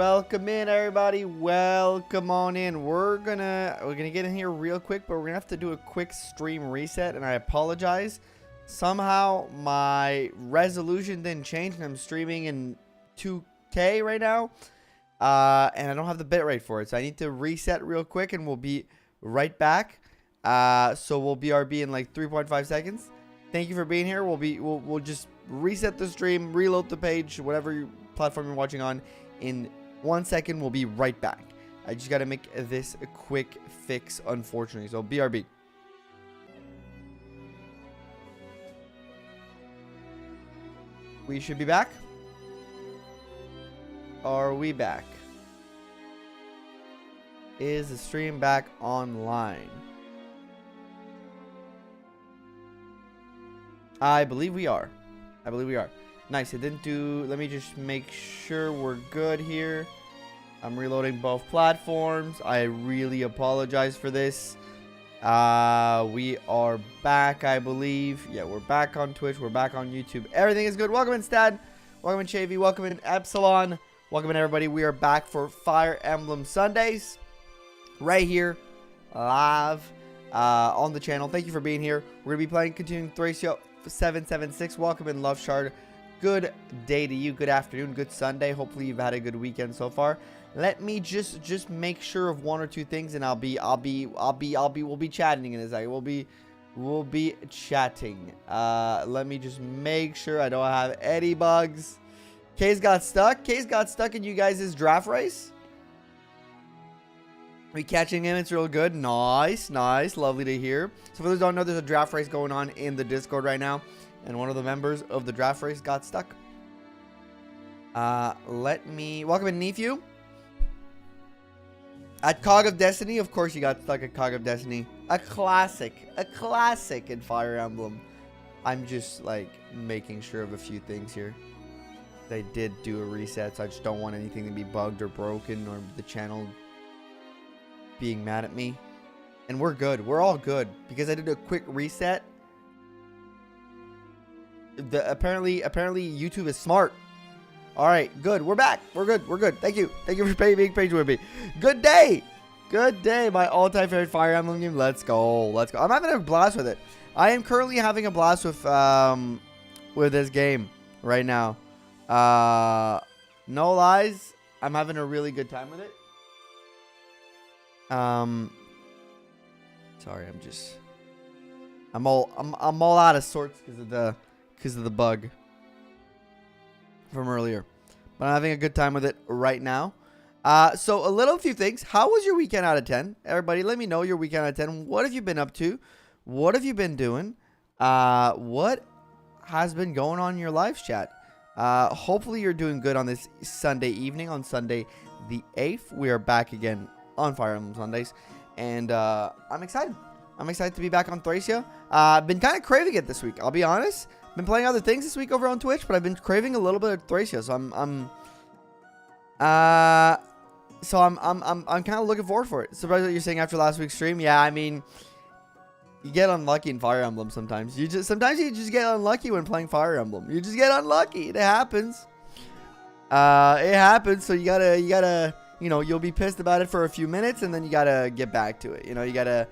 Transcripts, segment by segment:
welcome in everybody. Welcome on in. We're gonna get in here real quick, but we're gonna have to do a quick stream reset, and I apologize. Somehow my resolution didn't change, and I'm streaming in 2K right now. And I don't have the bitrate for it, so I need to reset real quick, and we'll be right back. So we'll BRB in like 3.5 seconds. Thank you for being here. We'll just reset the stream, reload the page, whatever platform you're watching on. In 1 second, we'll be right back. I just gotta make this a quick fix, unfortunately. So BRB. We should be back. Are we back? Is the stream back online? I believe we are. Nice. It didn't do... Let me just make sure we're good here. I'm reloading both platforms. I really apologize for this. We are back, I believe. Yeah, we're back on Twitch. We're back on YouTube. Everything is good. Welcome in, Stad. Welcome in, Chavy. Welcome in, Epsilon. Welcome in, everybody. We are back for Fire Emblem Sundays. Right here. Live. On the channel. Thank you for being here. We're going to be playing continuing Thracia 776. Welcome in, Love Shard. Good day to you. Good afternoon. Good Sunday. Hopefully you've had a good weekend so far. Let me just make sure of one or two things, and we'll be chatting in a second. We'll be chatting. Let me just make sure I don't have any bugs. Case got stuck. Case got stuck in you guys' draft race. We catching him. It's real good. Nice. Lovely to hear. So for those who don't know, there's a draft race going on in the Discord right now, and one of the members of the draft race got stuck. Let me welcome in Nephew. At Cog of Destiny, of course you got stuck at Cog of Destiny. A classic in Fire Emblem. I'm just like making sure of a few things here. They did do a reset, so I just don't want anything to be bugged or broken or the channel being mad at me. And we're good. We're all good because I did a quick reset. Apparently YouTube is smart. All right, good. We're back. We're good. Thank you for being patient with me. Good day, my all-time favorite Fire Emblem game. Let's go. I'm having a blast with it. I am currently having a blast with this game right now. No lies, I'm having a really good time with it. Sorry, I'm all out of sorts because of the bug from earlier, but I'm having a good time with it right now. So a few things. How was your weekend out of 10? Everybody, let me know your weekend out of 10. What have you been up to? What have you been doing? What has been going on in your lives, chat? Hopefully you're doing good on this Sunday evening. On Sunday the 8th, we are back again on Fire Emblem Sundays, and I'm excited. I'm excited to be back on Thracia. I've been kind of craving it this week, I'll be honest. Been playing other things this week over on Twitch, but I've been craving a little bit of Thracia, so I'm kind of looking forward for it. Surprised what you're saying after last week's stream. Yeah, I mean, you get unlucky in Fire Emblem sometimes. Sometimes you just get unlucky when playing Fire Emblem. You just get unlucky. It happens. So you gotta, you'll be pissed about it for a few minutes, and then you gotta get back to it. You gotta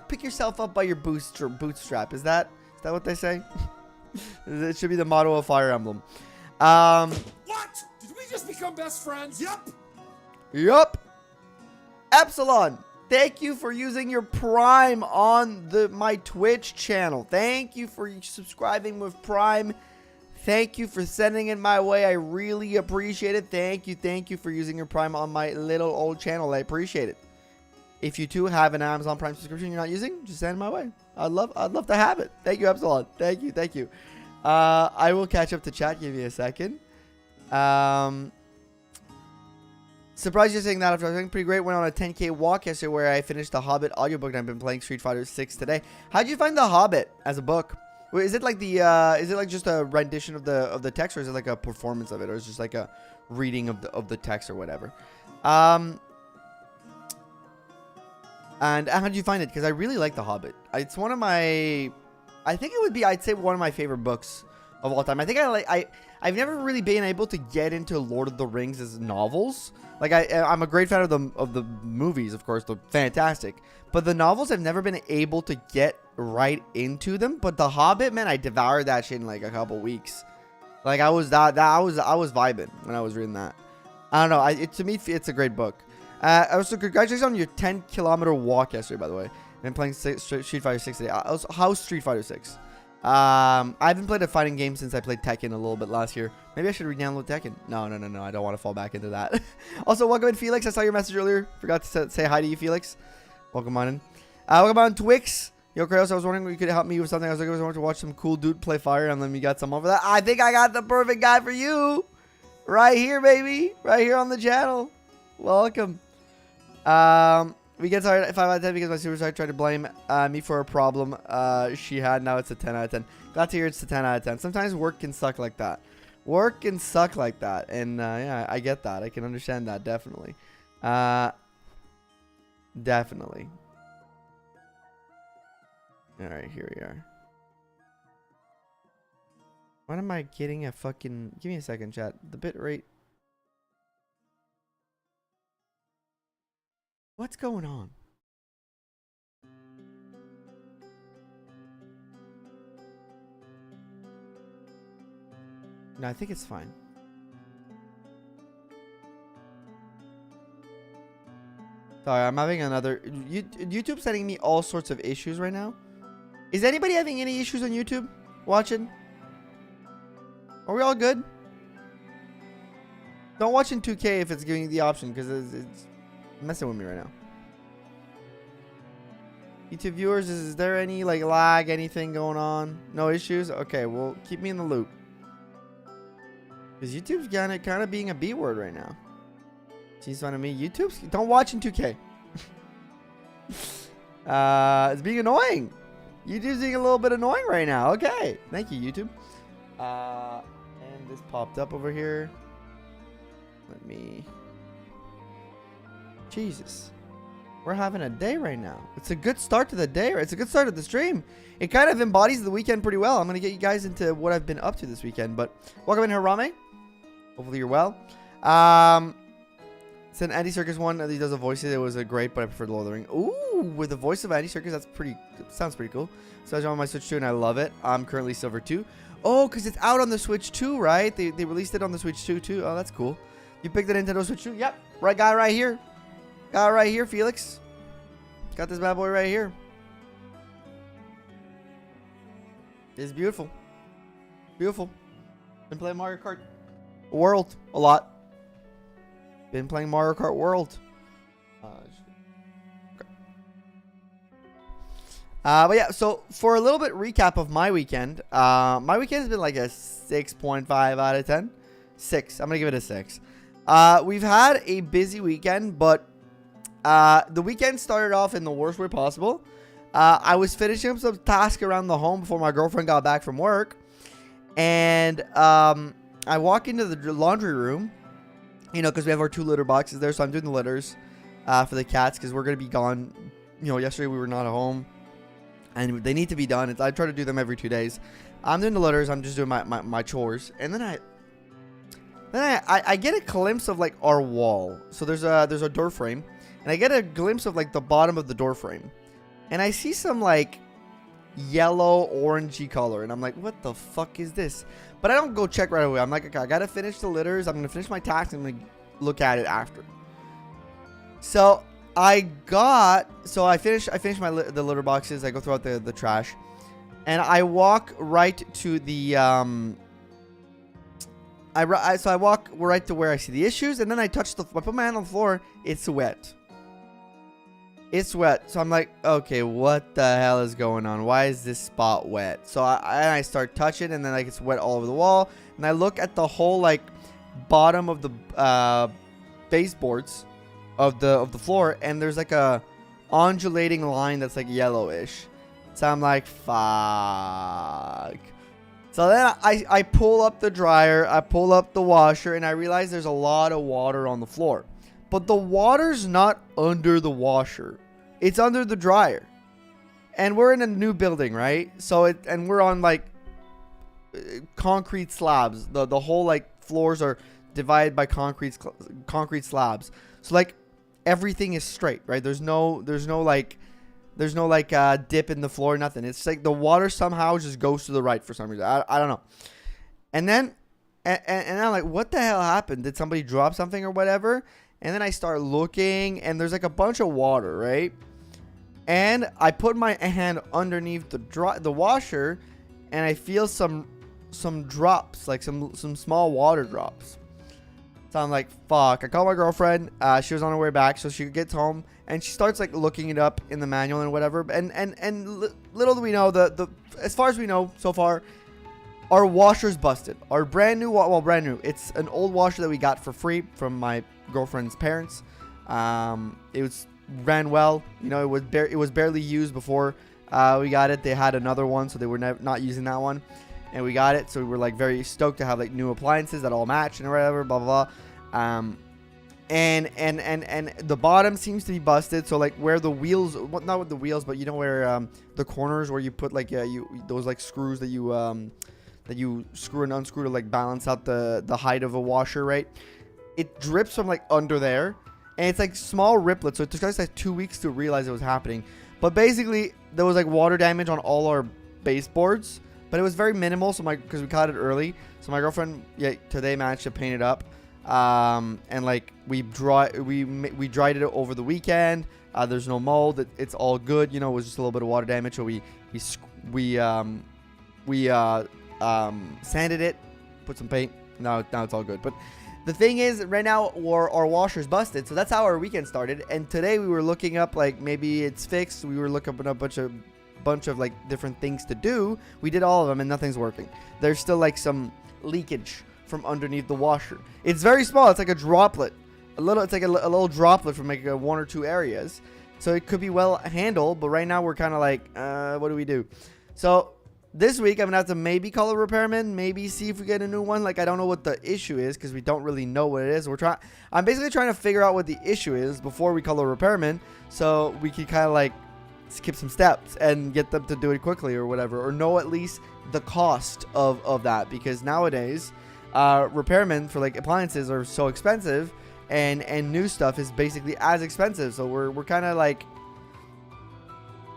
pick yourself up by your bootstrap. Is that what they say? It should be the motto of Fire Emblem. What? Did we just become best friends? Yup. Epsilon, thank you for using your Prime on my Twitch channel. Thank you for subscribing with Prime. Thank you for sending it my way. I really appreciate it. Thank you for using your Prime on my little old channel. I appreciate it. If you too have an Amazon Prime subscription you're not using, just send it my way. I'd love to have it. Thank you, Epsilon. Thank you. I will catch up to chat. Give me a second. Surprised you're saying that after I was doing pretty great. Went on a 10K walk yesterday where I finished the Hobbit audiobook, and I've been playing Street Fighter 6 today. How'd you find the Hobbit as a book? Wait, is it like just a rendition of the text, or is it like a performance of it, or is it just like a reading of the text or whatever? And how did you find it? Because I really like The Hobbit. It's one of my... I think it would be, I'd say, one of my favorite books of all time. I think I've never really been able to get into Lord of the Rings as novels. Like I'm a great fan of the movies, of course, they're fantastic. But the novels, I've never been able to get right into them. But The Hobbit, man, I devoured that shit in like a couple weeks. Like I was vibing when I was reading that. I don't know. To me, it's a great book. Also, congratulations on your 10-kilometer walk yesterday, by the way. I've been playing Street Fighter 6 today. How's Street Fighter 6? I haven't played a fighting game since I played Tekken a little bit last year. Maybe I should re-download Tekken. No. I don't want to fall back into that. Also, welcome in, Felix. I saw your message earlier. Forgot to say hi to you, Felix. Welcome on in. Welcome on, Twix. Yo, Kratos, I was wondering if you could help me with something. I was wanting to watch some cool dude play Fire Emblem. You got some over that? I think I got the perfect guy for you. Right here, baby. Right here on the channel. Welcome. We get started at 5 out of 10 because my super side tried to blame me for a problem she had. Now it's a 10 out of 10. Glad to hear it's a 10 out of 10. Sometimes work can suck like that. Work can suck like that. And yeah, I get that. I can understand that. Definitely. Definitely. Alright, here we are. When am I getting a fucking... Give me a second, chat. The bit rate... What's going on? No, I think it's fine. Sorry, I'm having another... YouTube's sending me all sorts of issues right now. Is anybody having any issues on YouTube? Watching? Are we all good? Don't watch in 2K if it's giving you the option, because it's messing with me right now. YouTube viewers, is there any like lag, anything going on? No issues? Okay, well, keep me in the loop. Because YouTube's kind of being a B word right now. She's fun of me. YouTube's... Don't watch in 2K. It's being annoying. YouTube's being a little bit annoying right now. Okay. Thank you, YouTube. And this popped up over here. Let me... Jesus. We're having a day right now. It's a good start to the day. It's a good start to the stream. It kind of embodies the weekend pretty well. I'm going to get you guys into what I've been up to this weekend. But welcome in, Harame. Hopefully you're well. It's an Andy Serkis one. He does a voice. It was a great, but I prefer the Lord of the Ring. Ooh, with the voice of Andy Serkis, that's pretty... Sounds pretty cool. So I'm on my Switch 2 and I love it. I'm currently Silver 2. Oh, because it's out on the Switch 2, right? They released it on the Switch 2 too. Oh, that's cool. You picked the Nintendo Switch 2? Yep. Right guy right here. Guy right here, Felix. Got this bad boy right here. It's beautiful. Beautiful. Been playing Mario Kart World a lot. Been playing Mario Kart World. But yeah, so for a little bit recap of my weekend. My weekend has been like a 6.5 out of 10. 6. I'm going to give it a 6. We've had a busy weekend, but the weekend started off in the worst way possible. I was finishing up some tasks around the home before my girlfriend got back from work. And I walk into the laundry room, you know, because we have our 2 litter boxes there. So I'm doing the litters for the cats because we're going to be gone. You know, yesterday we were not at home. And they need to be done. I try to do them every 2 days. I'm doing the litters. I'm just doing my chores. And then I get a glimpse of like our wall. So there's a door frame. And I get a glimpse of like the bottom of the door frame. And I see some like yellow orangey color. And I'm like, what the fuck is this? But I don't go check right away. I'm like, okay, I got to finish the litters. I'm going to finish my tasks. I'm going to look at it after. So I finished the litter boxes. I go throughout the trash. And I walk right to the... I walk right to where I see the issues. And then I put my hand on the floor. It's wet. It's wet. So I'm like, okay, what the hell is going on? Why is this spot wet? So I start touching, and then like it's wet all over the wall. And I look at the whole like bottom of the baseboards of the floor, and there's like a undulating line that's like yellowish. So I'm like, fuck. So then I pull up the dryer, I pull up the washer, and I realize there's a lot of water on the floor. But the water's not under the washer. It's under the dryer. And we're in a new building, right? So and we're on like concrete slabs. The whole like floors are divided by concrete slabs. So like everything is straight, right? There's no like dip in the floor, nothing. It's like the water somehow just goes to the right for some reason. I don't know. And then and I'm like, what the hell happened? Did somebody drop something or whatever? And then I start looking, and there's like a bunch of water, right? And I put my hand underneath the washer, and I feel some drops, like some small water drops. So I'm like, fuck. I call my girlfriend. She was on her way back, so she gets home, and she starts like looking it up in the manual and whatever. And little do we know, as far as we know so far, our washer's busted. Our brand new, brand new. It's an old washer that we got for free from my girlfriend's parents. It ran well. You know, it was barely used before we got it. They had another one, so they were not using that one, and we got it. So we were like very stoked to have like new appliances that all match and whatever, blah blah blah. And the bottom seems to be busted. So like where the wheels, not with the wheels, but you know where the corners where you put like those like screws that you screw and unscrew to like balance out the height of a washer, right? It drips from like under there, and it's like small riplets. So it took us like 2 weeks to realize it was happening. But basically, there was like water damage on all our baseboards, but it was very minimal. So because we caught it early, so my girlfriend today managed to paint it up, and like we dried it over the weekend. There's no mold. It's all good. You know, it was just a little bit of water damage. So we sanded it, put some paint. Now it's all good. But the thing is, right now our washer's busted, so that's how our weekend started. And today we were looking up like maybe it's fixed. We were looking up a bunch of like different things to do. We did all of them, and nothing's working. There's still like some leakage from underneath the washer. It's very small. It's like a droplet. It's like a little droplet from like one or two areas. So it could be well handled, but right now we're kind of like, what do we do? So this week, I'm going to have to maybe call a repairman, maybe see if we get a new one. Like, I don't know what the issue is because we don't really know what it is. I'm basically trying to figure out what the issue is before we call a repairman, so we can kind of like skip some steps and get them to do it quickly or whatever, or know at least the cost of that, because nowadays repairmen for like appliances are so expensive, and new stuff is basically as expensive. So we're kind of like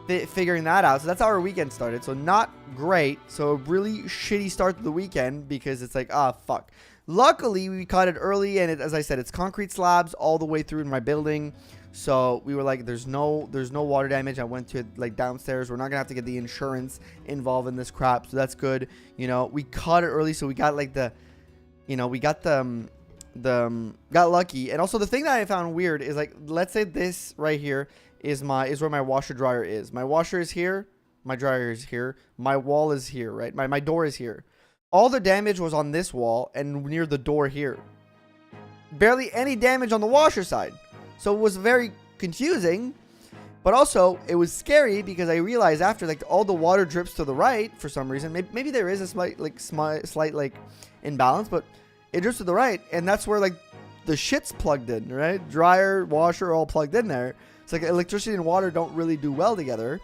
figuring that out. So that's how our weekend started. So not great. So a really shitty start to the weekend, because it's like, fuck. Luckily we caught it early, and as I said, it's concrete slabs all the way through in my building. So we were like, there's no water damage. I went to like downstairs. We're not gonna have to get the insurance involved in this crap, so that's good. You know, we caught it early, so we got like got lucky. And also the thing that I found weird is, like, let's say this right here is where my washer dryer is. My washer is here, my dryer is here, my wall is here, right? My door is here. All the damage was on this wall and near the door here. Barely any damage on the washer side. So it was very confusing, but also it was scary because I realized after, like, all the water drips to the right for some reason. Maybe there is a slight like imbalance, but it drips to the right, and that's where like the shit's plugged in, right? Dryer, washer, all plugged in there. It's like electricity and water don't really do well together.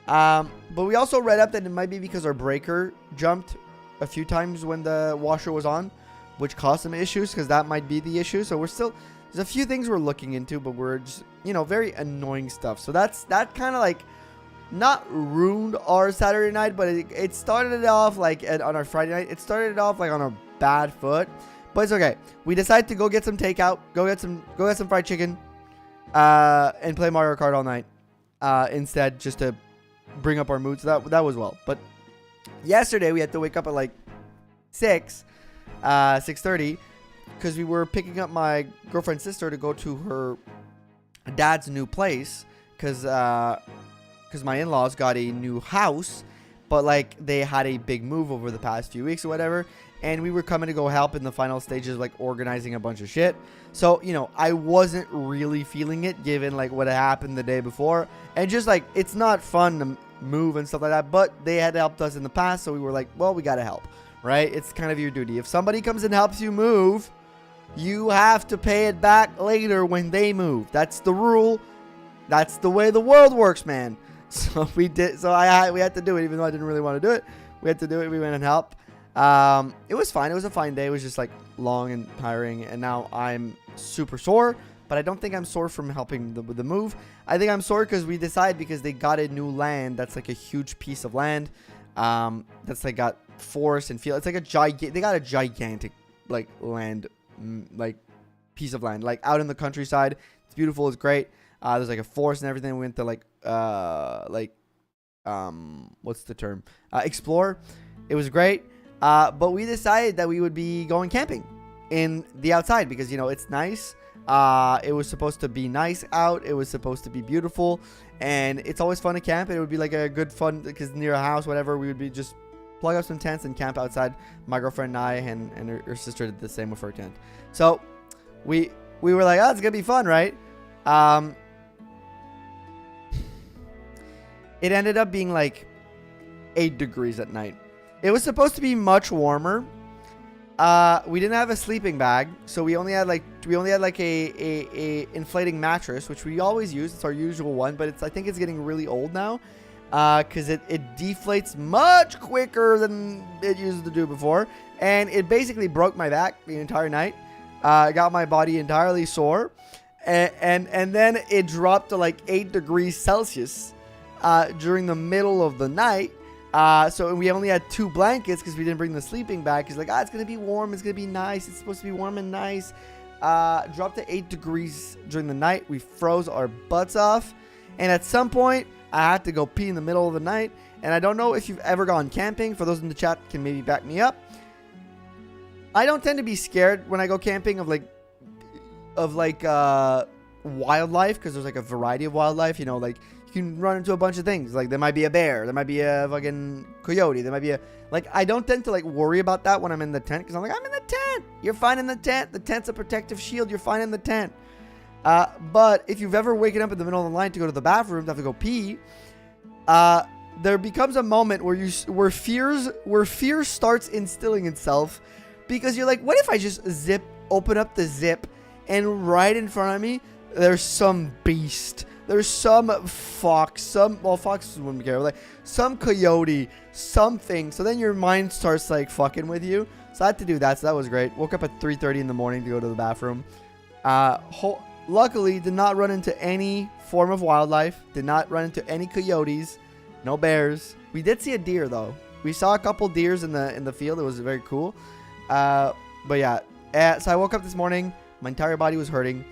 But we also read up that it might be because our breaker jumped a few times when the washer was on, which caused some issues, because that might be the issue. So there's a few things we're looking into, but we're just, very annoying stuff. So that kind of like not ruined our Saturday night, but it started it off like on our Friday night. It started it off like on a bad foot, but it's okay. We decided to go get some takeout, go get some fried chicken, and play Mario Kart all night instead, just to bring up our mood. So that was well. But yesterday we had to wake up at like 6:30 because we were picking up my girlfriend's sister to go to her dad's new place, because my in-laws got a new house, but like they had a big move over the past few weeks or whatever, and we were coming to go help in the final stages of like organizing a bunch of shit. So, I wasn't really feeling it, given like what had happened the day before, and just like, it's not fun to move and stuff like that, but they had helped us in the past, so we were like, well, we gotta help, right? It's kind of your duty. If somebody comes and helps you move, you have to pay it back later when they move. That's the rule. That's the way the world works, man. So we did. So we had to do it, even though I didn't really want to do it. We had to do it. We went and helped. It was fine. It was a fine day. It was just like long and tiring. And now I'm super sore. But I don't think I'm sore from helping with the move. I think I'm sore because we decided because they got a new land that's like a huge piece of land. That's like got forest and field. It's like they got a gigantic like land, like piece of land, like out in the countryside. It's beautiful. It's great. There's like a forest and everything. We went to what's the term? Explore. It was great. But we decided that we would be going camping in the outside because, you know, it's nice. It was supposed to be nice out. It was supposed to be beautiful. And it's always fun to camp. It would be like a good fun because near a house, whatever, we would be just plug up some tents and camp outside. My girlfriend and I and her sister did the same with her tent. So we were like, oh, it's going to be fun, right? It ended up being like 8 degrees at night. It was supposed to be much warmer. We didn't have a sleeping bag, so we only had like a inflating mattress, which we always use. It's our usual one, but I think it's getting really old now, because it deflates much quicker than it used to do before, and it basically broke my back the entire night. Got my body entirely sore, and then it dropped to like 8 degrees Celsius during the middle of the night. So we only had 2 blankets because we didn't bring the sleeping bag. He's like, it's going to be warm. It's going to be nice. It's supposed to be warm and nice. Dropped to 8 degrees during the night. We froze our butts off. And at some point, I had to go pee in the middle of the night. And I don't know if you've ever gone camping. For those in the chat can maybe back me up. I don't tend to be scared when I go camping of wildlife, because there's like a variety of wildlife, you know, like you can run into a bunch of things. Like there might be a bear, there might be a fucking coyote, there might be I don't tend to like worry about that when I'm in the tent, because I'm like, I'm in the tent. You're fine in the tent. The tent's a protective shield. You're fine in the tent. But if you've ever waken up in the middle of the night to go to the bathroom, to have to go pee, there becomes a moment where fear starts instilling itself, because you're like, what if I just open up the zip, and right in front of me there's some beast. There's some fox, foxes wouldn't be careful, like some coyote, something. So then your mind starts like fucking with you. So I had to do that. So that was great. Woke up at 3:30 in the morning to go to the bathroom. Luckily, did not run into any form of wildlife. Did not run into any coyotes. No bears. We did see a deer though. We saw a couple deers in the field. It was very cool. But yeah. So I woke up this morning. My entire body was hurting.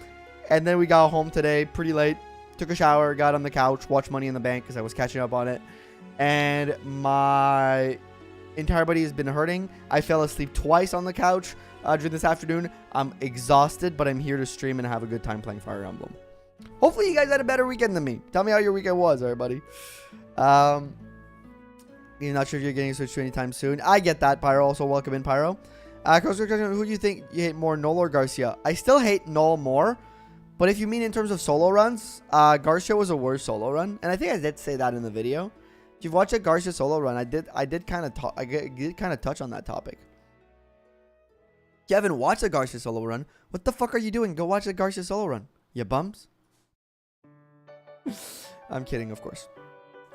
And then we got home today pretty late. Took a shower, got on the couch, watched Money in the Bank because I was catching up on it. And my entire body has been hurting. I fell asleep twice on the couch during this afternoon. I'm exhausted, but I'm here to stream and have a good time playing Fire Emblem. Hopefully you guys had a better weekend than me. Tell me how your weekend was, everybody. You're not sure if you're getting switched to anytime soon. I get that, Pyro. Also, welcome in, Pyro. Who do you think you hate more, Null or Garcia? I still hate Null more. But if you mean in terms of solo runs, Garcia was a worse solo run, and I think I did say that in the video. If you've watched a Garcia solo run, I did kind of touch on that topic. If you haven't watched a Garcia solo run, what the fuck are you doing? Go watch a Garcia solo run, you bums. I'm kidding, of course.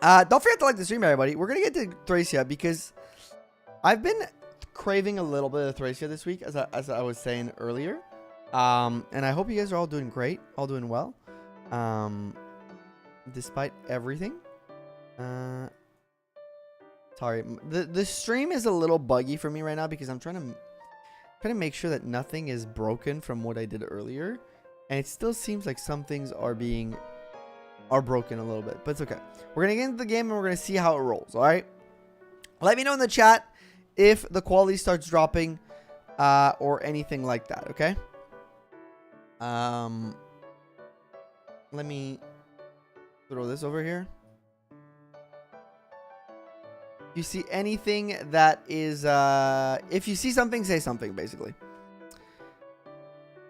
Don't forget to like the stream, everybody. We're gonna get to Thracia because I've been craving a little bit of Thracia this week, as I was saying earlier. And I hope you guys are all doing great, all doing well, despite everything. Sorry, the stream is a little buggy for me right now because I'm trying to make sure that nothing is broken from what I did earlier, and it still seems like some things are broken a little bit, but it's okay. We're gonna get into the game and we're gonna see how it rolls. All right, let me know in the chat if the quality starts dropping, or anything like that. Okay. Let me throw this over here. If you see anything that is, if you see something, say something, basically.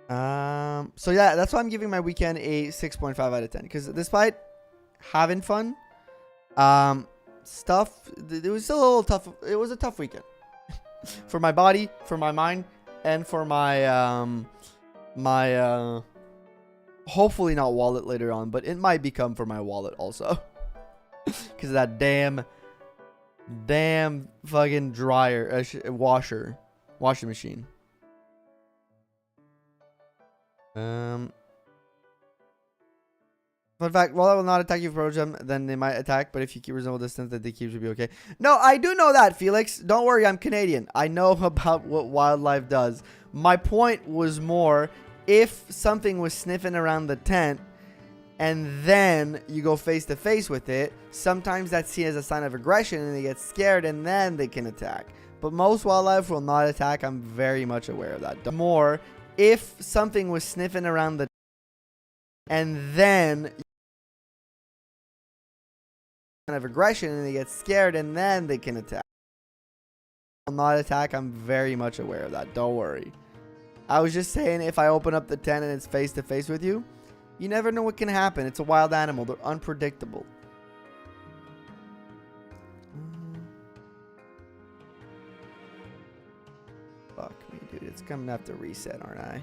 So yeah, that's why I'm giving my weekend a 6.5 out of 10. Because despite having fun, it was still a little tough. It was a tough weekend. For my body, for my mind, and for my, hopefully not wallet later on, but it might become for my wallet also. Because of that damn Damn fucking dryer, washing machine. Fun fact, while I will not attack you if you approach them, then they might attack, but if you keep reasonable distance, then they keep should be okay. No, I do know that, Felix. Don't worry, I'm Canadian. I know about what wildlife does. My point was more, if something was sniffing around the tent, and then you go face to face with it, sometimes that's seen as a sign of aggression, and they get scared, and then they can attack. But most wildlife will not attack. I'm very much aware of that. More, if something was sniffing around the and then of aggression and they get scared and then they can attack. Will not attack. I'm very much aware of that. Don't worry. I was just saying, if I open up the tent and it's face to face with you, you never know what can happen. It's a wild animal. They're unpredictable. Fuck me, dude. It's coming to have to reset, aren't I?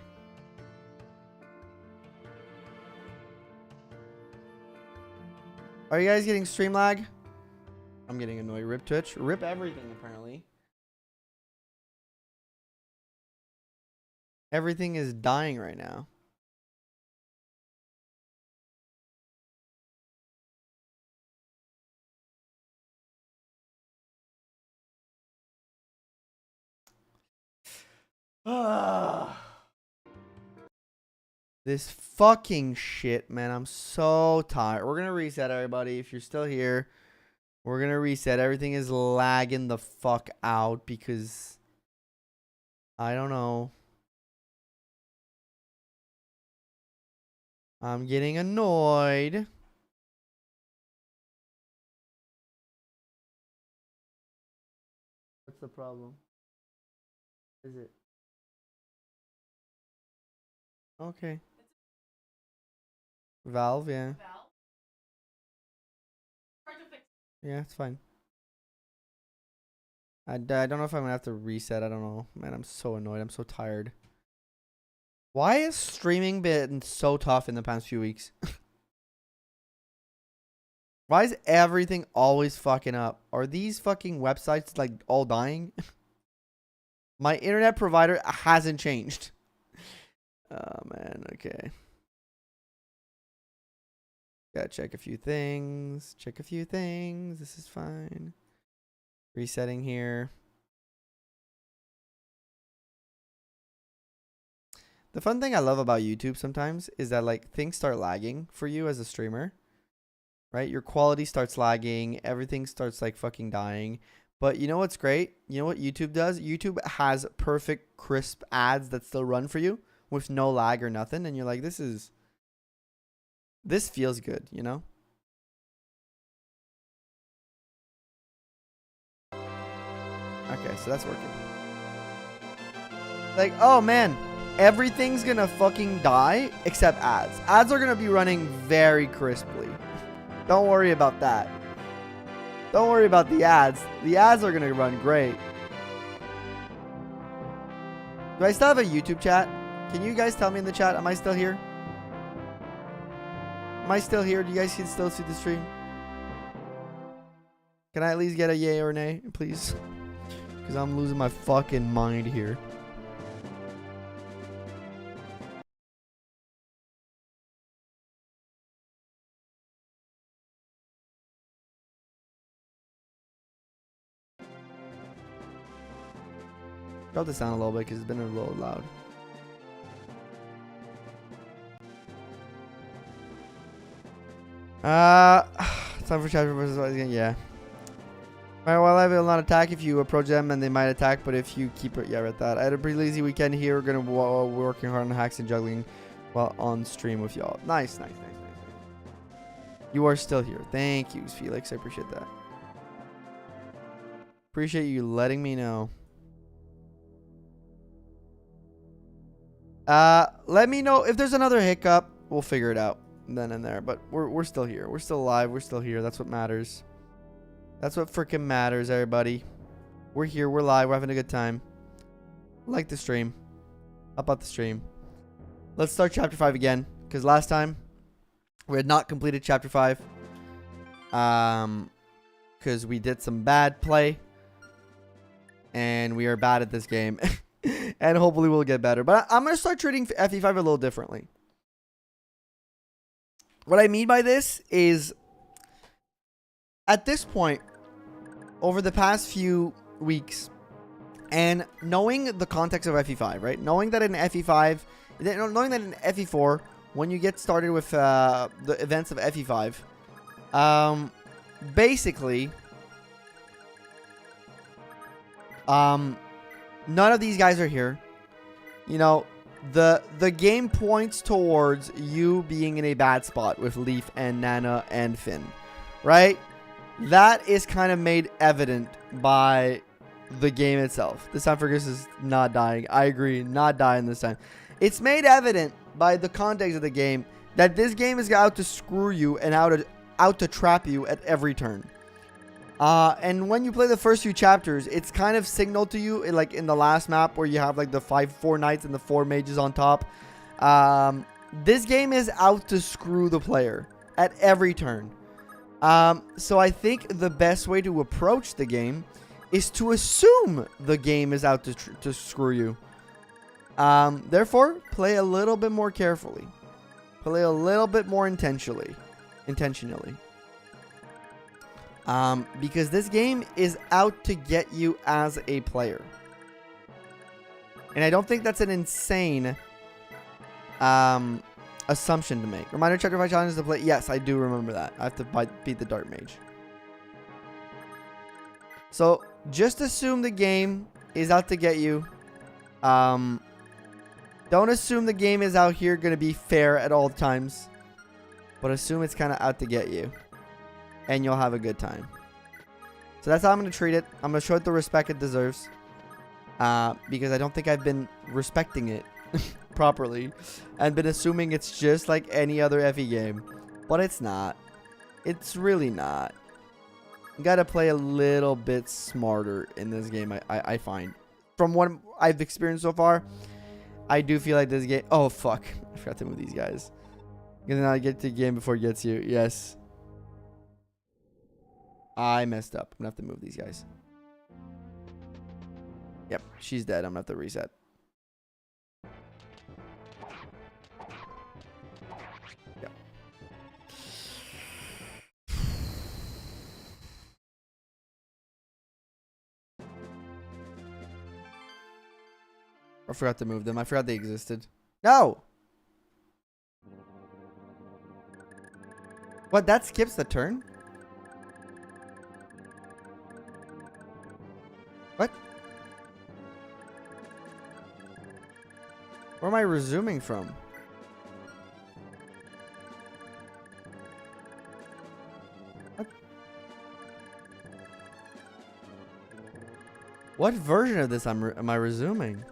Are you guys getting stream lag? I'm getting annoyed. Rip Twitch. Rip everything, apparently. Everything is dying right now. This fucking shit, man. I'm so tired. We're gonna reset, everybody. If you're still here, we're gonna reset. Everything is lagging the fuck out because I don't know. I'm getting annoyed. What's the problem? Is it? Okay. Valve, yeah. Yeah, it's fine. I don't know if I'm gonna have to reset. I don't know. Man, I'm so annoyed. I'm so tired. Why has streaming been so tough in the past few weeks? Why is everything always fucking up? Are these fucking websites like all dying? My internet provider hasn't changed. Oh man, okay. Gotta check a few things. Check a few things. This is fine. Resetting here. The fun thing I love about YouTube sometimes is that like things start lagging for you as a streamer. Right? Your quality starts lagging. Everything starts like fucking dying. But you know what's great? You know what YouTube does? YouTube has perfect crisp ads that still run for you with no lag or nothing. And you're like, this feels good, you know? Okay, so that's working. Like, oh man, everything's gonna fucking die except ads. Ads are gonna be running very crisply. Don't worry about that. Don't worry about the ads. The ads are gonna run great. Do I still have a YouTube chat? Can you guys tell me in the chat? Am I still here? Am I still here? Do you guys can still see the stream? Can I at least get a yay or nay, please? Because I'm losing my fucking mind here. Drop the sound a little bit because it's been a little loud. Time for chapter versus again. Yeah. Alright, well, I will not attack if you approach them, and they might attack. But if you keep it, yeah, right. That I had a pretty lazy weekend here. We're gonna working hard on hacks and juggling while on stream with y'all. Nice. You are still here. Thank you, Felix. I appreciate that. Appreciate you letting me know. Let me know if there's another hiccup. We'll figure it out then and there. But we're still here. We're still alive. We're still here. That's what matters. That's what freaking matters, everybody. We're here. We're live. We're having a good time. Like the stream. How about the stream? Let's start chapter 5 again. Because last time we had not completed chapter 5. because we did some bad play. And we are bad at this game. And hopefully we'll get better. But I'm going to start treating FE5 a little differently. What I mean by this is, at this point, over the past few weeks, and knowing the context of FE5, right? Knowing that in FE5, knowing that in FE4, when you get started with the events of FE5, basically, none of these guys are here. You know, the game points towards you being in a bad spot with Leif and Nana and Finn, right? That is kind of made evident by the game itself. This time Fergus is not dying. I agree, not dying this time. It's made evident by the context of the game that this game is out to screw you and out to trap you at every turn. And when you play the first few chapters, it's kind of signaled to you, like in the last map where you have like the 4 knights and the 4 mages on top. This game is out to screw the player at every turn. So I think the best way to approach the game is to assume the game is out to screw you. Therefore, play a little bit more carefully. Play a little bit more intentionally. Because this game is out to get you as a player. And I don't think that's an insane assumption to make. Reminder, chapter 5 challenges to play. Yes, I do remember that. I have to beat the Dark Mage. So, just assume the game is out to get you. Don't assume the game is out here going to be fair at all times. But assume it's kind of out to get you. And you'll have a good time. So that's how I'm going to treat it. I'm going to show it the respect it deserves. Because I don't think I've been respecting it properly. And been assuming it's just like any other FE game. But it's not. It's really not. You got to play a little bit smarter in this game, I find. From what I've experienced so far, I do feel like this game... Oh, fuck. I forgot to move these guys. Because then I get to the game before it gets you. Yes. I messed up. I'm going to have to move these guys. Yep, she's dead. I'm going to have to reset. Yep. I forgot to move them. I forgot they existed. No! What? That skips the turn? What? Where am I resuming from? What? What version of this am I resuming?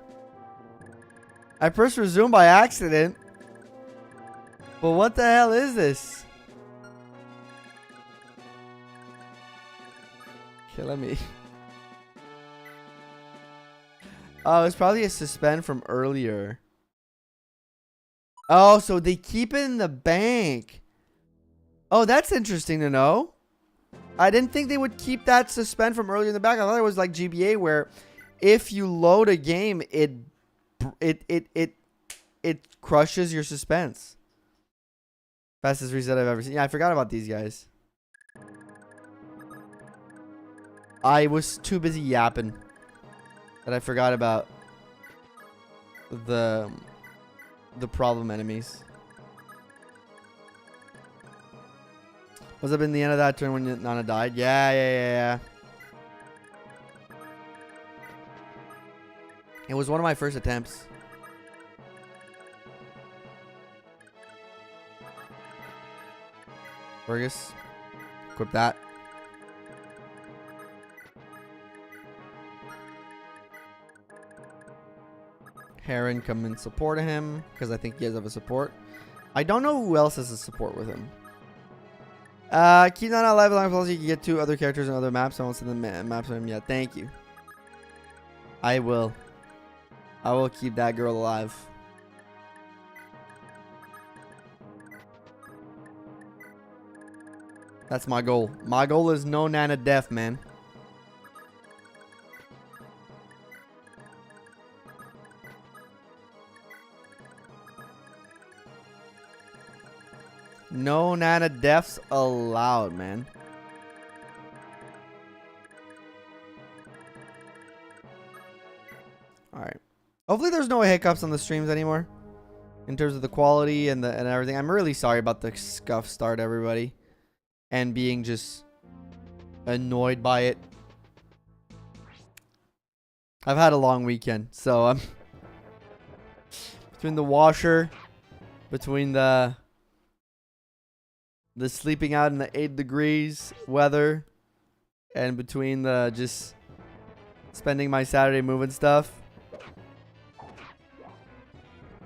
I pressed resume by accident. But what the hell is this? Okay, let me... Oh, it's probably a suspend from earlier. Oh, so they keep it in the bank. Oh, that's interesting to know. I didn't think they would keep that suspend from earlier in the back. I thought it was like GBA where if you load a game, it crushes your suspense. Fastest reset I've ever seen. Yeah, I forgot about these guys. I was too busy yapping that I forgot about the problem enemies. Was it in the end of that turn when Nana died? Yeah. It was one of my first attempts. Fergus, equip that. Heron, come and support him because I think he has a support. I don't know who else has a support with him. Keep Nana alive as long as you can get 2 other characters and other maps. I won't send the maps on him yet. Thank you. I will keep that girl alive. That's my goal. My goal is no Nana death, man. No Nana deaths allowed, man. Alright. Hopefully there's no hiccups on the streams anymore. In terms of the quality and everything. I'm really sorry about the scuff start, everybody. And being just annoyed by it. I've had a long weekend, so I'm between the washer, between the sleeping out in the 8 degrees weather, and between the just spending my Saturday moving stuff.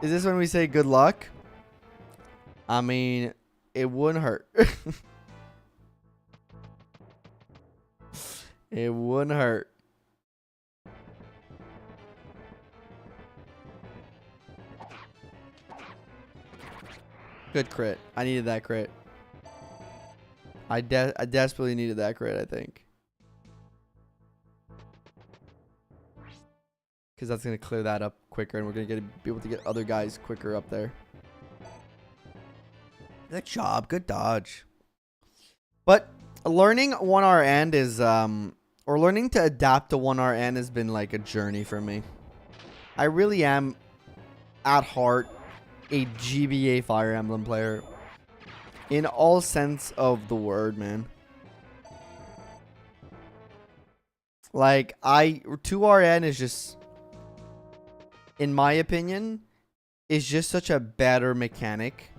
Is this when we say good luck? I mean, it wouldn't hurt. It wouldn't hurt. Good crit. I needed that crit. I desperately needed that crit, I think. Because that's going to clear that up quicker, and we're going to be able to get other guys quicker up there. Good job. Good dodge. But learning 1R end is, or learning to adapt to 1R end has been like a journey for me. I really am, at heart, a GBA Fire Emblem player. In all sense of the word, man. Like, 2RN is just, in my opinion, is just such a better mechanic.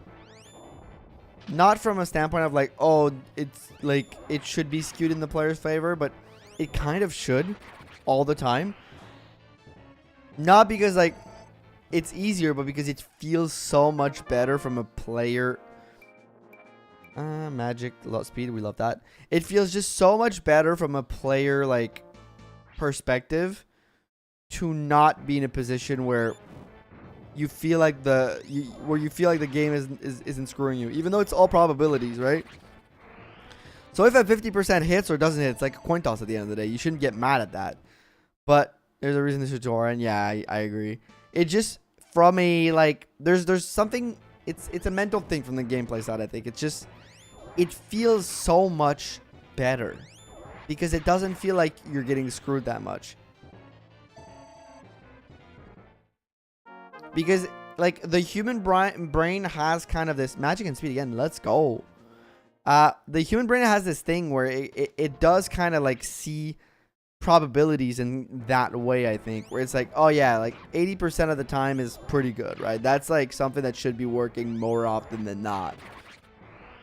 Not from a standpoint of like, oh, it's like, it should be skewed in the player's favor, but it kind of should all the time. Not because like it's easier, but because it feels so much better from a player. Magic, lot speed, we love that. It feels just so much better from a player like perspective to not be in a position where you feel like the game isn't screwing you, even though it's all probabilities, right? So if a 50% hits or doesn't hit, it's like a coin toss at the end of the day. You shouldn't get mad at that. But there's a reason this is tutorial, and yeah, I agree. It just from a like there's something. It's a mental thing from the gameplay side. I think it's just it feels so much better because it doesn't feel like you're getting screwed that much. Because like the human brain has kind of this magic and speed again. Let's go. The human brain has this thing where it does kind of like see probabilities in that way, I think, where it's like, oh yeah, like 80% of the time is pretty good, right? That's like something that should be working more often than not.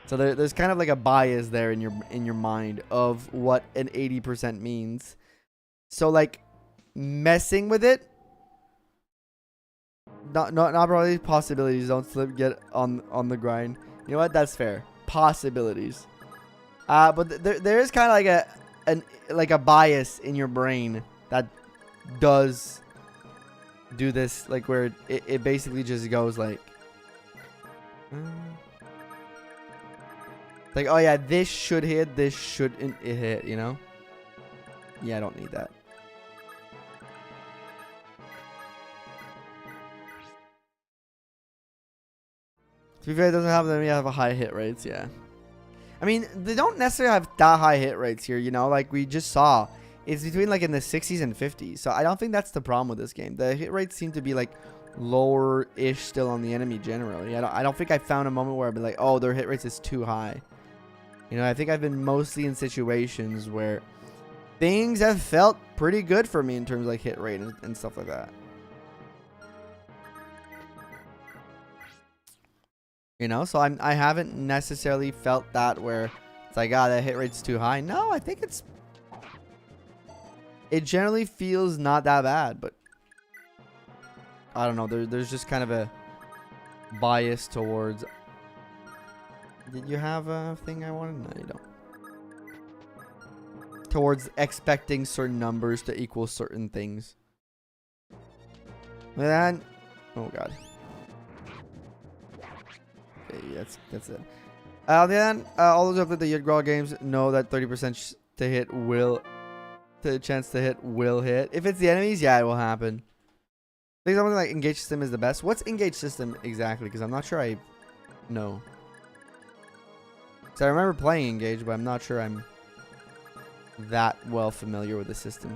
So there's kind of like a bias there in your mind of what an 80% means. So like messing with it, not probably possibilities. Don't slip, get on the grind. You know what? That's fair. Possibilities. But there is kind of like a bias in your brain that does do this, like where it basically just goes like, like, oh yeah, this should hit, this shouldn't hit, you know? Yeah, I don't need that. To be fair, it doesn't have them. You have a high hit rates, yeah. I mean, they don't necessarily have that high hit rates here, you know, like we just saw. It's between like in the 60s and 50s. So I don't think that's the problem with this game. The hit rates seem to be like lower-ish still on the enemy generally. I don't think I found a moment where I'd be like, oh, their hit rates is too high. You know, I think I've been mostly in situations where things have felt pretty good for me in terms of like hit rate and stuff like that. You know, so I haven't necessarily felt that where it's like, ah, that hit rate's too high. No, I think it generally feels not that bad, but I don't know. There's just kind of a bias towards. Did you have a thing I wanted? No, you don't. Towards expecting certain numbers to equal certain things. And oh god. That's it. On the other hand, all those who have played the Jugdral games know that 30% to hit will, the chance to hit will hit. If it's the enemies, yeah, it will happen. I think something like engage system is the best. What's engage system exactly? Because I'm not sure I know. So I remember playing engage, but I'm not sure I'm that well familiar with the system.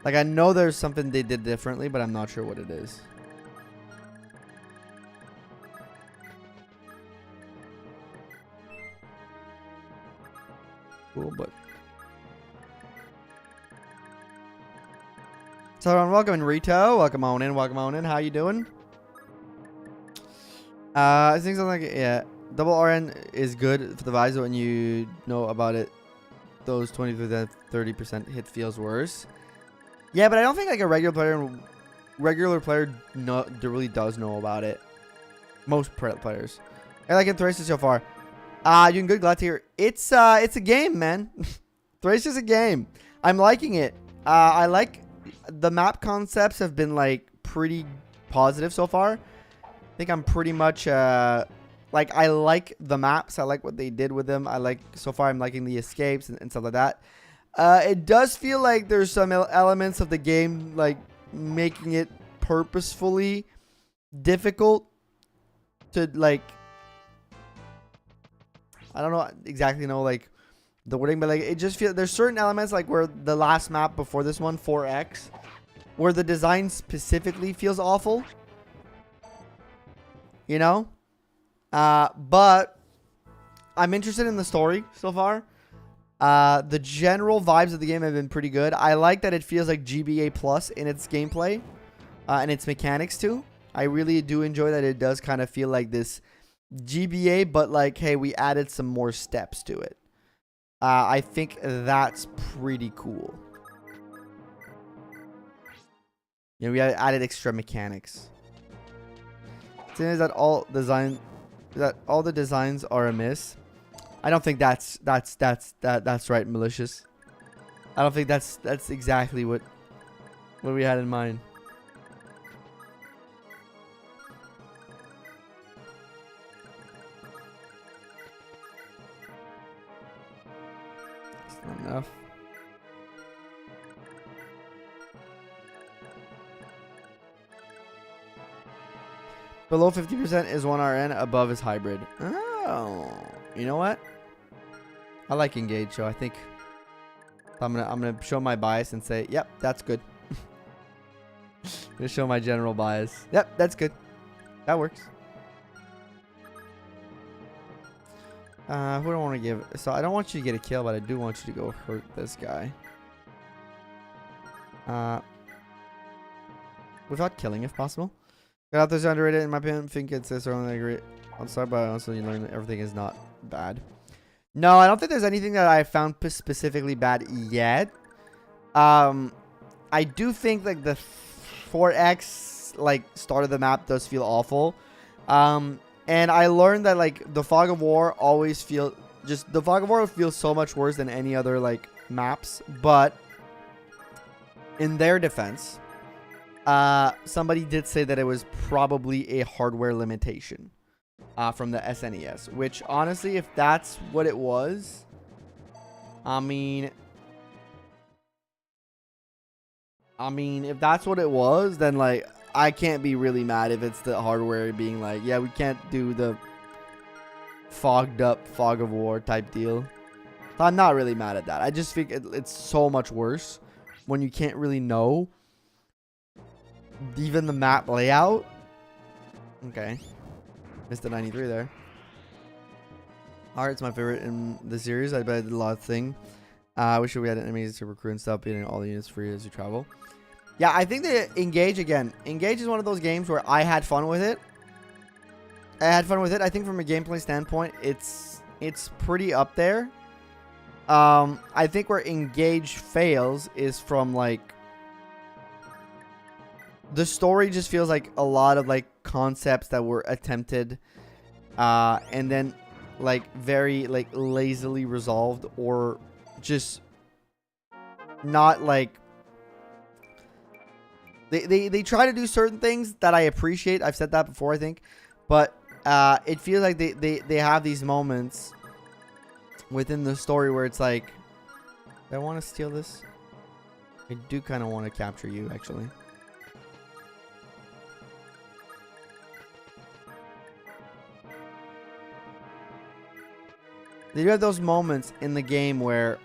Like, I know there's something they did differently, but I'm not sure what it is. Cool, but... So, everyone, welcome in, Rito. Welcome on in, welcome on in. How you doing? I think something like, yeah. Double RN is good for the visor when you know about it. Those 20 to 30% hit feels worse. Yeah, but I don't think like a regular player really does know about it. Most players. I like it Thracia so far. You can good glad to hear. It's a game, man. Thracia's a game. I'm liking it. I like the map concepts have been like pretty positive so far. I think I'm pretty much like I like the maps. I like what they did with them. I like so far I'm liking the escapes and stuff like that. It does feel like there's some elements of the game like making it purposefully difficult to like, I don't know exactly like the wording, but like it just feels there's certain elements like where the last map before this one 4X where the design specifically feels awful, you know, but I'm interested in the story so far. The general vibes of the game have been pretty good. I like that it feels like GBA plus in its gameplay and its mechanics too. I really do enjoy that it does kind of feel like this GBA, but like, hey, we added some more steps to it. I think that's pretty cool. You know, we added extra mechanics. Is that all the designs are amiss? I don't think that's right, malicious. I don't think that's exactly what we had in mind. It's not enough. Below 50% is 1RN, above is hybrid. Oh, you know what? I like engage, so I think I'm gonna show my bias and say, yep, that's good. I'm gonna show my general bias. Yep, that's good. That works. Who do I want to give? So I don't want you to get a kill, but I do want you to go hurt this guy. Without killing, if possible. Got out this underrated in my opinion. Think it's this or only great. I'm sorry, but also you learn that everything is not bad. No, I don't think there's anything that I found specifically bad yet. I do think like the 4X like start of the map does feel awful. And I learned that like the Fog of War always feels the Fog of War feels so much worse than any other like maps. But in their defense, somebody did say that it was probably a hardware limitation. From the SNES, which honestly, if that's what it was, I mean, if that's what it was, then like I can't be really mad if it's the hardware being like, yeah, we can't do the fogged up Fog of War type deal. So I'm not really mad at that. I just think it's so much worse when you can't really know even the map layout. Okay. Missed the 93 there. Heart's my favorite in the series. I bet I did a lot of things. I wish we had enemies to recruit and stuff, beating all the units free as you travel. Yeah, I think that Engage again. Engage is one of those games where I had fun with it. I think from a gameplay standpoint, it's pretty up there. I think where Engage fails is from like the story just feels like a lot of like concepts that were attempted, and then like very like lazily resolved, or just not like they try to do certain things that I appreciate. I've said that before, I think, but it feels like they have these moments within the story where it's like, do I want to steal this? I do kind of want to capture you, actually. They do have those moments in the game where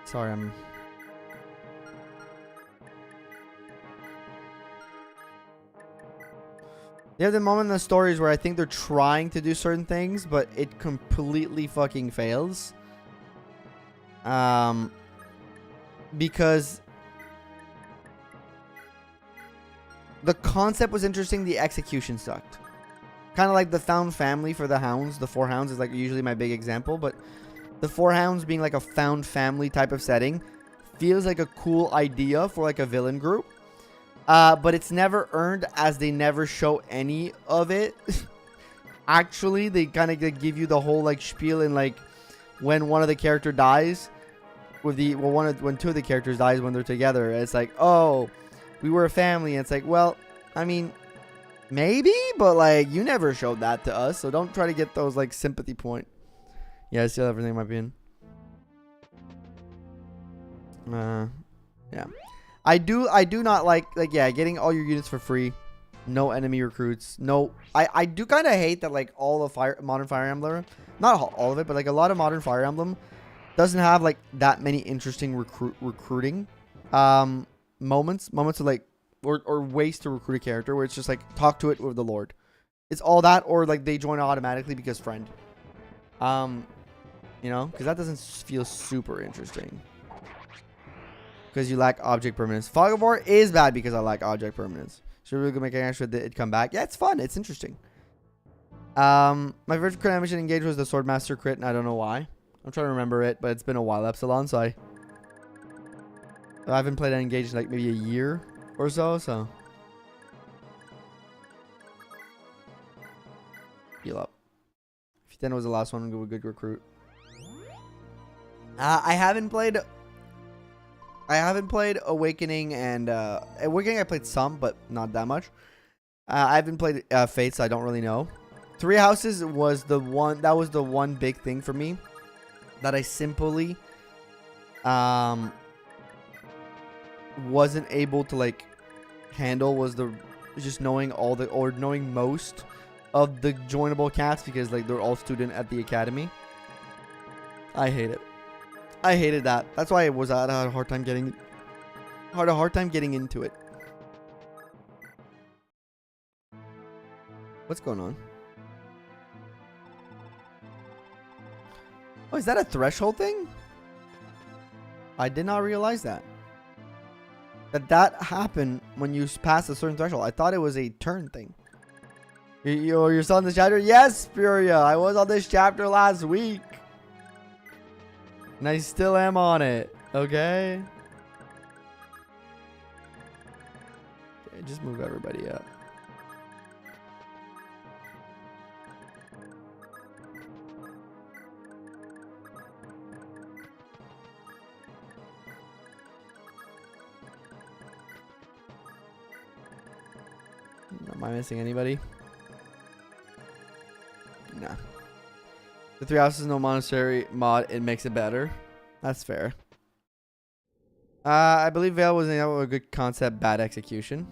sorry, They have the moment in the stories where I think they're trying to do certain things, but it completely fucking fails. Because the concept was interesting, the execution sucked. Kind of like the found family for the hounds. The four hounds is like usually my big example, but the four hounds being like a found family type of setting feels like a cool idea for like a villain group. But it's never earned, as they never show any of it. Actually, they kind of give you the whole like spiel in like when one of the character dies with the when two of the characters dies when they're together. It's like, oh, we were a family. And it's like, well, I mean, maybe, but like you never showed that to us, so don't try to get those like sympathy point. Yeah, I steal everything in my bin. Yeah. I do not like yeah, getting all your units for free. No enemy recruits. No, I do kind of hate that like all of modern Fire Emblem, not all of it, but like a lot of modern Fire Emblem doesn't have like that many interesting recruiting moments of like or ways to recruit a character where it's just like talk to it with the Lord. It's all that, or like they join automatically because friend. You know, because that doesn't feel super interesting. Because you lack object permanence. Fog of War is bad because I lack object permanence. Should we really make an extra it come back? Yeah, it's fun. It's interesting. My first crit mission engaged was the Swordmaster crit, and I don't know why. I'm trying to remember it, but it's been a while, Epsilon, so I haven't played engaged in like maybe a year or so, heal up. 10 was the last one. Go a good recruit. I haven't played Awakening, and Awakening I played some, but not that much. I haven't played Fate, so I don't really know. Three Houses was the one big thing for me that I simply wasn't able to like handle, was just knowing knowing most of the joinable cats, because like they're all student at the academy. I hate it. I hated that. That's why I had a hard time getting into it. What's going on? Oh, is that a threshold thing? I did not realize that happened when you pass a certain threshold. I thought it was a turn thing. You're still on this chapter? Yes, Furia. I was on this chapter last week. And I still am on it. Okay? Okay, just move everybody up. Am I missing anybody? No. The Three Houses No Monastery mod, it makes it better. That's fair. I believe Vale was a good concept, bad execution.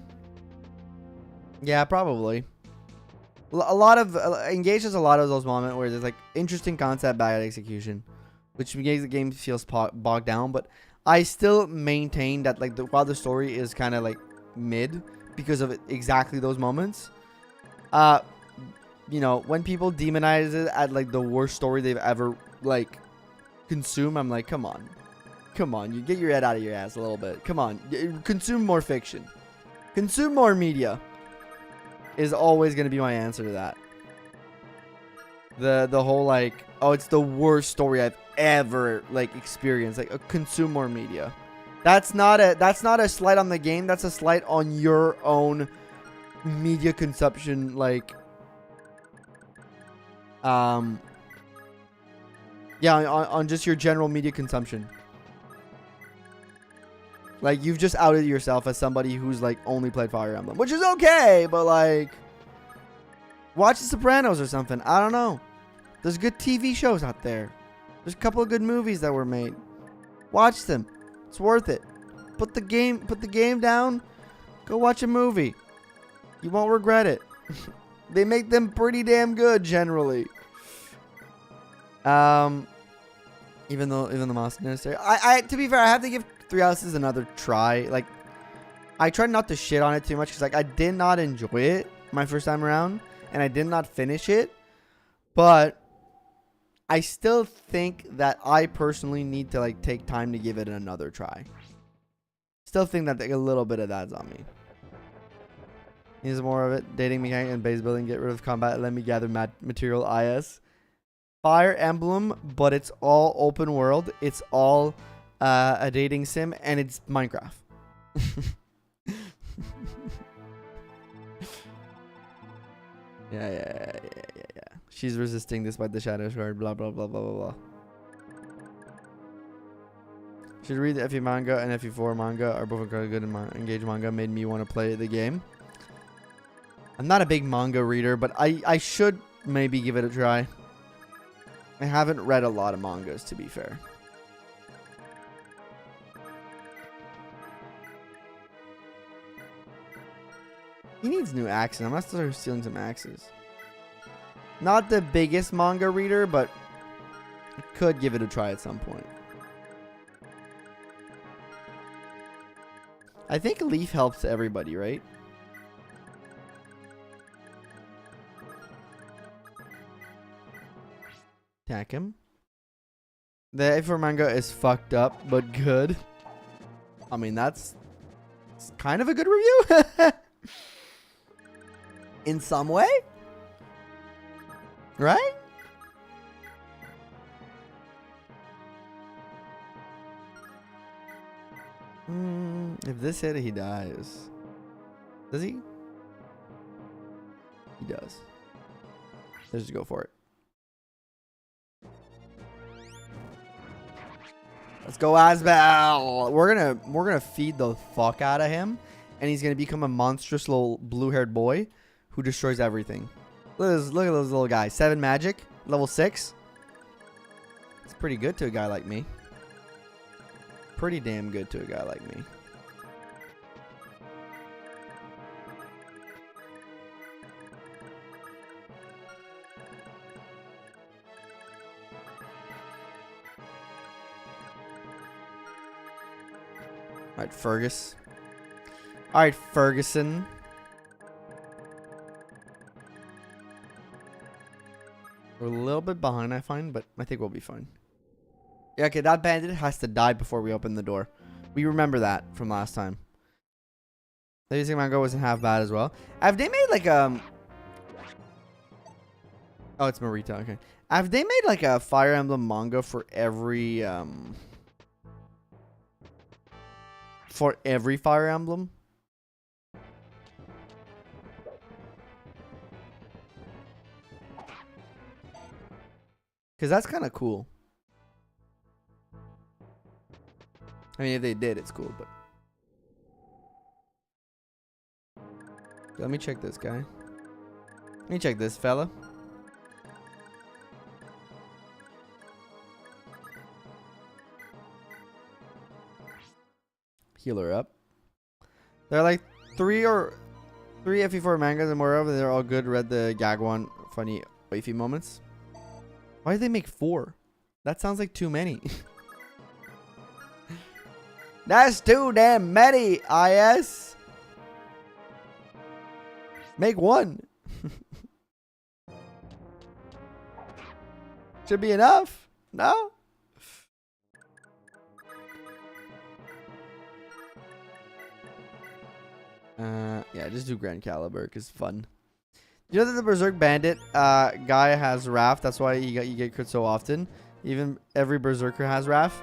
Yeah, probably. A lot of Engage has a lot of those moments where there's like interesting concept, bad execution, which makes the game feels bogged down. But I still maintain that like while the story is kind of like mid because of exactly those moments. You know, when people demonize it at like the worst story they've ever like consumed, I'm like, come on, you get your head out of your ass a little bit. Come on, consume more fiction, consume more media. Is always going to be my answer to that. The whole like, oh, it's the worst story I've ever like experienced. Like, consume more media. That's not a slight on the game. That's a slight on your own media consumption, like yeah, on just your general media consumption. Like, you've just outed yourself as somebody who's like only played Fire Emblem, which is okay, but like, watch The Sopranos or something. I don't know. There's good TV shows out there. There's a couple of good movies that were made. Watch them. It's worth it. Put the game down. Go watch a movie. You won't regret it. They make them pretty damn good generally. Even though Mouse necessary. I to be fair, I have to give Three Houses another try. Like, I tried not to shit on it too much because like I did not enjoy it my first time around, and I did not finish it. But I still think that I personally need to like take time to give it another try. Still think that like, a little bit of that's on me. Needs more of it. Dating mechanic and base building. Get rid of combat. Let me gather material. IS. Fire Emblem, but it's all open world. It's all a dating sim, and it's Minecraft. Yeah. She's resisting despite the shadow shard. Blah blah blah blah blah blah. Should read the FE manga and FE4 manga are both incredibly good. Engage manga made me want to play the game. I'm not a big manga reader, but I should maybe give it a try. I haven't read a lot of mangas, to be fair. He needs new axes. I'm gonna start stealing some axes. Not the biggest manga reader, but I could give it a try at some point. I think Leif helps everybody, right? Attack him. The A4 manga is fucked up, but good. I mean, that's kind of a good review. In some way. Right? If this hit, he dies. Does he? He does. Let's just go for it. Let's go, Asbel. We're gonna feed the fuck out of him, and he's gonna become a monstrous little blue-haired boy who destroys everything. Look at those little guys. 7 magic, level 6. It's pretty good to a guy like me. Pretty damn good to a guy like me. Alright, Fergus. Alright, Ferguson. We're a little bit behind, I find, but I think we'll be fine. Yeah, okay, that bandit has to die before we open the door. We remember that from last time. The using manga wasn't half bad as well. Have they made like oh, it's Marita, okay. Have they made like a Fire Emblem manga for every Fire Emblem? Because that's kind of cool. I mean, if they did, it's cool, but... Let me check this guy. Let me check this fella. Healer up. There are like three FE4 mangas and moreover, they're all good. Read the gag one, funny wifey moments. Why did they make 4? That sounds like too many. That's too damn many, IS. Make 1. Should be enough. No? Yeah, just do Grand Caliber because it's fun. You know that the Berserk Bandit guy has Wrath. That's why you get crit so often. Even every Berserker has Wrath.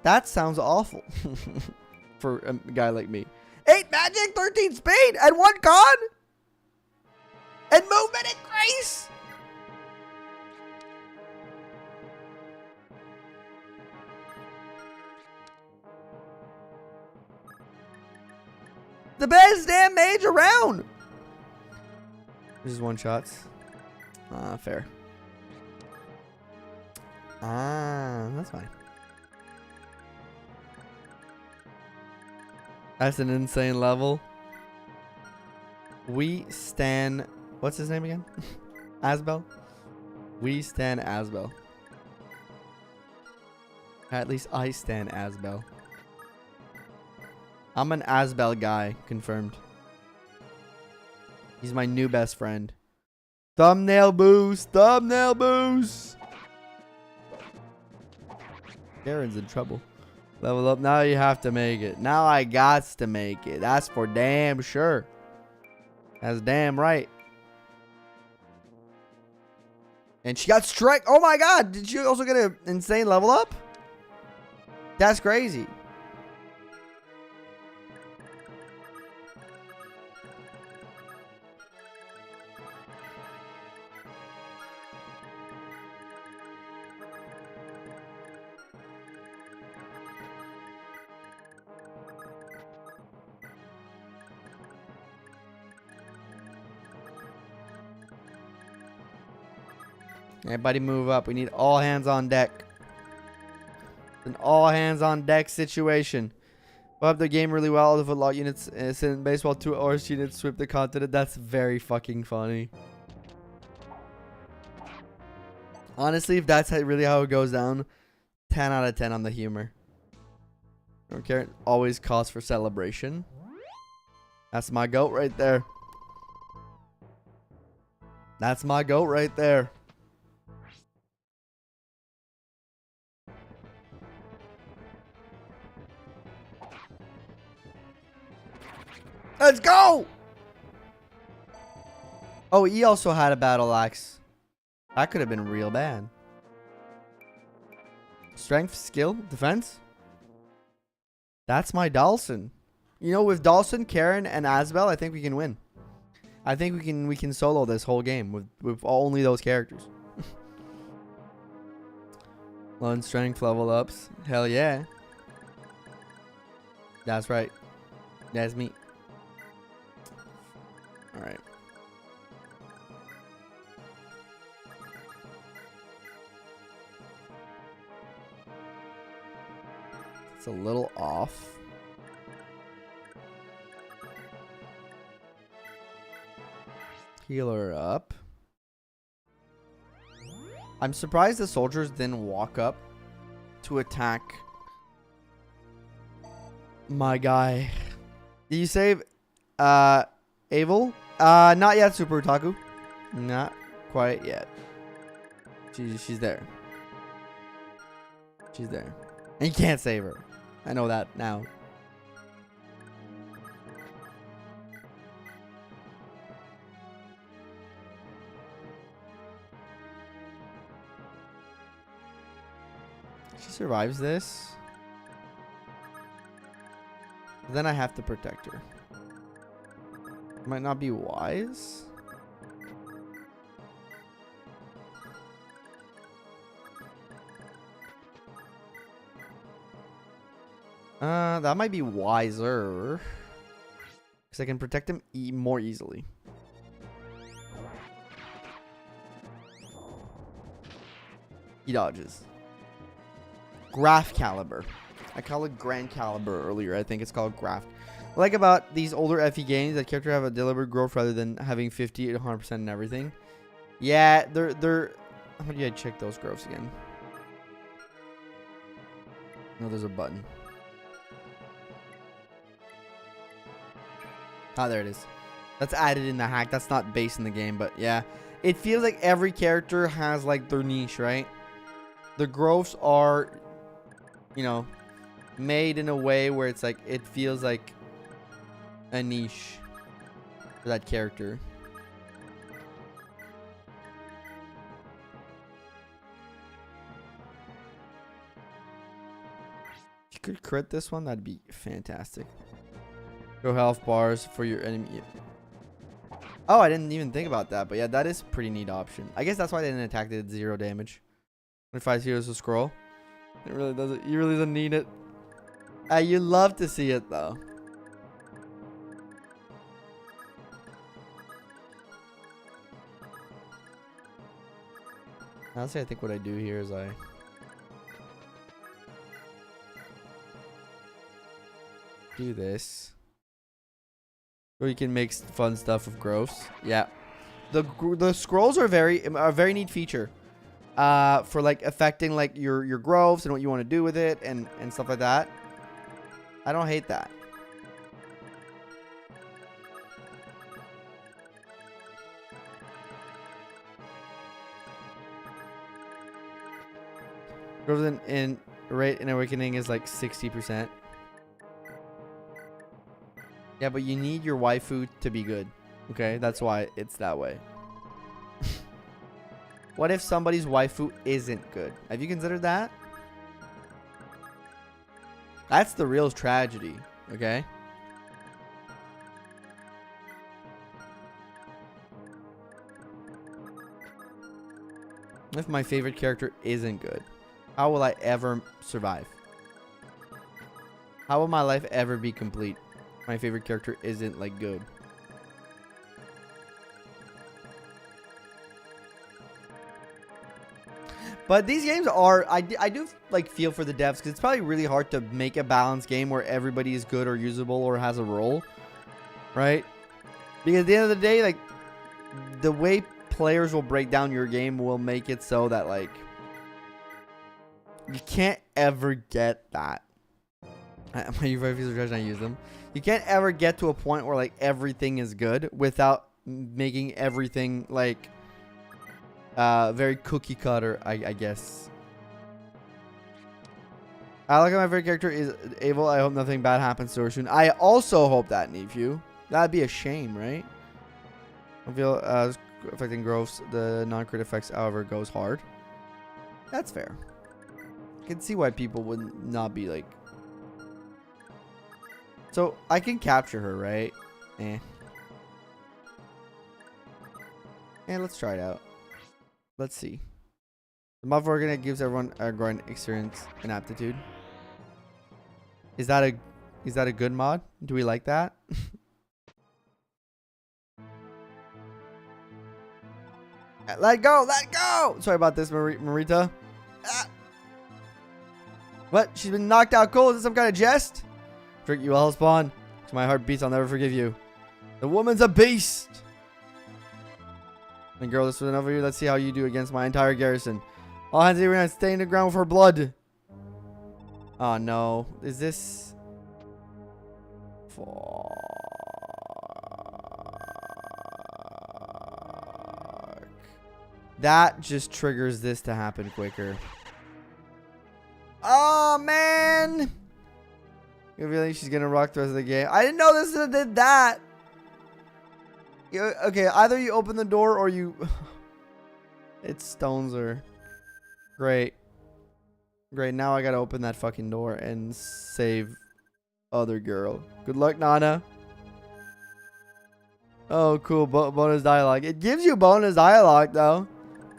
That sounds awful. for a guy like me. 8 magic, 13 speed, and 1 con, and movement and grace. The best damn mage around. This is 1 shots. Fair. That's fine. That's an insane level. We stan. What's his name again? Asbel. We stan Asbel. At least I stan Asbel. I'm an Asbel guy, confirmed. He's my new best friend. Thumbnail boost! Thumbnail boost! Karen's in trouble. Level up. Now you have to make it. Now I gots to make it. That's for damn sure. That's damn right. And she got strike. Oh my god. Did she also get an insane level up? That's crazy. Everybody move up. We need all hands on deck. It's an all hands on deck situation. We'll have the game really well. The footlock units in baseball 2 hours units sweep the continent. That's very fucking funny. Honestly, if that's really how it goes down, 10 out of 10 on the humor. I don't care. It always calls for celebration. That's my goat right there. That's my goat right there. Let's go! Oh, he also had a battle axe. That could have been real bad. Strength, skill, defense. That's my Dawson. You know, with Dawson, Karen, and Asbel, I think we can win. I think we can solo this whole game with only those characters. Lone strength level ups. Hell yeah. That's right. That's me. All right. It's a little off. Healer up. I'm surprised the soldiers didn't walk up to attack my guy. Did you save Avel? Not yet, Super Otaku. Not quite yet. She's there. She's there. And you can't save her. I know that now. She survives this. Then I have to protect her. Might not be wise. That might be wiser. Because I can protect him more easily. He dodges. Graph Caliber. I call it Grand Caliber earlier. I think it's called Graph. I like about these older FE games that characters have a deliberate growth rather than having 50 to 100% and everything. Yeah, they're. How do I check those growths again? No, there's a button. Ah, there it is. That's added in the hack. That's not based in the game, but yeah. It feels like every character has like their niche, right? The growths are, you know, made in a way where it's like, it feels like a niche for that character. could crit this one, that'd be fantastic. Go health bars for your enemy. Oh, I didn't even think about that. But yeah, that is a pretty neat option. I guess that's why they didn't attack. They did 0 damage. 25 heroes to scroll. It really doesn't. You really don't need it. You love to see it though. Honestly, I think what I do here is I do this. Or you can make fun stuff with growths. Yeah, the scrolls are a very neat feature. For like affecting like your growths and what you want to do with it and stuff like that. I don't hate that. Growth in rate in awakening is like 60%. Yeah, but you need your waifu to be good. Okay, that's why it's that way. What if somebody's waifu isn't good? Have you considered that? That's the real tragedy, okay? If my favorite character isn't good, how will I ever survive? How will my life ever be complete? My favorite character isn't like good. But these games are, I do like feel for the devs because it's probably really hard to make a balanced game where everybody is good or usable or has a role, right? Because at the end of the day, like the way players will break down your game will make it so that like you can't ever get that. My reviews are trying to use them. You can't ever get to a point where like everything is good without making everything like very cookie cutter, I guess. I like how my favorite character is Abel. I hope nothing bad happens to her soon. I also hope that, nephew. That'd be a shame, right? I feel affecting growths. The non-crit effects, however, goes hard. That's fair. I can see why people would not be like. So I can capture her, right? Let's try it out. Let's see. The buff organic gives everyone a growing experience and aptitude. Is that a good mod? Do we like that? Let go! Let go! Sorry about this, Marita. Ah. What? She's been knocked out cold? Is this some kind of jest? Drink you all spawn. To my heart beats, I'll never forgive you. The woman's a beast. And girl, this was enough of you. Let's see how you do against my entire garrison. All hands here, stay in the ground with her blood. Oh no. Is this? Fuck. That just triggers this to happen quicker. Oh man. You really? She's gonna rock the rest of the game. I didn't know this did that. Okay, either you open the door or you. It stones her. Great. Great. Now I gotta open that fucking door and save other girl. Good luck, Nana. Oh, cool. Bonus dialogue. It gives you bonus dialogue, though.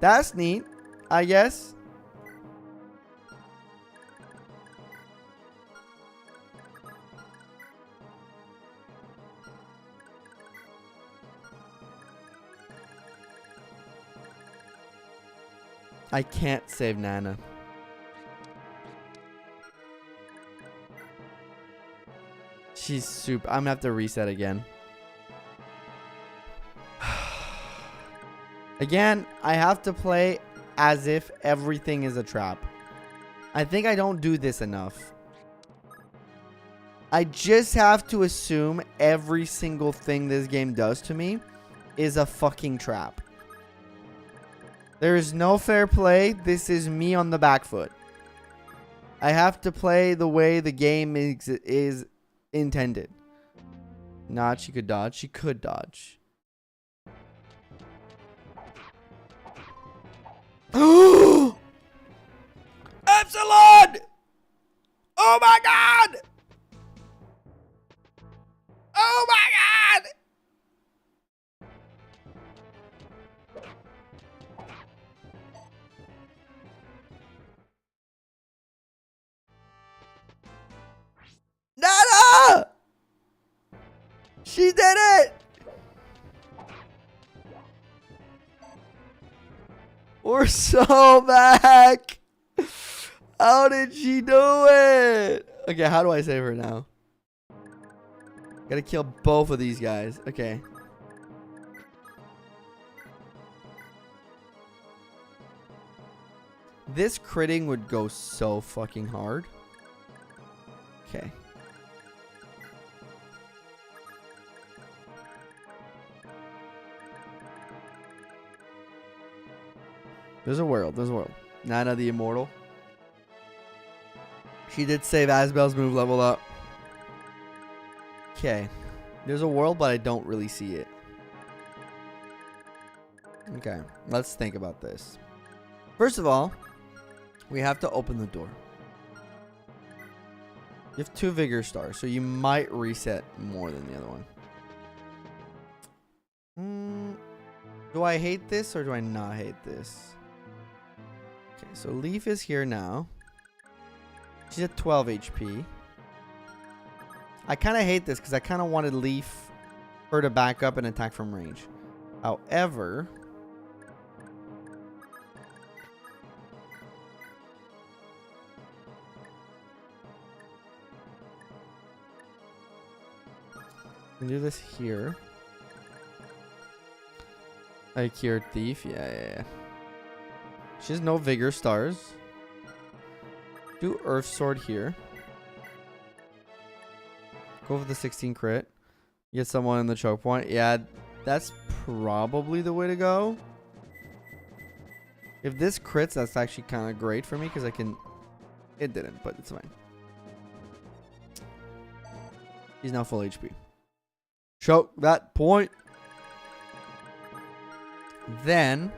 That's neat, I guess. I can't save Nana. She's super. I'm gonna have to reset again. Again, I have to play as if everything is a trap. I think I don't do this enough. I just have to assume every single thing this game does to me is a fucking trap. There is no fair play. This is me on the back foot. I have to play the way the game is intended. Not she could dodge. She could dodge. Epsilon! Oh my god! She did it! We're so back! How did she do it? Okay, how do I save her now? Gotta kill both of these guys. Okay. This critting would go so fucking hard. Okay. There's a world. There's a world. Nana the Immortal. She did save Asbel's move level up. Okay. There's a world, but I don't really see it. Okay. Let's think about this. First of all, we have to open the door. You have 2 Vigor Stars, so you might reset more than the other one. Do I hate this or do I not hate this? Okay, so Leif is here now. She's at 12 HP. I kind of hate this because I kind of wanted Leif her to back up and attack from range. However, I can do this here. I cured Thief. Yeah. She has no Vigor Stars. Do Earth Sword here. Go for the 16 crit. Get someone in the choke point. Yeah, that's probably the way to go. If this crits, that's actually kind of great for me because I can... It didn't, but it's fine. He's now full HP. Choke that point. Then...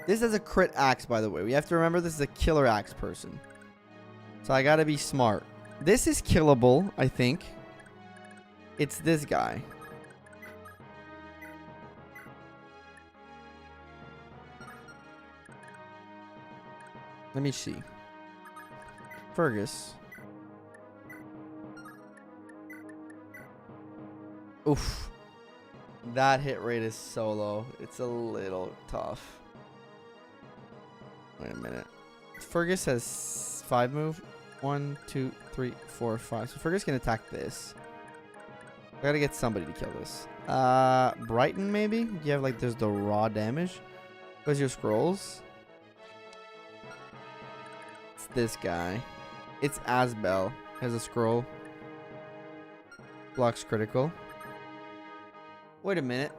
This is a crit axe, by the way. We have to remember this is a killer axe person. So I gotta be smart. This is killable, I think. It's this guy. Let me see. Fergus. Oof. That hit rate is so low. It's a little tough. Wait a minute. Fergus has 5 move. 1, 2, 3, 4, 5. So Fergus can attack this. I gotta get somebody to kill this. Brighton maybe? You have like there's the raw damage. Where's your scrolls? It's this guy. It's Asbel. Has a scroll. Blocks critical. Wait a minute.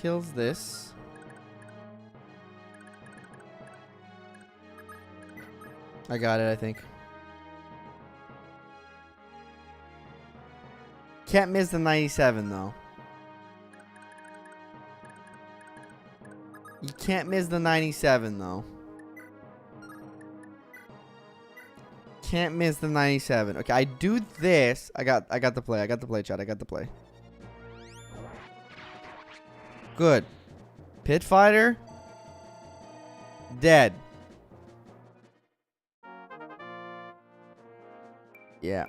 Kills this. I got it, I think. Can't miss the 97, though. You can't miss the 97, though. Can't miss the 97. Okay, I do this. I got the play. I got the play, chat. I got the play. Good. Pit fighter. Dead. Yeah.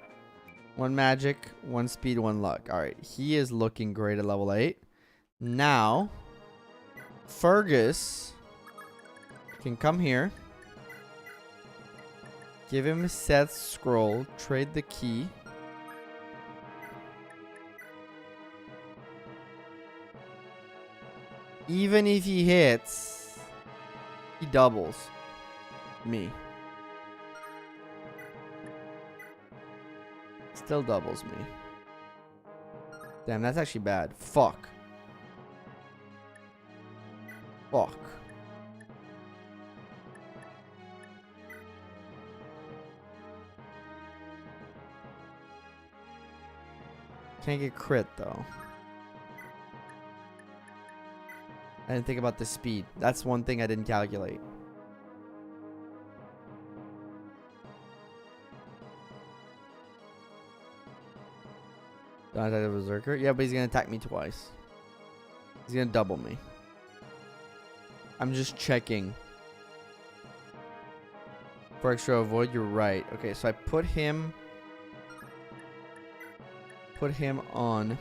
1 magic, 1 speed, 1 luck. Alright, he is looking great at level 8. Now, Fergus can come here. Give him Seth's scroll. Trade the key. Even if he hits, he doubles me. Still doubles me. Damn, that's actually bad. Fuck. Fuck. Can't get crit though. I didn't think about the speed. That's one thing I didn't calculate. Don't attack the Berserker? Yeah, but he's gonna attack me twice. He's gonna double me. I'm just checking. For extra avoid, you're right. Okay, so I put him on.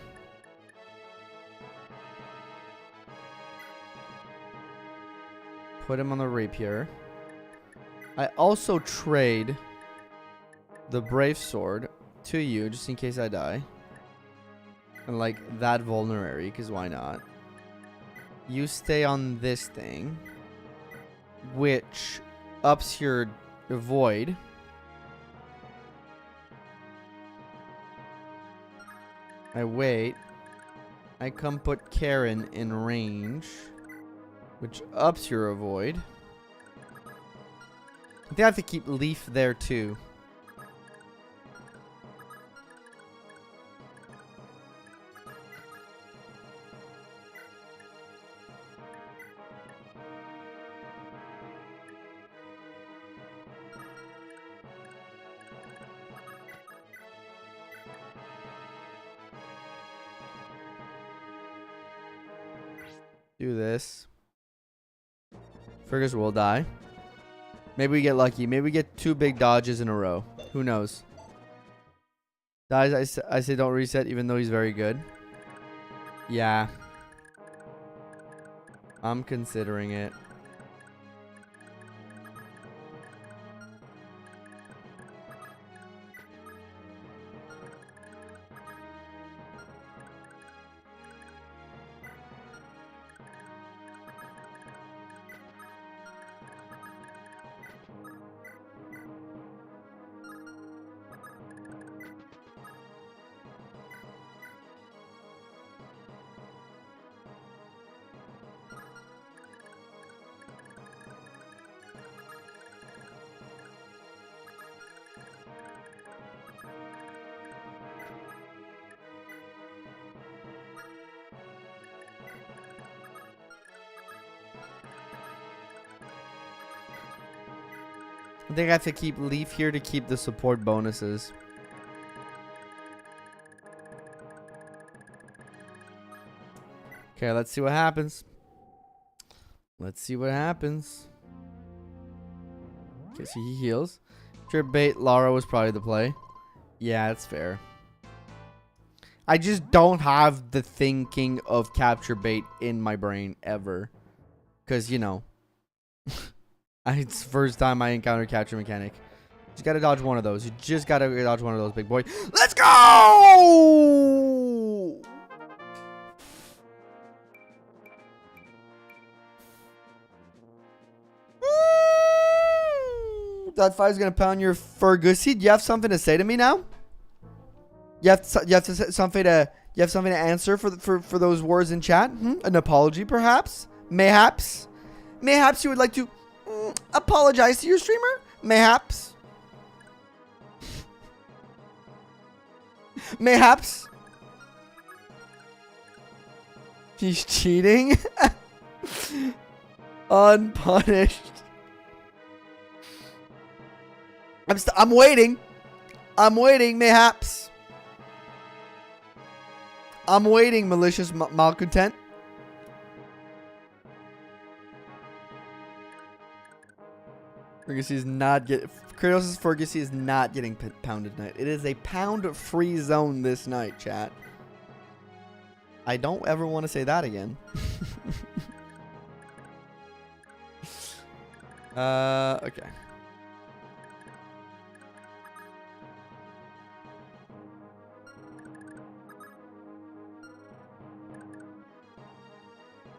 Put him on the rapier. I also trade the brave sword to you just in case I die. And like that vulnerary, because why not? You stay on this thing, which ups your avoid. I wait. I come put Karen in range, which ups your avoid. I think I have to keep Leif there too. Do this. Fergus will die. Maybe we get lucky. Maybe we get 2 big dodges in a row. Who knows? Dies, I say don't reset even though he's very good. Yeah. I'm considering it. I think I have to keep Leif here to keep the support bonuses. Okay, let's see what happens. Let's see what happens. Okay, so he heals. Trip bait, Lara was probably the play. Yeah, that's fair. I just don't have the thinking of capture bait in my brain ever. Because, you know. It's the first time I encounter capture mechanic. Just gotta dodge one of those. You just gotta dodge one of those, big boy. Let's go! That fire's gonna pound your Fergusi. Do you have something to say to me now? You have something to answer for those words in chat? An apology, perhaps? Mayhaps you would like to apologize to your streamer? Mayhaps. Mayhaps. He's cheating. Unpunished. I'm waiting. I'm waiting, mayhaps. I'm waiting, malicious malcontent. Fergusi is not getting. Kratos' Fergusi is not getting pounded tonight. It is a pound-free zone this night, chat. I don't ever want to say that again. Okay.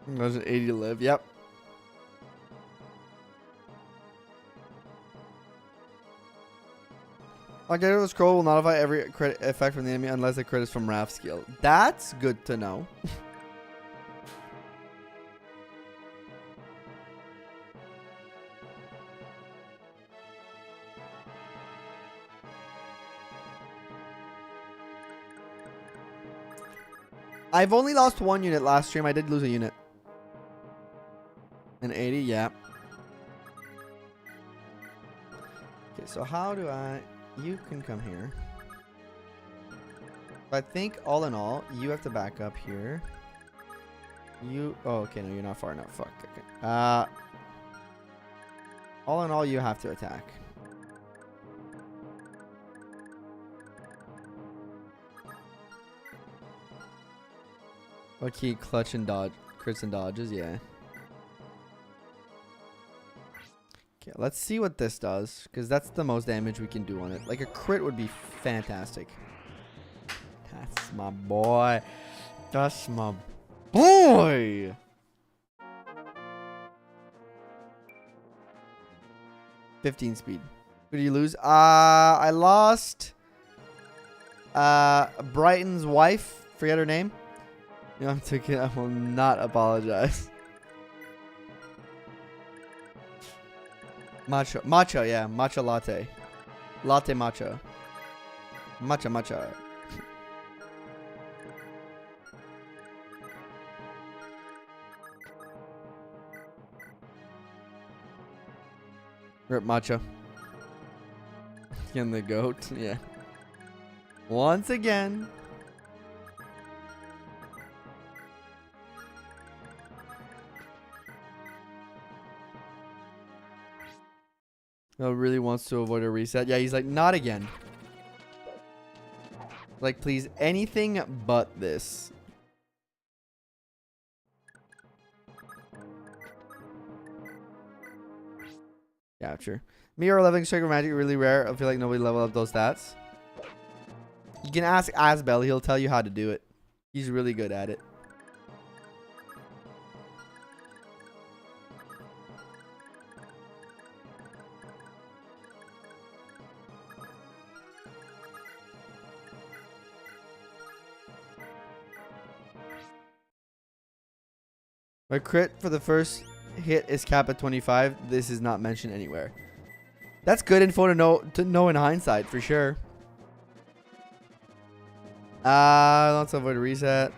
There's an 80 to live. Yep. Get scroll will notify every crit effect from the enemy unless the crit is from Raph's skill. That's good to know. I've only lost 1 unit last stream. I did lose a unit. An 80, yeah. Okay, so how do I... You can come here. I think all in all, you have to back up here. You... Oh, okay, no, you're not far enough. Fuck, okay. All in all, you have to attack. Okay, clutch and dodge. Crits and dodges, yeah. Okay, let's see what this does. Because that's the most damage we can do on it. Like a crit would be fantastic. That's my boy. That's my boy. $15 speed. Who did you lose? I lost Brighton's wife. Forget her name. You know, I will not apologize. Matcha, yeah. Matcha latte. Latte matcha. Matcha. Rip matcha. And the goat, yeah. Once again. Oh, really wants to avoid a reset. Yeah, he's like, not again. Like, please, anything but this. Capture. Mirror 11 Sacred Magic, really rare. I feel like nobody leveled up those stats. You can ask Asbel. He'll tell you how to do it. He's really good at it. My crit for the first hit is capped at 25. This is not mentioned anywhere. That's good info to know in hindsight, for sure. Let's avoid a reset.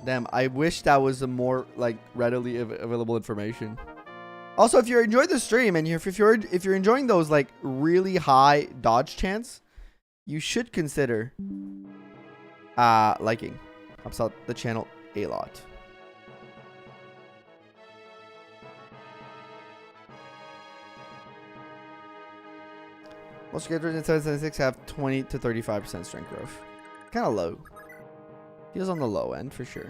Damn, I wish that was a more like readily available information. Also, if you're enjoying the stream and if you're enjoying those like really high dodge chance, you should consider liking. Helps out the channel a lot. Most characters in 776 have 20 to 35% strength growth. Kind of low. Feels on the low end for sure.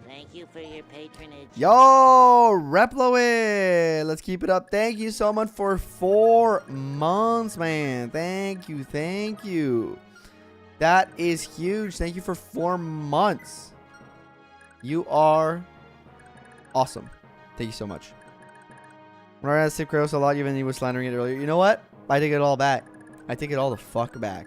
Thank you for your patronage. Yo, Reploid! Let's keep it up. Thank you so much for 4 months, man. Thank you, thank you. That is huge. Thank you for 4 months. You are awesome. Thank you so much. When I said Kratos a lot, even he was slandering it earlier. You know what? I take it all back. I take it all the fuck back.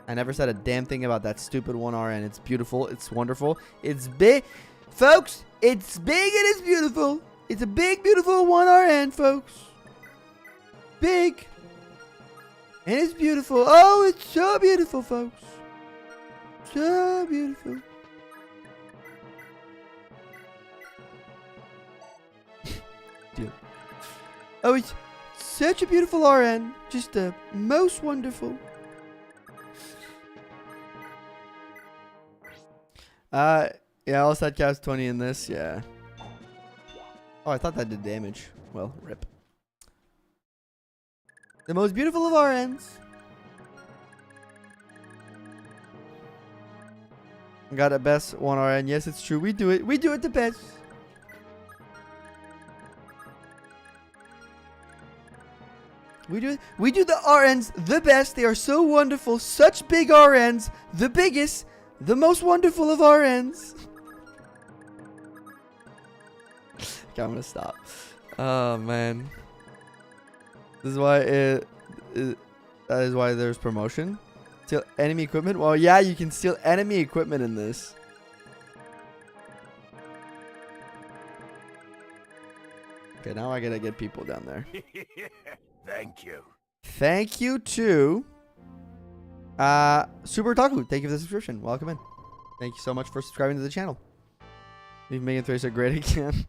I never said a damn thing about that stupid 1RN. It's beautiful. It's wonderful. It's big. Folks, it's big and it's beautiful. It's a big, beautiful 1RN, folks. Big. And it's beautiful. Oh, it's so beautiful, folks. So beautiful. Dude. Oh, it's such a beautiful RN. Just the most wonderful. Yeah, all stat caps 20 in this. Yeah. Oh, I thought that did damage. Well, rip. The most beautiful of RNs. Got a best 1RN. Yes, it's true. We do it. We do it the best. We do the RNs the best. They are so wonderful. Such big RNs. The biggest. The most wonderful of RNs. Okay, I'm gonna stop. Oh man. This is why that is why there's promotion. Steal enemy equipment. Well, yeah, you can steal enemy equipment in this. Okay, now I gotta get people down there. Thank you. Thank you to Super Taku. Thank you for the subscription. Welcome in. Thank you so much for subscribing to the channel. Leave Megan Thracia great again.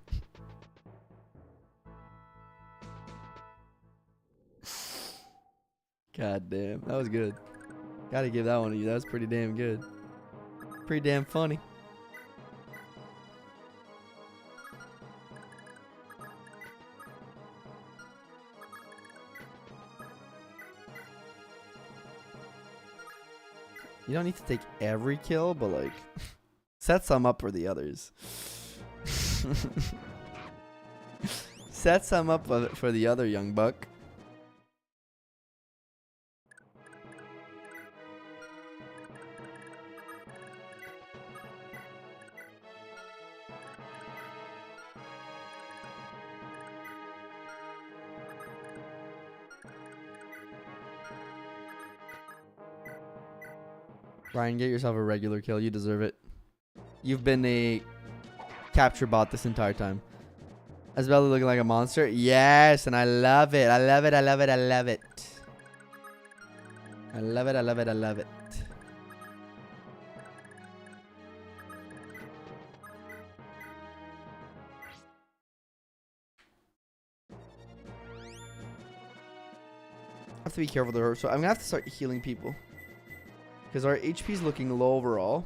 God damn, that was good. Gotta give that one to you. That was pretty damn good. Pretty damn funny. You don't need to take every kill, but like set some up for the others. Set some up for the other young buck. Ryan, get yourself a regular kill. You deserve it. You've been a capture bot this entire time. Isabella looking like a monster. Yes, and I love it. I love it. I love it. I love it. I love it. I love it. I love it. I have to be careful with her. So I'm going to have to start healing people. Because our HP is looking low overall.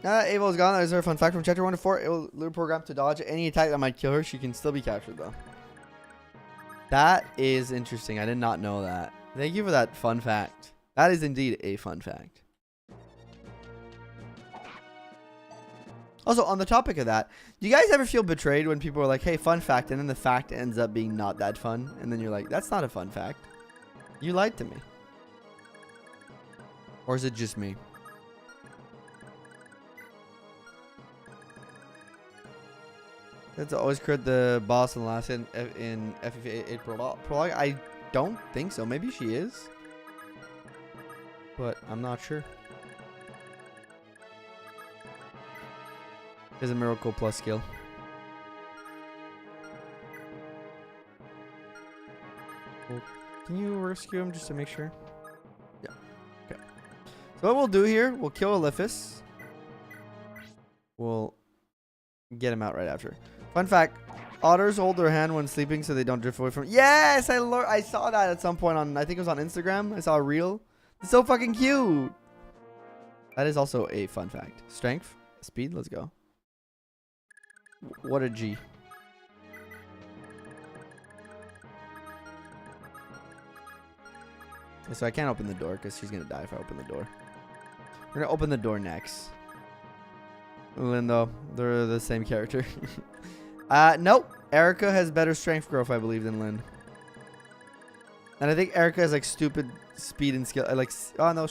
Ava is gone. Is there a fun fact from chapter 1 to 4? It will lure program to dodge any attack that might kill her. She can still be captured though. That is interesting. I did not know that. Thank you for that fun fact. That is indeed a fun fact. Also, on the topic of that, do you guys ever feel betrayed when people are like, hey, fun fact, and then the fact ends up being not that fun? And then you're like, that's not a fun fact. You lied to me. Or is it just me? That's always crit the boss in the last in FF8 prologue. I don't think so. Maybe she is. But I'm not sure. There's a miracle plus skill. Cool. Can you rescue him just to make sure? Yeah. Okay. So what we'll do here, we'll kill Leif. We'll get him out right after. Fun fact, otters hold their hand when sleeping so they don't drift away from... Yes! I saw that at some point on... I think it was on Instagram. I saw a reel. It's so fucking cute. That is also a fun fact. Strength. Speed. Let's go. What a G. So I can't open the door because she's going to die if I open the door. We're going to open the door next. Lindo. They're the same character. Nope. Erica has better strength growth, I believe, than Lynn. And I think Erica has like stupid speed and skill. Like, oh no,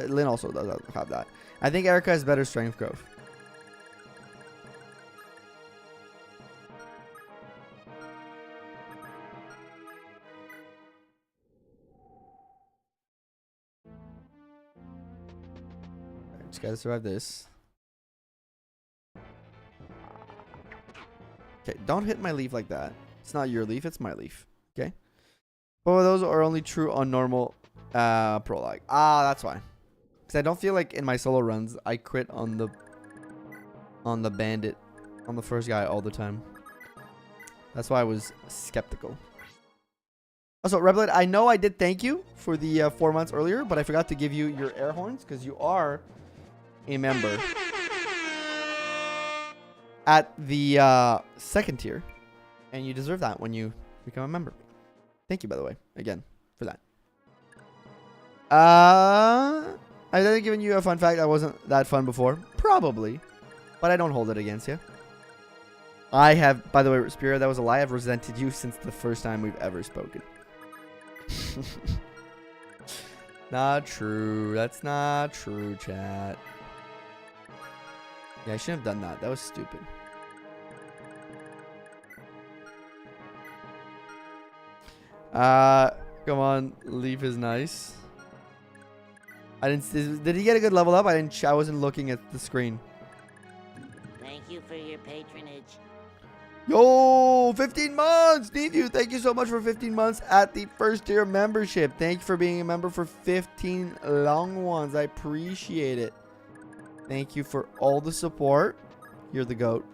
Lynn also does have that. I think Erica has better strength growth. Alright, just gotta survive this. Okay, don't hit my Leaf like that. It's not your Leaf, it's my Leaf. Okay? Both of those are only true on normal prologue. Ah, that's why. Because I don't feel like in my solo runs, I crit on the bandit, on the first guy all the time. That's why I was skeptical. Also, Reblet, I know I did thank you for the 4 months earlier, but I forgot to give you your air horns because you are a member at the second tier, and you deserve that when you become a member. Thank you, by the way, again, for that. I didn't given you a fun fact that wasn't that fun before. Probably, but I don't hold it against you. I have, by the way, Spirit, that was a lie. I've resented you since the first time we've ever spoken. Not true. That's not true, chat. Yeah, I shouldn't have done that. That was stupid. Come on. Leaf is nice. I didn't. Did he get a good level up? I wasn't looking at the screen. Thank you for your patronage. Yo, 15 months. Need you. Thank you so much for 15 months at the first tier membership. Thank you for being a member for 15 long ones. I appreciate it. Thank you for all the support. You're the GOAT.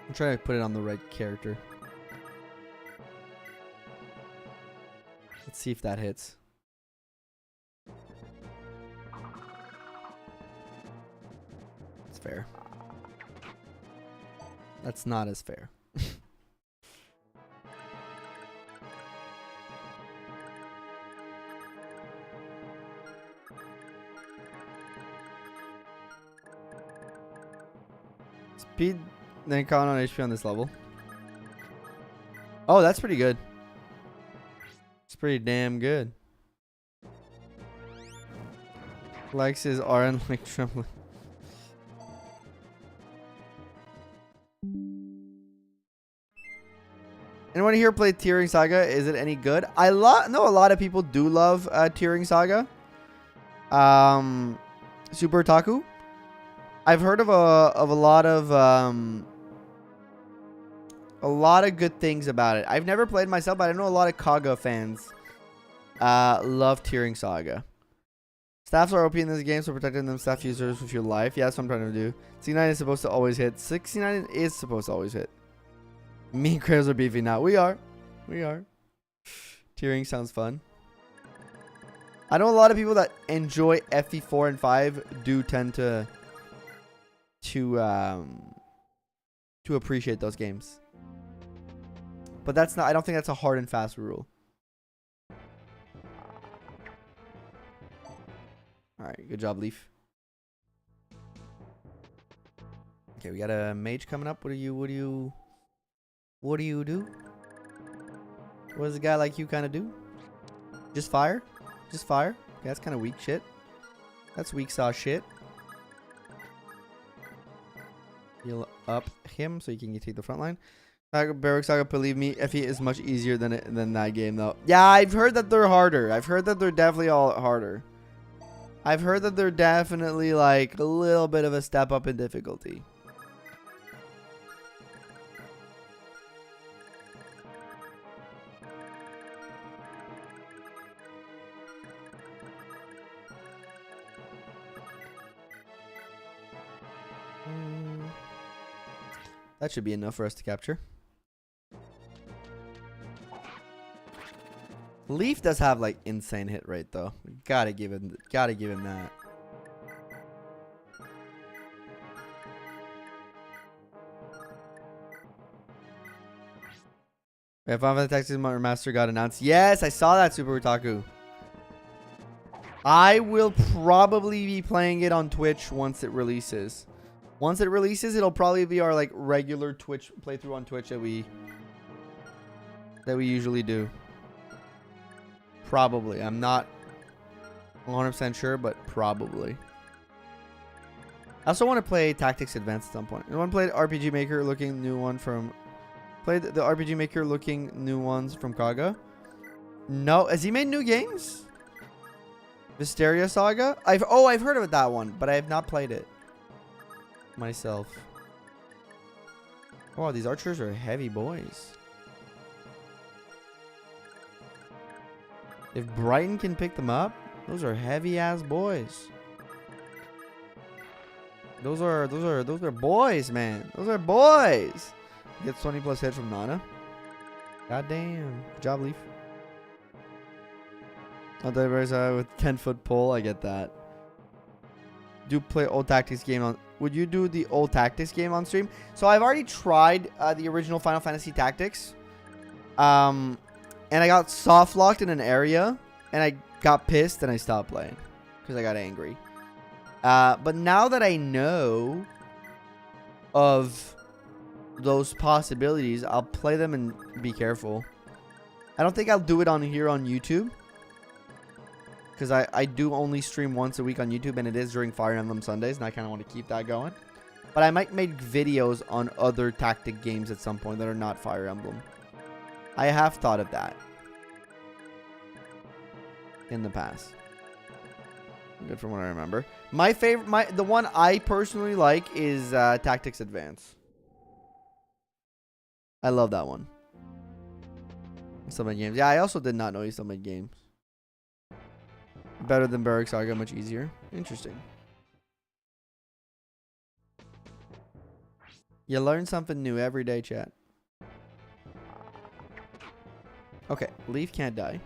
I'm trying to put it on the right character. Let's see if that hits. as fair. That's not as fair. Speed, then count on HP on this level. Oh, that's pretty good. It's pretty damn good. Lex's RN like trembling. Anyone here play Tearing Saga? Is it any good? I know a lot of people do love Tearing Saga. Super Otaku. I've heard of a lot of good things about it. I've never played myself, but I know a lot of Kaga fans love Tearing Saga. Staffs are OP in this game, so protecting them staff users with your life. Yeah, that's what I'm trying to do. 69 is supposed to always hit. 69 is supposed to always hit. Me and Kratos are beefing now. We are. Tearing sounds fun. I know a lot of people that enjoy FE4 and 5 do tend to appreciate those games. But that's not, I don't think that's a hard and fast rule. Alright, good job, Leif. Okay, we got a mage coming up. What do you do? What does a guy like you kind of do? Just fire? Just fire? Okay, that's kind of weak shit. That's weak sauce shit. Heal up him so you can take the front line. Barrack Saga, believe me, FE is much easier than that game though. Yeah, I've heard that they're harder. I've heard that they're definitely all harder. I've heard that they're definitely like a little bit of a step up in difficulty. That should be enough for us to capture. Leif does have like insane hit rate though. Gotta give him that. If Final Fantasy Tactics Remaster got announced. Yes, I saw that, Super Otaku. I will probably be playing it on Twitch once it releases. Once it releases, it'll probably be our like regular Twitch playthrough on Twitch that we usually do. Probably. I'm not 100% sure, but probably. I also want to play Tactics Advanced at some point. Anyone played RPG Maker looking new one from... Played the RPG Maker looking new ones from Kaga? No. Has he made new games? Mysteria Saga? I've heard of that one, but I have not played it myself. Oh, these archers are heavy boys. If Brighton can pick them up, those are heavy ass boys. Those are boys, man. Those are boys. Gets 20 plus hit from Nana. God damn. Good job, Leif. With 10-foot pole, I get that. Do play old tactics game on... Would you do the old tactics game on stream? So I've already tried the original Final Fantasy Tactics. And I got soft locked in an area. And I got pissed and I stopped playing. Because I got angry. But now that I know of those possibilities, I'll play them and be careful. I don't think I'll do it on here on YouTube. Because I do only stream once a week on YouTube, and it is during Fire Emblem Sundays, and I kind of want to keep that going. But I might make videos on other tactic games at some point that are not Fire Emblem. I have thought of that in the past. Good from what I remember. My favorite, the one I personally like is Tactics Advance. I love that one. Still made games. Yeah, I also did not know he still made games. Better than Barrack Saga, much easier. Interesting. You learn something new every day, chat. Okay, Leif can't die.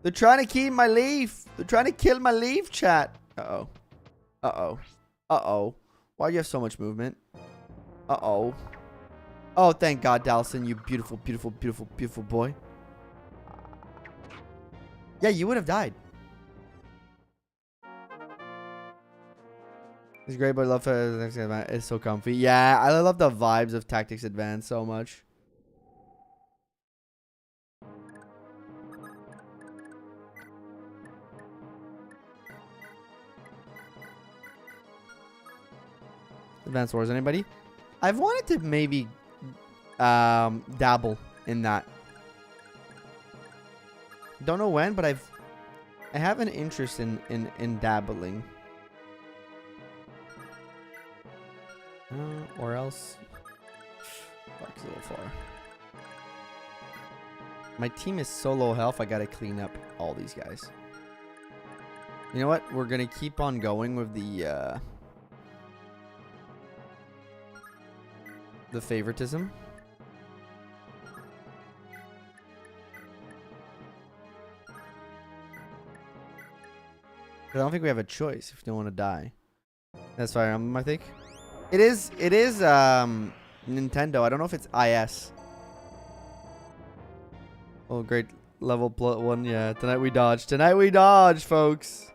They're trying to keep my Leif. They're trying to kill my Leif, chat. Uh-oh. Uh-oh. Uh-oh. Why do you have so much movement? Uh-oh. Oh, thank God, Dallison, you beautiful, beautiful, beautiful, beautiful boy. Yeah, you would have died. It's great, but I love it. It's so comfy. Yeah, I love the vibes of Tactics Advance so much. Advance Wars, anybody? I've wanted to maybe dabble in that. Don't know when, but I have an interest in dabbling. Or else, fuck's a little far. My team is so low health. I gotta clean up all these guys. You know what? We're gonna keep on going with the favoritism. I don't think we have a choice if we don't want to die. That's Fire Emblem, I think. It is Nintendo. I don't know if it's IS. Oh, great level one. Yeah, tonight we dodge. Tonight we dodge, folks.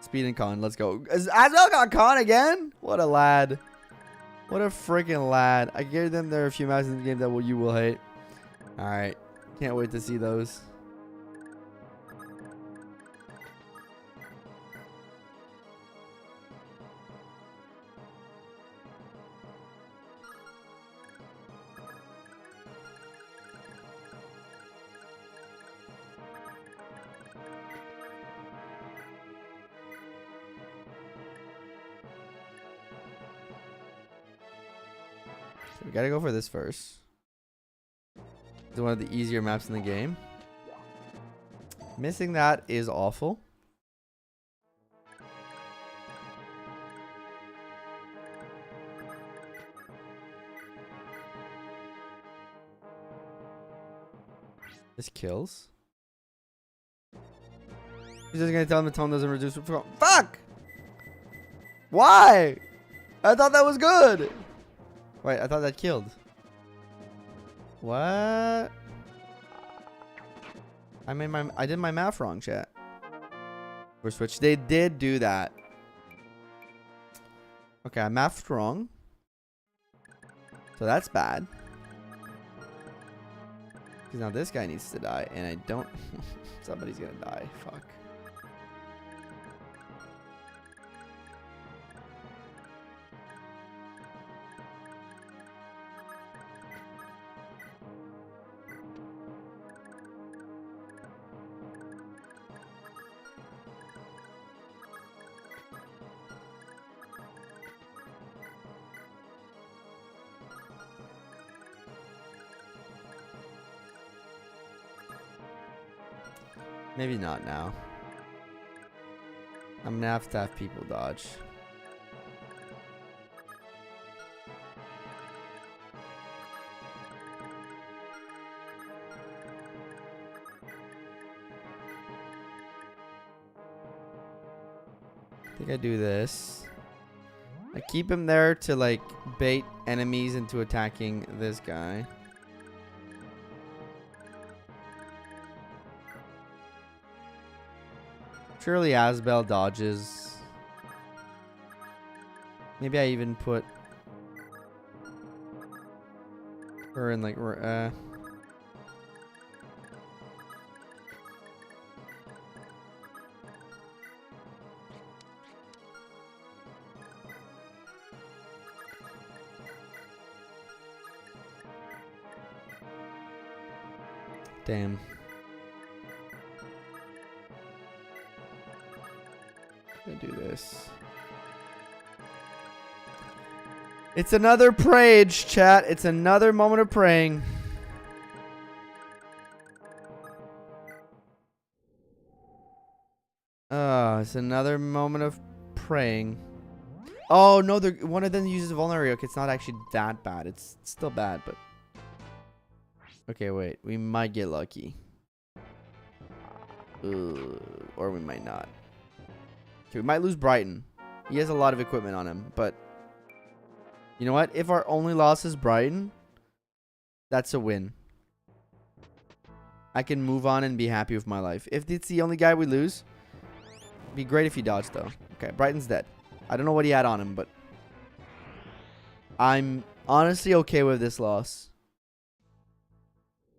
Speed and con. Let's go. Asbel got con again? What a lad. What a freaking lad. I gave them there are a few matches in the game that you will hate. Alright. Can't wait to see those. We gotta go for this first. It's one of the easier maps in the game. Missing that is awful. This kills. He's just gonna tell him the tone doesn't reduce. Fuck! Why? I thought that was good. Wait, I thought that killed. What? I did my math wrong, chat. We're switched. They did do that. Okay, I mathed wrong. So that's bad. Because now this guy needs to die, and I don't. Somebody's gonna die. Fuck. Maybe not now. I'm gonna have to have people dodge. I think I do this. I keep him there to like bait enemies into attacking this guy. Surely Asbel dodges. Maybe I even put her in like damn. I'm gonna do this. It's another prayage, chat. It's another moment of praying. It's another moment of praying. Oh no, one of them uses vulnerary. Okay, it's not actually that bad. It's still bad, but okay, wait. We might get lucky. Or we might not. Okay, we might lose Brighton. He has a lot of equipment on him, but you know what? If our only loss is Brighton, that's a win. I can move on and be happy with my life. If it's the only guy we lose, it'd be great if he dodged, though. Okay, Brighton's dead. I don't know what he had on him, but I'm honestly okay with this loss.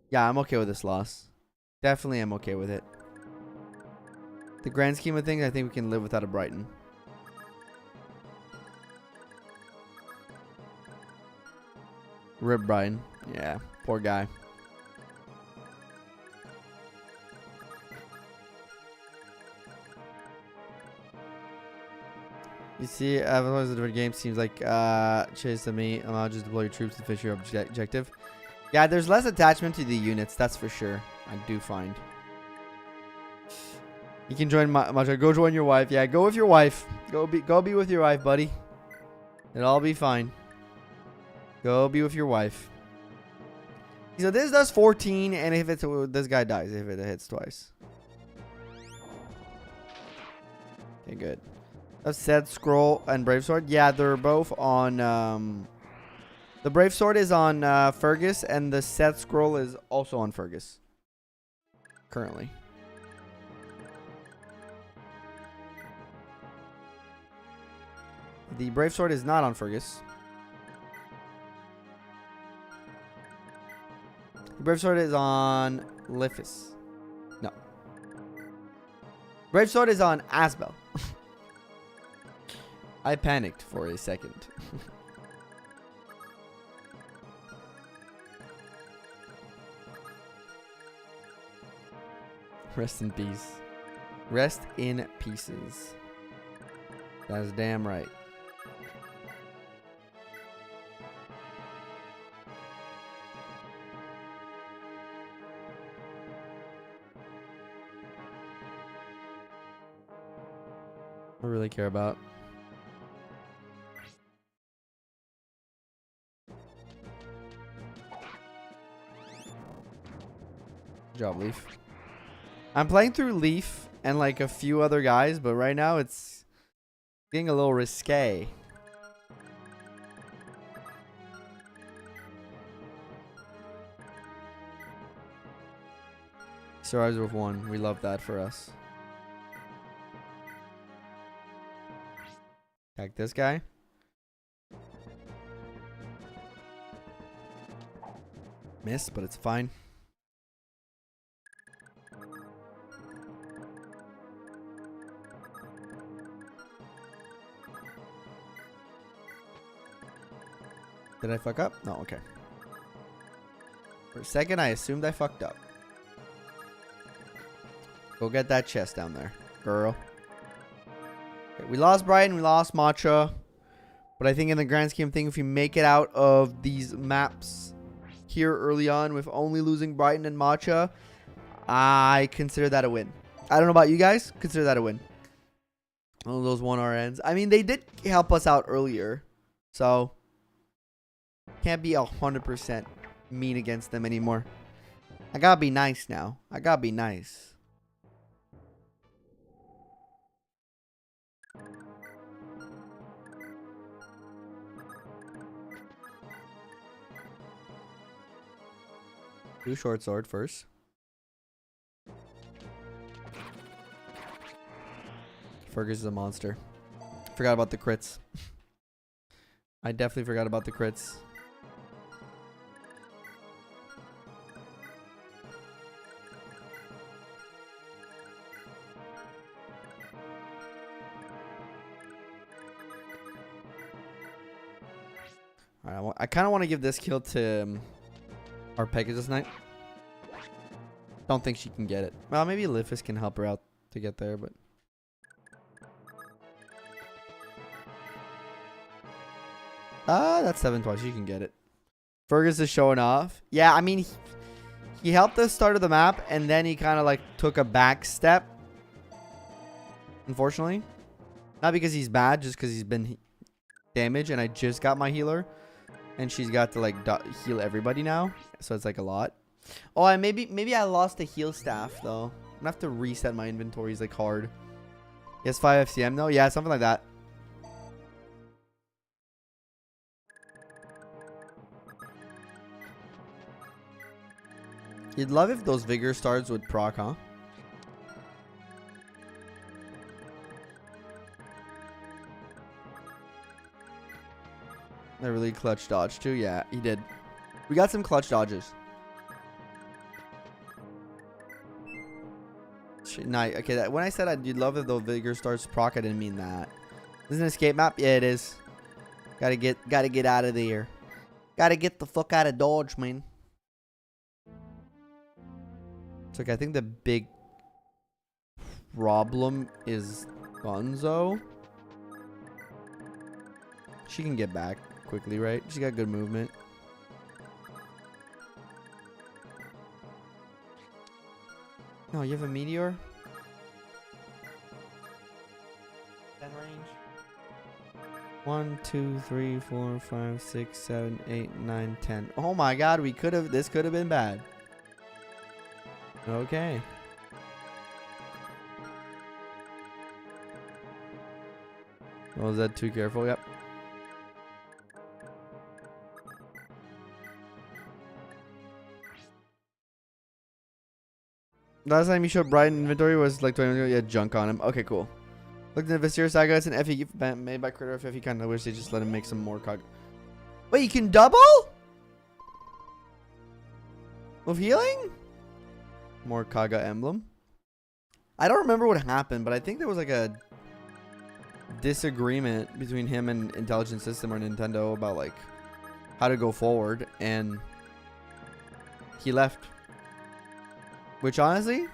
Yeah, I'm okay with this loss. Definitely am okay with it. The grand scheme of things, I think we can live without a Brighton. Rip Brighton. Yeah, poor guy. You see, otherwise the different game seems like chase to me. I'll just deploy your troops to finish your objective. Yeah, there's less attachment to the units, that's for sure. I do find. You can join Macho. Go join your wife. Yeah, go with your wife. Go be with your wife, buddy. It'll all be fine. Go be with your wife. So this does 14, and if it's this guy dies if it hits twice. Okay, good. A Set Scroll and Brave Sword. Yeah, they're both on. The Brave Sword is on Fergus, and the Set Scroll is also on Fergus. Currently. The Brave Sword is not on Fergus. The Brave Sword is on Liphis. No. Brave Sword is on Asbel. I panicked for a second. Rest in peace. Rest in pieces. That's damn right. I really care about. Good job, Leif. I'm playing through Leif and like a few other guys, but right now it's getting a little risque. Survives with 1. We love that for us. Attack this guy. Miss, but it's fine. Did I fuck up? No, okay. For a second, I assumed I fucked up. Go get that chest down there, girl. Okay, we lost Brighton, we lost Matcha. But I think in the grand scheme of things, if you make it out of these maps here early on with only losing Brighton and Matcha, I consider that a win. I don't know about you guys. Consider that a win. All those 1 RNs. I mean, they did help us out earlier. So can't be 100% mean against them anymore. I gotta be nice now. I gotta be nice. Do short sword first. Fergus is a monster. Forgot about the crits. I definitely forgot about the crits. Alright, I kind of want to give this kill to our Pegasus Knight. Don't think she can get it. Well, maybe Liphis can help her out to get there, but that's 7 twice. You can get it. Fergus is showing off. Yeah, I mean, he helped us start of the map, and then he kind of like took a back step. Unfortunately, not because he's bad, just because he's been damaged, and I just got my healer, and she's got to like heal everybody now, so it's like a lot. Oh, and maybe I lost the heal staff though. I'm gonna have to reset my inventories like hard. He has 5 FCM though? Yeah, something like that. You'd love if those Vigor Stars would proc, huh? I really clutch dodge too. Yeah, he did. We got some clutch dodges. Nice. Okay, when I said you'd love if those Vigor Stars proc, I didn't mean that. Is it an escape map? Yeah, it is. Gotta get out of there. Gotta get the fuck out of Dodge, man. It's like I think the big problem is Gonzo. She can get back quickly, right? She got good movement. No, you have a meteor? 10 range. 1, 2, 3, 4, 5, 6, 7, 8, 9, 10. Oh my god, we could have. This could have been bad. Okay. Oh, is that too careful? Yep. Last time you showed Brian inventory was like 20 minutes ago. Yeah, junk on him. Okay, cool. Looked at the Viscera Saga. It's an FE gift made by Critter FE. Kind of wish they just let him make some more cog. Wait, you can double? Of healing? More Kaga emblem. I don't remember what happened, but I think there was like a disagreement between him and Intelligent System or Nintendo about like how to go forward, and he left. Which honestly,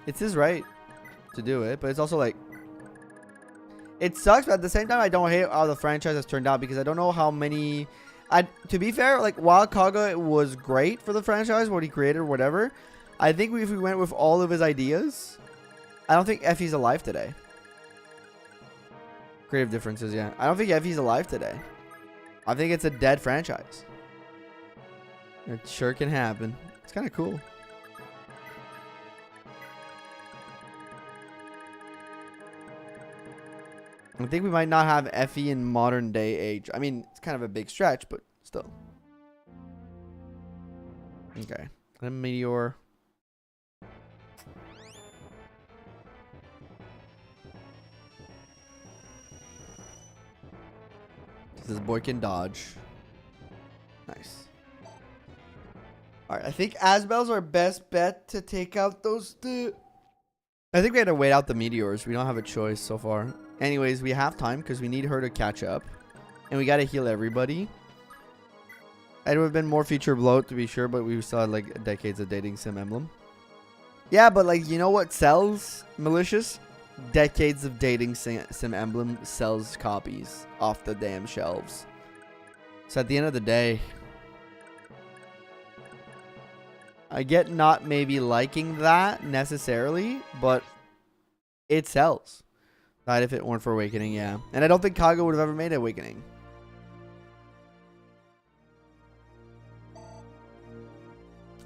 it's his right to do it, but it's also like it sucks, but at the same time I don't hate how the franchise has turned out, because I don't know how many to be fair, like while Kaga was great for the franchise, what he created or whatever, I think if we went with all of his ideas, I don't think Effie's alive today. Creative differences, yeah. I don't think Effie's alive today. I think it's a dead franchise. It sure can happen. It's kind of cool. I think we might not have Effie in modern day age. I mean, it's kind of a big stretch, but still. Okay. A meteor. This boy can dodge. Nice. Alright, I think Asbel's our best bet to take out those two. I think we had to wait out the meteors. We don't have a choice so far. Anyways, we have time because we need her to catch up. And we got to heal everybody. It would have been more feature bloat to be sure, but we still had like decades of dating sim emblem. Yeah, but like, you know what sells malicious? Decades of dating sim emblem sells copies off the damn shelves. So at the end of the day, I get not maybe liking that necessarily, but it sells. Not if it weren't for Awakening, yeah. And I don't think Kaga would have ever made Awakening.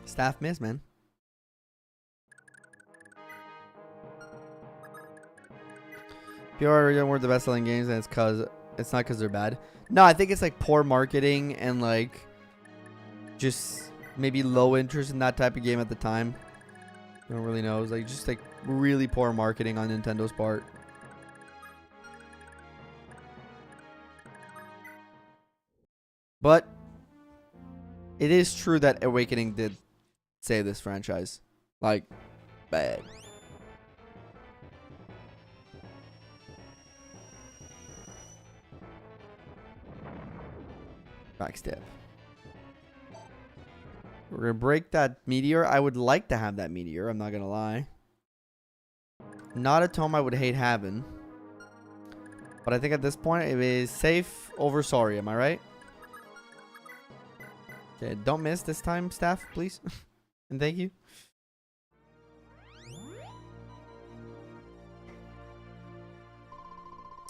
Staff miss, man. PR weren't the best selling games, and it's not because they're bad. No, I think it's like poor marketing and like just maybe low interest in that type of game at the time. I don't really know. It's like just like really poor marketing on Nintendo's part. But it is true that Awakening did save this franchise. Like, bad. Backstep. We're going to break that meteor. I would like to have that meteor. I'm not going to lie. Not a tome I would hate having. But I think at this point, it is safe over sorry. Am I right? Okay, don't miss this time, staff, please. And thank you.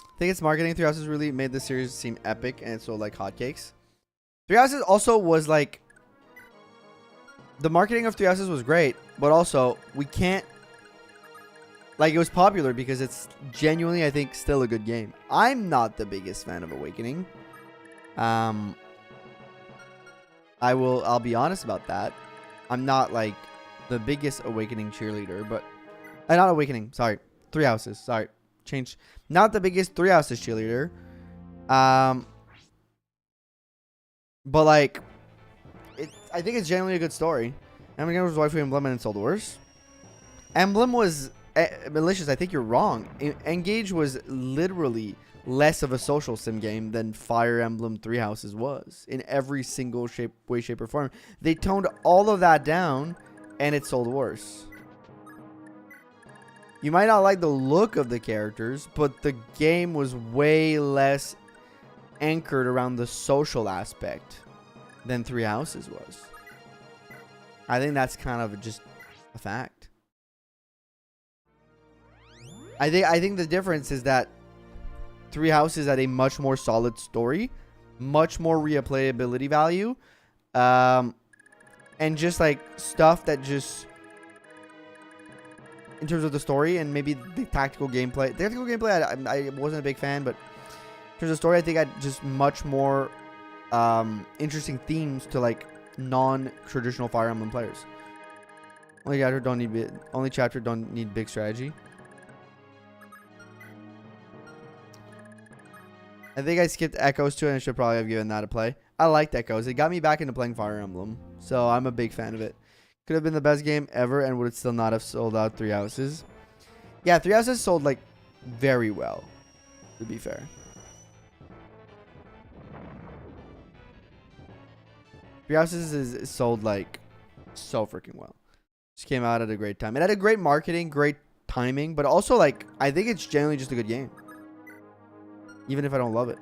I think it's marketing. Three Houses really made the series seem epic, and it's so like hotcakes. Three Houses also was like, the marketing of Three Houses was great, but also we can't like, it was popular because it's genuinely, I think, still a good game. I'm not the biggest fan of Awakening. I'll be honest about that. I'm not like the biggest Awakening cheerleader, but not Awakening, sorry. Three Houses, sorry. Change. Not the biggest Three Houses cheerleader. But like, I think it's genuinely a good story. Emblem was Waifu Emblem and it sold worse. Emblem was malicious. I think you're wrong. Engage was literally less of a social sim game than Fire Emblem Three Houses was in every single way, shape, or form. They toned all of that down, and it sold worse. You might not like the look of the characters, but the game was way less anchored around the social aspect than Three Houses was. I think that's kind of just a fact. I think the difference is that Three Houses had a much more solid story, much more replayability value, and just like stuff that just, in terms of the story and maybe the tactical gameplay. The tactical gameplay, I wasn't a big fan, but in terms of story, I think I had just much more interesting themes to like non-traditional Fire Emblem players. Only chapter don't need big strategy. I think I skipped Echoes too, and I should probably have given that a play. I liked Echoes. It got me back into playing Fire Emblem, so I'm a big fan of it. Could have been the best game ever, and would it still not have sold out Three Houses? Yeah, Three Houses sold like very well, to be fair. Three Houses is sold like so freaking well. Just came out at a great time. It had a great marketing, great timing, but also like I think it's generally just a good game. Even if I don't love it.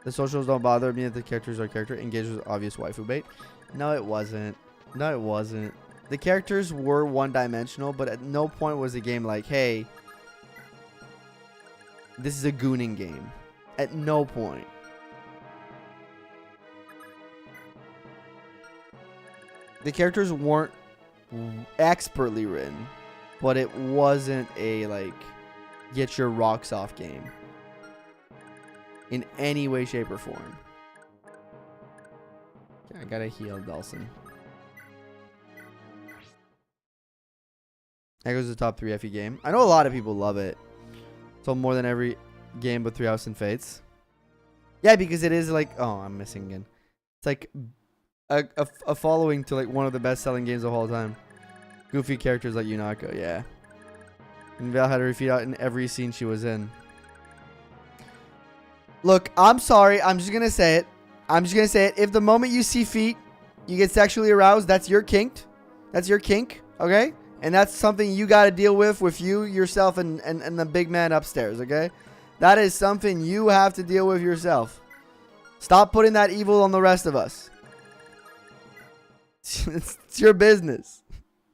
The socials don't bother me that the characters are character. Engage was obvious waifu bait. No, it wasn't. No, it wasn't. The characters were one-dimensional, but at no point was the game like, hey, this is a gooning game. At no point. The characters weren't expertly written, but it wasn't a, like, get your rocks off game. In any way, shape, or form. Okay, I gotta heal Dawson. That goes to the top 3 FE game. I know a lot of people love it. So more than every game but Three Houses and Fates. Yeah, because it is like... Oh, I'm missing again. It's like a following to like one of the best-selling games of all time. Goofy characters like Yunako, yeah. And Val had her feet out in every scene she was in. Look, I'm sorry. I'm just going to say it. If the moment you see feet, you get sexually aroused, that's your kink. That's your kink, okay? And that's something you got to deal with you, yourself, and the big man upstairs, okay? That is something you have to deal with yourself. Stop putting that evil on the rest of us. It's your business.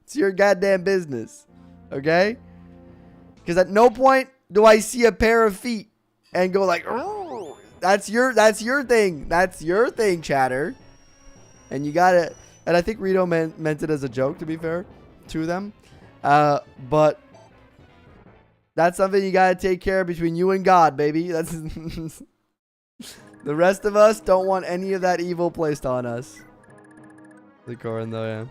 It's your goddamn business, okay? Because at no point do I see a pair of feet and go like, oh. That's your thing. That's your thing, chatter. And you gotta... And I think Rito meant it as a joke, to be fair, to them. But that's something you gotta take care of between you and God, baby. That's... The rest of us don't want any of that evil placed on us. The Corin, though, yeah.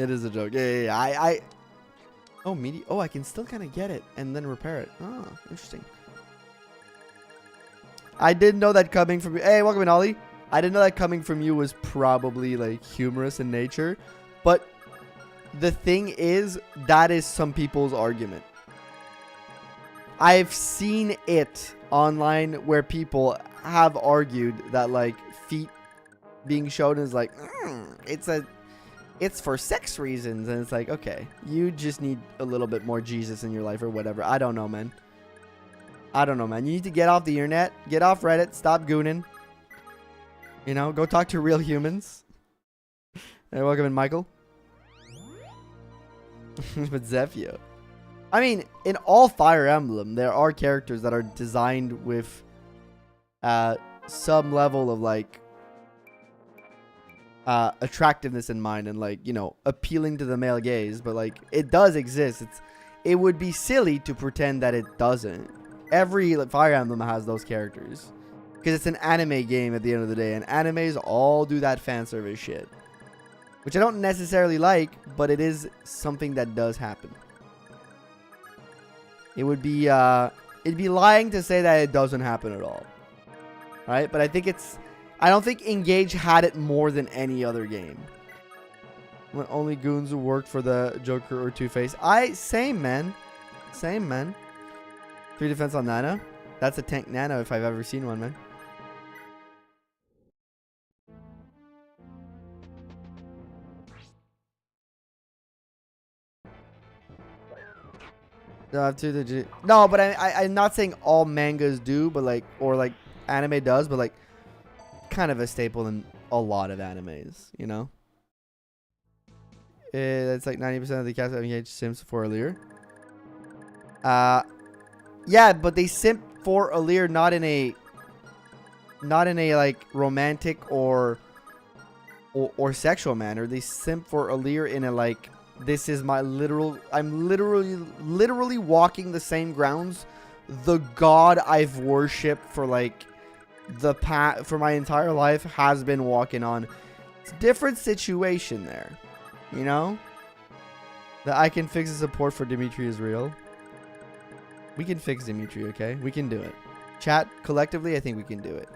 It is a joke. Yeah. Oh, media. Oh, I can still kind of get it and then repair it. Oh, interesting. I didn't know that coming from you. Hey, welcome in, Ollie. I didn't know that coming from you was probably like humorous in nature. But the thing is, that is some people's argument. I've seen it online where people have argued that like feet being shown is like, it's for sex reasons. And it's like, okay, you just need a little bit more Jesus in your life or whatever. I don't know, man. You need to get off the internet. Get off Reddit. Stop gooning. You know, go talk to real humans. Hey, welcome in, Michael. With Zephyr. I mean, in all Fire Emblem, there are characters that are designed with some level of like attractiveness in mind and like, you know, appealing to the male gaze, but like it does exist. It would be silly to pretend that it doesn't. Every like, Fire Emblem has those characters because it's an anime game at the end of the day, and animes all do that fan service shit, which I don't necessarily like, but it is something that does happen. It would be it'd be lying to say that it doesn't happen at all, right? But I think I don't think Engage had it more than any other game. When only goons who worked for the Joker or Two-Face. Same, man. Same, man. 3 defense on Nana. That's a tank Nana if I've ever seen one, man. No, but I'm not saying all mangas do, but like, or like anime does, but like kind of a staple in a lot of animes, you know? That's like 90% of the cast have engaged Sims for Alir. Yeah, but they simp for Alir not in a like romantic or sexual manner. They simp for Alir in a like, this is my I'm literally walking the same grounds the god I've worshipped for like for my entire life has been walking on. It's a different situation there, you know? That I can fix the support for Dimitri is real. We can fix Dimitri, okay? We can do it. Chat, collectively, I think we can do it.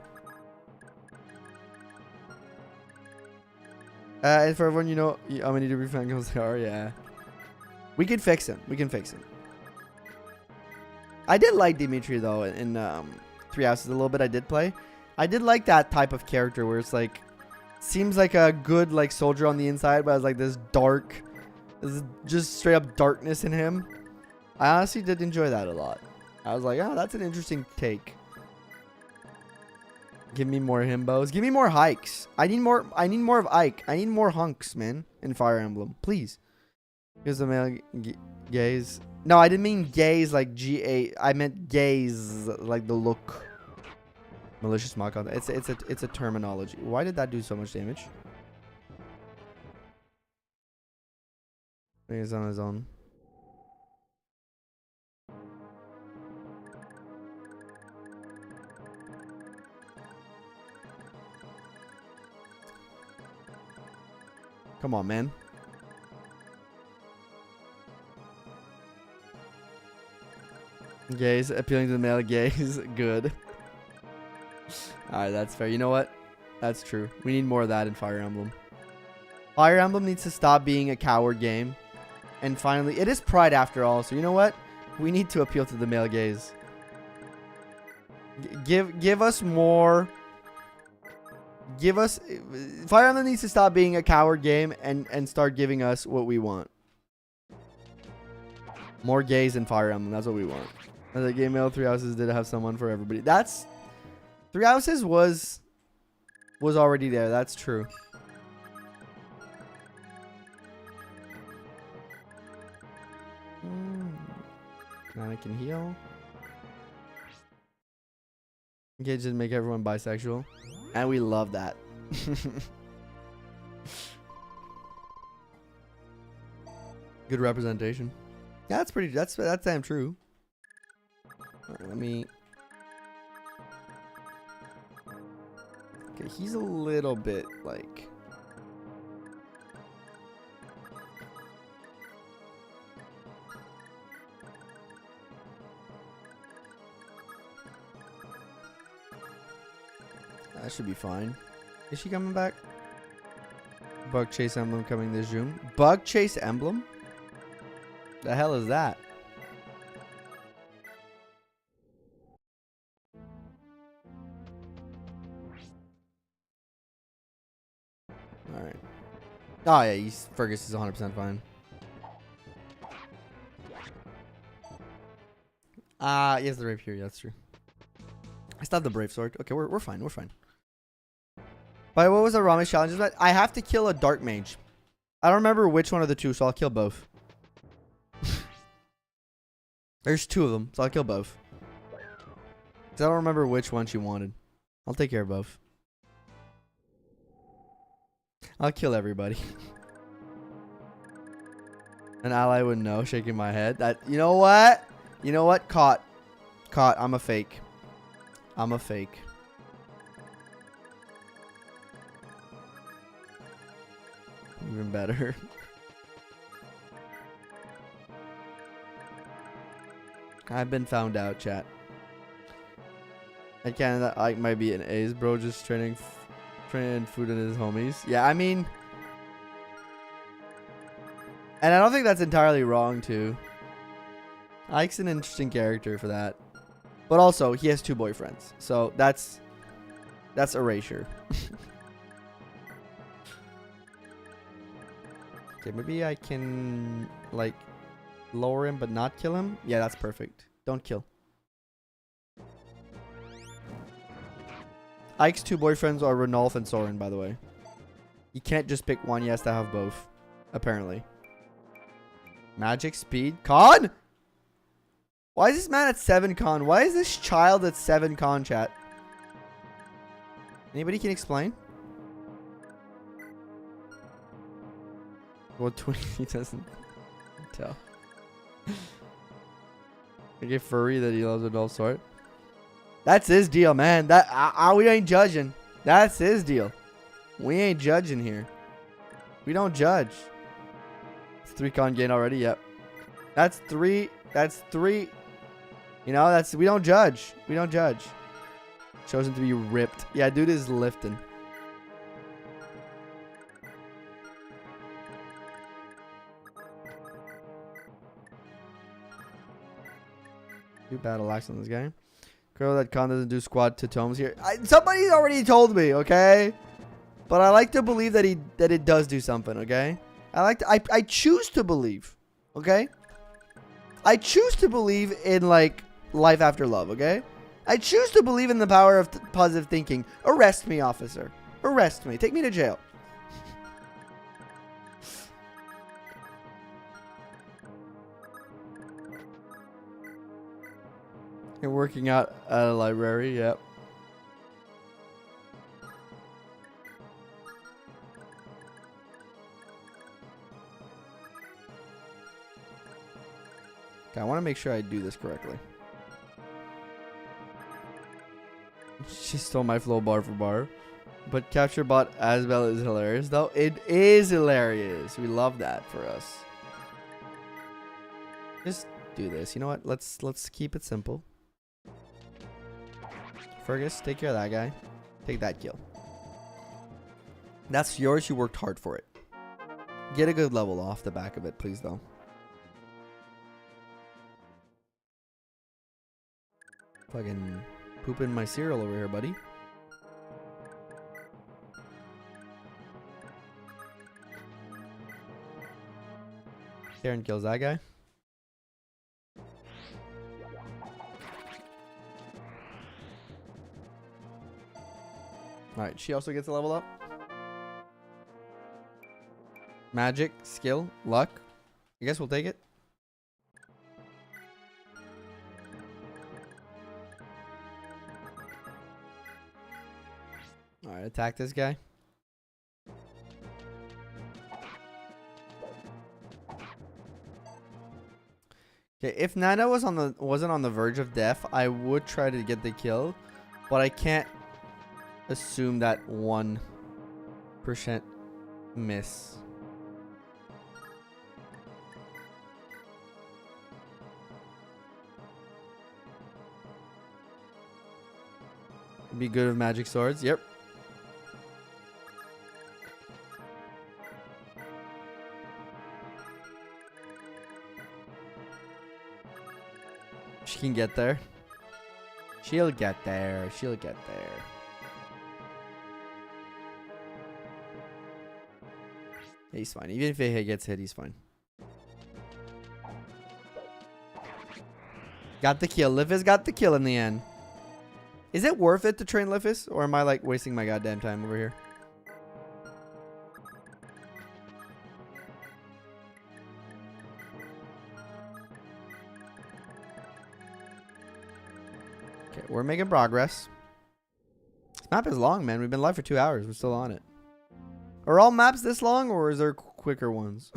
And for everyone, you know how many Dimitri fangirls there are, yeah. We can fix him. We can fix him. I did like Dimitri, though, in 3 Houses a little bit. I did play. I did like that type of character where it's like, seems like a good like soldier on the inside, but it's like this dark, this just straight up darkness in him. I honestly did enjoy that a lot. I was like, oh, that's an interesting take. Give me more himbos. Give me more hikes. I need more of Ike. I need more hunks, man, in Fire Emblem. Please. Here's the male gaze. No, I didn't mean gaze like G-A. I meant gaze like the look. Malicious mock on. It's a terminology. Why did that do so much damage? He's on his own. Come on, man. Gaze, appealing to the male gaze. Good. Alright, that's fair. You know what? That's true. We need more of that in Fire Emblem. Fire Emblem needs to stop being a coward game. And finally, it is Pride after all. So you know what? We need to appeal to the male gaze. Give us more. Give us... Fire Emblem needs to stop being a coward game and start giving us what we want. More gays in Fire Emblem. That's what we want. As a game mail, 3 Houses did have someone for everybody. That's... 3 Houses was already there. That's true. Now I can heal. Engage didn't make everyone bisexual. And we love that. Good representation. Yeah, that's pretty. That's damn true. All right, let me. Okay, he's a little bit like. That should be fine. Is she coming back? Bug Chase Emblem coming this June. Bug Chase Emblem? The hell is that? Alright. Oh yeah, Fergus is 100% fine. Yes, the Rape here, that's true. I still have the Brave Sword. Okay, we're fine, we're fine. But what was the Ramesh challenge? I have to kill a Dark Mage. I don't remember which one of the two, so I'll kill both. There's 2 of them, so I'll kill both. Because I don't remember which one she wanted. I'll take care of both. I'll kill everybody. An ally would know, shaking my head. That, you know what? You know what? Caught. Caught. I'm a fake. I'm a fake. Even better. I've been found out, chat. At Canada, Ike might be an A's bro, just training food in his homies. Yeah, I mean, and I don't think that's entirely wrong too. Ike's an interesting character for that, but also he has 2 boyfriends, so that's erasure. Okay, maybe I can like lower him but not kill him. Yeah, that's perfect. Don't kill. Ike's 2 boyfriends are Ranulf and Soren, by the way. You can't just pick one. He has to have both, apparently. Magic, speed, con? Why is this man at 7 con? Why is this child at 7 con, chat? Anybody can explain? Well, 20, he doesn't tell. Okay, furry that he loves Adult Sword. That's his deal, man. That we ain't judging. That's his deal. We ain't judging here. We don't judge. It's 3 con gain already. Yep. That's 3. That's 3. You know, that's we don't judge. We don't judge. Chosen to be ripped. Yeah, dude is lifting. Do battle axe on this guy. Girl, that con doesn't do squad to tomes here. Somebody already told me, okay? But I like to believe that it does do something, okay? I choose to believe, okay? I choose to believe in like life after love, okay? I choose to believe in the power of positive thinking. Arrest me, officer. Arrest me. Take me to jail. You're working out at a library, yep. Okay, I want to make sure I do this correctly. She stole my flow bar for bar. But capture bot Asbel is hilarious, though. It is hilarious. We love that for us. Just do this. You know what? Let's keep it simple. Fergus, take care of that guy. Take that kill. That's yours. You worked hard for it. Get a good level off the back of it, please, though. Fucking pooping my cereal over here, buddy. Karen kills that guy. Alright, she also gets a level up. Magic, skill, luck. I guess we'll take it. Alright, attack this guy. Okay, if Nana wasn't on the verge of death, I would try to get the kill, but I can't assume that 1% miss. Be good with magic swords. Yep. She can get there. She'll get there. She'll get there. He's fine. Even if he gets hit, he's fine. Got the kill. Lifis got the kill in the end. Is it worth it to train Lifis? Or am I like wasting my goddamn time over here? Okay, we're making progress. This map is long, man. We've been live for 2 hours. We're still on it. Are all maps this long, or is there quicker ones?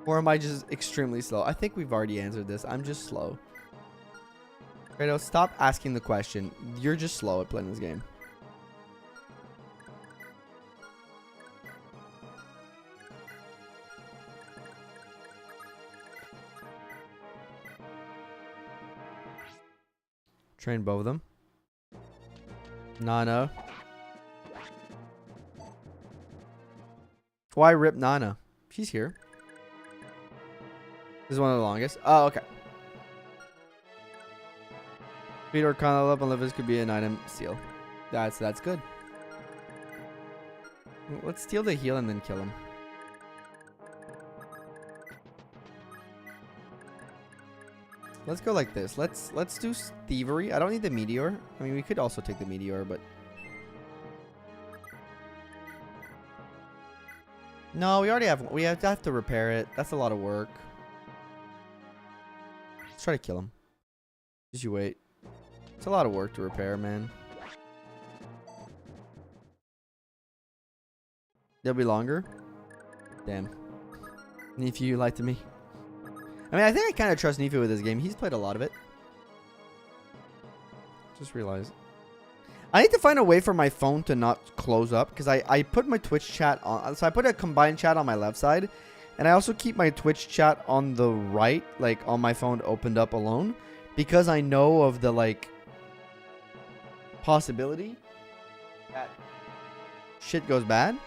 Or am I just extremely slow? I think we've already answered this. I'm just slow. Kratos, stop asking the question. You're just slow at playing this game. Train both of them. Nana. Why rip Nana? She's here. This is one of the longest. Oh, okay. Speed or kind of up on could be an item steal. That's good. Let's steal the heal and then kill him. Let's go like this. Let's do thievery. I don't need the meteor. I mean, we could also take the meteor, but no, we already have. We have to repair it. That's a lot of work. Let's try to kill him. Just you wait. It's a lot of work to repair, man. They'll be longer. Damn. If you lied to me. I mean, I think I kind of trust Nifu with this game. He's played a lot of it. Just realized. I need to find a way for my phone to not close up. Because I put my Twitch chat on. So I put a combined chat on my left side. And I also keep my Twitch chat on the right. Like on my phone opened up alone. Because I know of the like possibility that shit goes bad.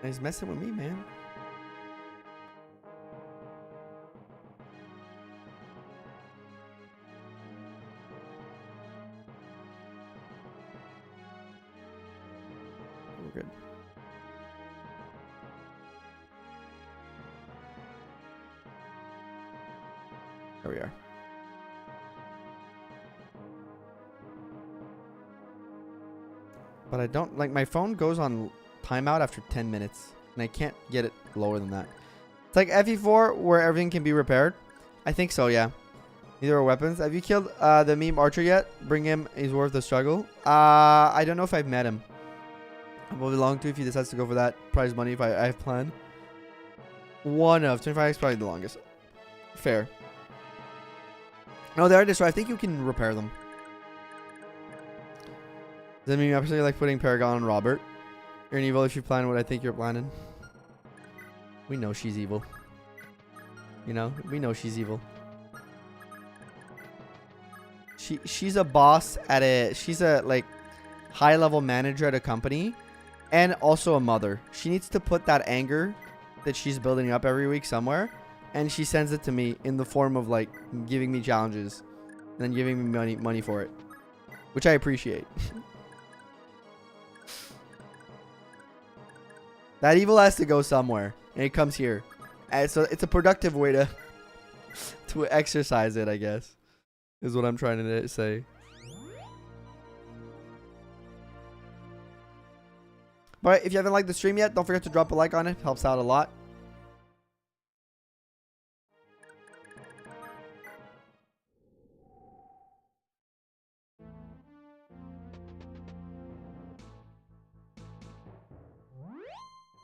He's messing with me, man. We're good. There we are. But I don't like my phone goes on timeout after 10 minutes and I can't get it lower than that. It's like FE4 where everything can be repaired. I think so, yeah. Either are weapons. Have you killed the meme archer yet? Bring him. He's worth the struggle. I don't know if I've met him. I will belong to if he decides to go for that prize money if I have planned. One of 25 is probably the longest. Fair. No, they are destroyed. I think you can repair them. Does that mean you absolutely like putting Paragon on Robert? You're an evil if you plan what I think you're planning. We know she's evil. You know, we know she's evil. She's a boss at a, she's a like high level manager at a company and also a mother. She needs to put that anger that she's building up every week somewhere, and she sends it to me in the form of like giving me challenges and then giving me money for it, which I appreciate. That evil has to go somewhere, and it comes here. And so it's a productive way to exercise it, I guess, is what I'm trying to say. But if you haven't liked the stream yet, don't forget to drop a like on it. Helps out a lot.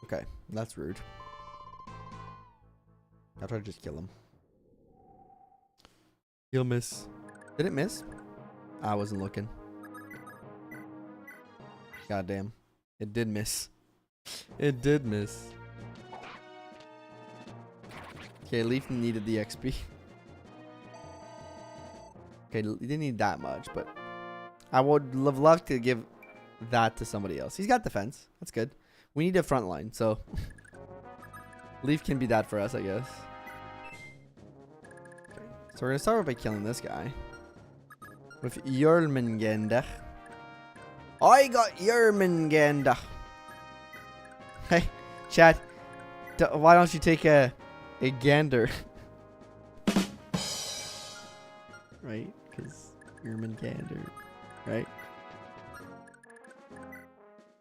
Okay, that's rude. I'll try to just kill him. He'll miss. Did it miss? I wasn't looking. Goddamn. It did miss. It did miss. Okay, Leif needed the XP. Okay, he didn't need that much, but I would have loved to give that to somebody else. He's got defense. That's good. We need a front line, so Leif can be that for us, I guess. Okay. So we're gonna start by killing this guy with Jormungandr. I got Jormungandr. Hey, chat. Why don't you take a gander? Right? Because Jormungandr. Right?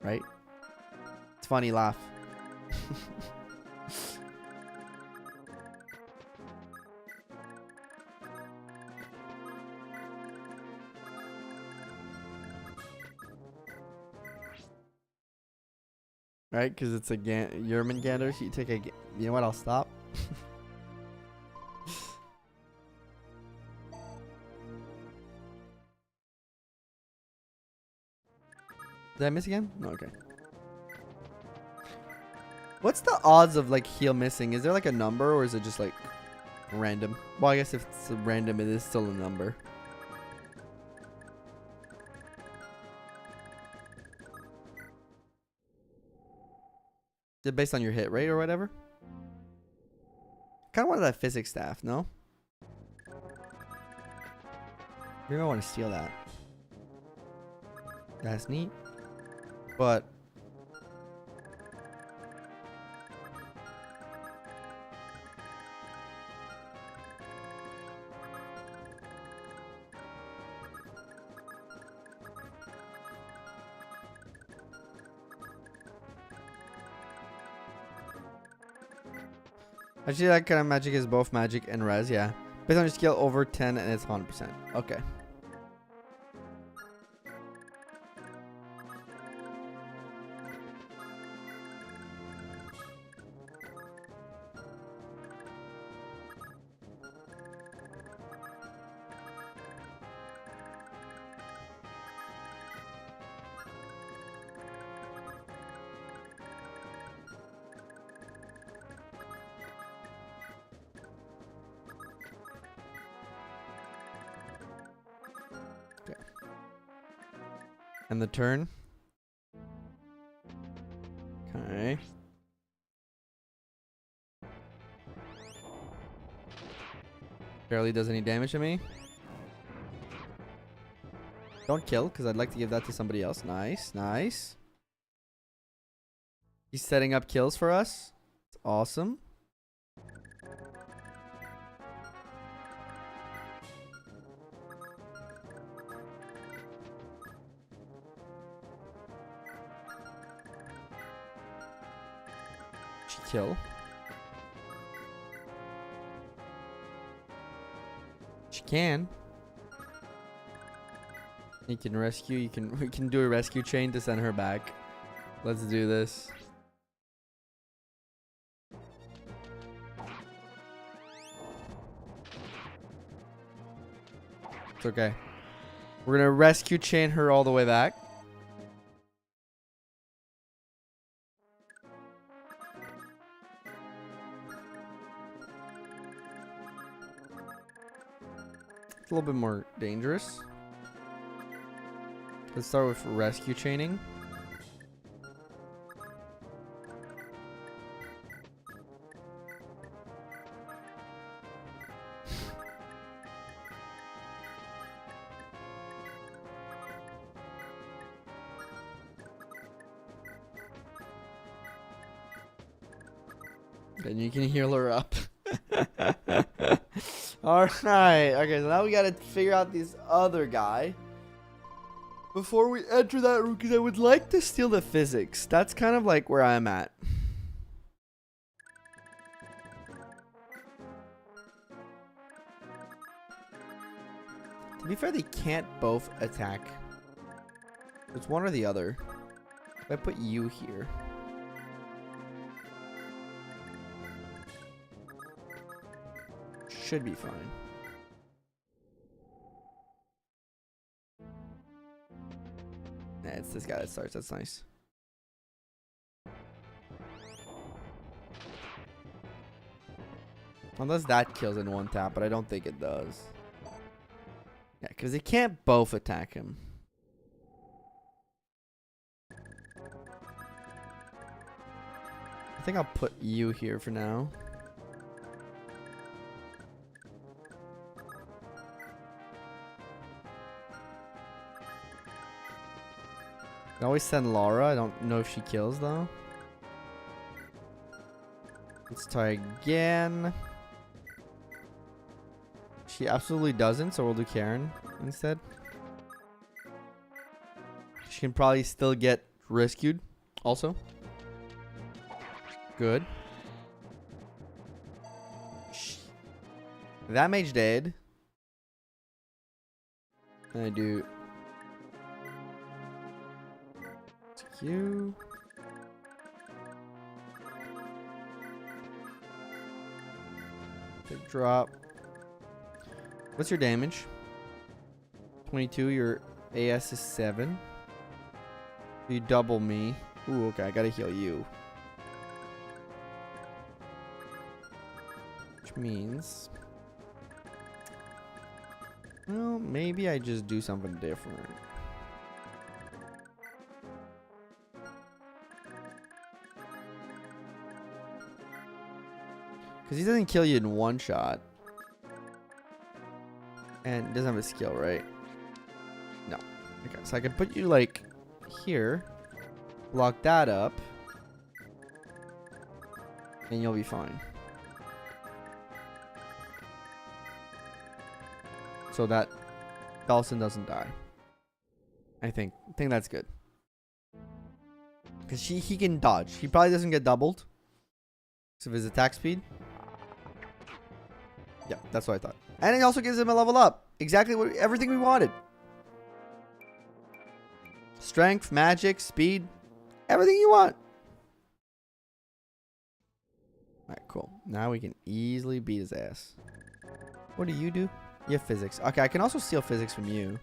Right? It's funny, laugh. right? Because it's a Yermangander. So you take a. You know what? I'll stop. Did I miss again? No, okay. What's the odds of like heal missing? Is there like a number or is it just like random? Well, I guess if it's random, it is still a number. Is it based on your hit rate or whatever? Kind of wanted that physics staff, no? Maybe I want to steal that. That's neat. But actually, that kind of magic is both magic and res, yeah. Based on your skill over 10 and it's 100%. Okay. And the turn. Okay. Barely does any damage to me. Don't kill, because I'd like to give that to somebody else. Nice, nice. He's setting up kills for us. It's awesome. Kill. She can. You can rescue. We can do a rescue chain to send her back. Let's do this. It's okay. We're gonna rescue chain her all the way back. A little bit more dangerous. Let's start with rescue chaining. Then you can heal her up. Alright, okay, so now we gotta figure out this other guy before we enter that room, because I would like to steal the physics. That's kind of like where I'm at. To be fair, they can't both attack. It's one or the other. If I put you here. Should be fine. Nah, it's this guy that starts. That's nice. Unless that kills in one tap, but I don't think it does. Yeah, because they can't both attack him. I think I'll put you here for now. I always send Laura. I don't know if she kills though. Let's try again. She absolutely doesn't, so we'll do Karen instead. She can probably still get rescued also. Good. That mage dead. And I do you. Big drop. What's your damage? 22. Your AS is 7. You double me. Ooh, okay. I gotta heal you. Which means... well, maybe I just do something different. Because he doesn't kill you in one shot. And doesn't have a skill, right? No. Okay, so I can put you, like, here. Block that up. And you'll be fine. So that Dawson doesn't die. I think that's good. Because he can dodge. He probably doesn't get doubled. So of his attack speed. Yeah, that's what I thought. And it also gives him a level up. Exactly everything we wanted. Strength, magic, speed. Everything you want. Alright, cool. Now we can easily beat his ass. What do? You have physics. Okay, I can also steal physics from you.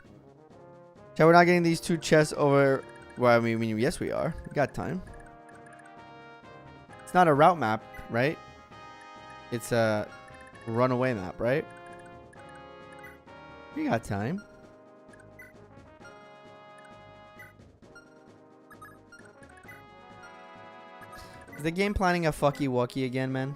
Okay, we're not getting these 2 chests over... well, I mean, yes we are. We got time. It's not a route map, right? It's a runaway map, right? We got time. Is the game planning a fucky wucky again, man?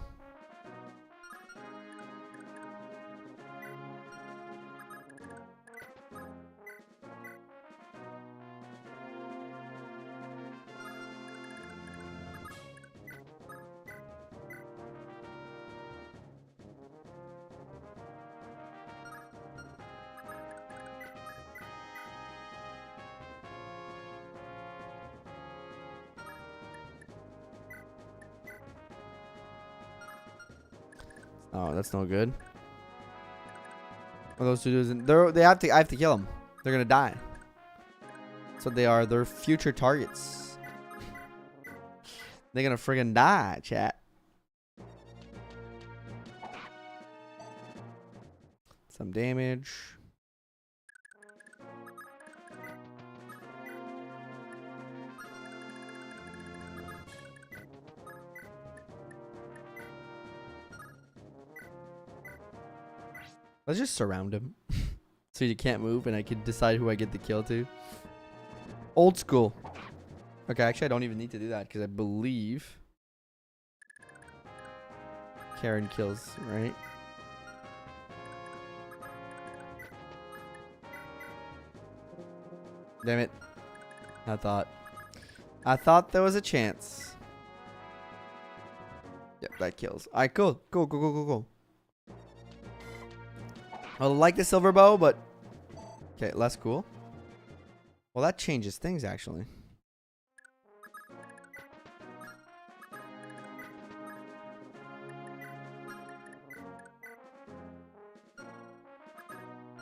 Oh, that's no good. What are those two dudes? I have to kill them. They're gonna die. So they're future targets. They're gonna friggin' die, chat. Some damage. Let's just surround him. So you can't move and I can decide who I get the kill to. Old school. Okay, actually I don't even need to do that because I believe Karen kills, right? Damn it. I thought there was a chance. Yep, that kills. Alright, cool. Cool. I like the silver bow, but... okay, less cool. Well, that changes things, actually.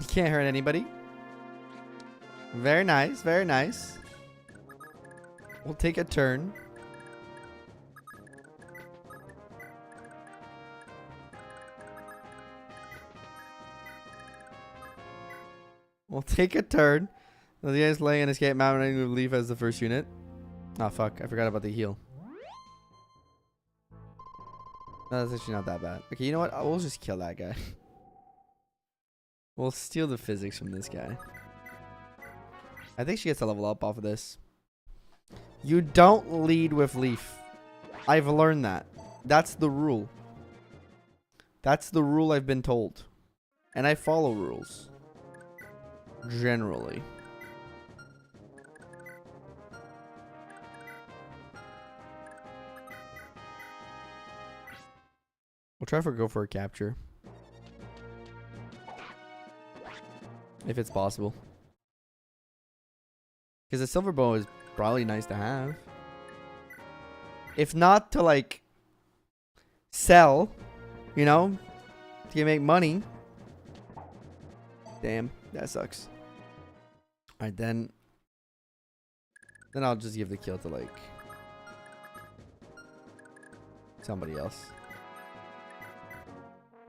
You can't hurt anybody. Very nice, very nice. We'll take a turn. We'll take a turn. The guy's laying an escape mountain with Leif as the first unit. Oh, fuck. I forgot about the heal. No, that's actually not that bad. Okay, you know what? We'll just kill that guy. We'll steal the physics from this guy. I think she gets a level up off of this. You don't lead with Leif. I've learned that. That's the rule. That's the rule I've been told. And I follow rules. Generally. We'll go for a capture. If it's possible. Because a silver bow is probably nice to have. If not to like sell, you know, to make money. Damn, that sucks. Alright, then I'll just give the kill to like somebody else.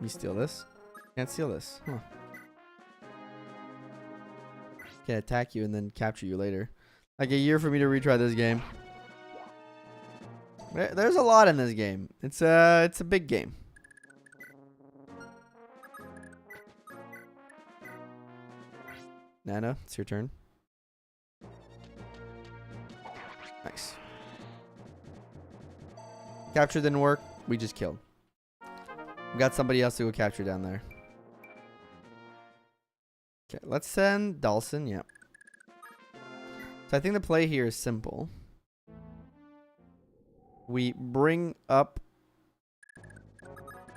me steal this. Can't steal this. Huh. Can attack you and then capture you later. Like a year for me to retry this game. There's a lot in this game. It's a big game. Nana, it's your turn. Nice. Capture didn't work. We just killed. We got somebody else to go capture down there. Okay, let's send Dawson. Yep. So I think the play here is simple. We bring up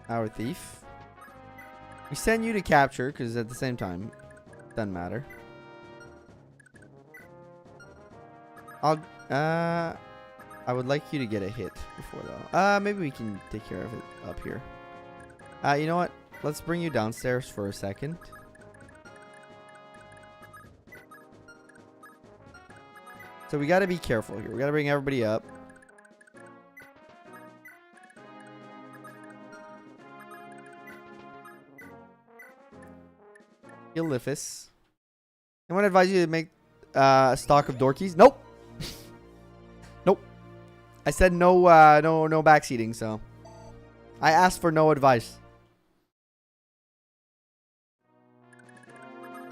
our thief. We send you to capture because at the same time, doesn't matter. I would like you to get a hit before though. Maybe we can take care of it up here. You know what? Let's bring you downstairs for a second. So we got to be careful here. We got to bring everybody up. Leif. I want to advise you to make a stock of door keys. Nope. Nope. I said no backseating, so I asked for no advice.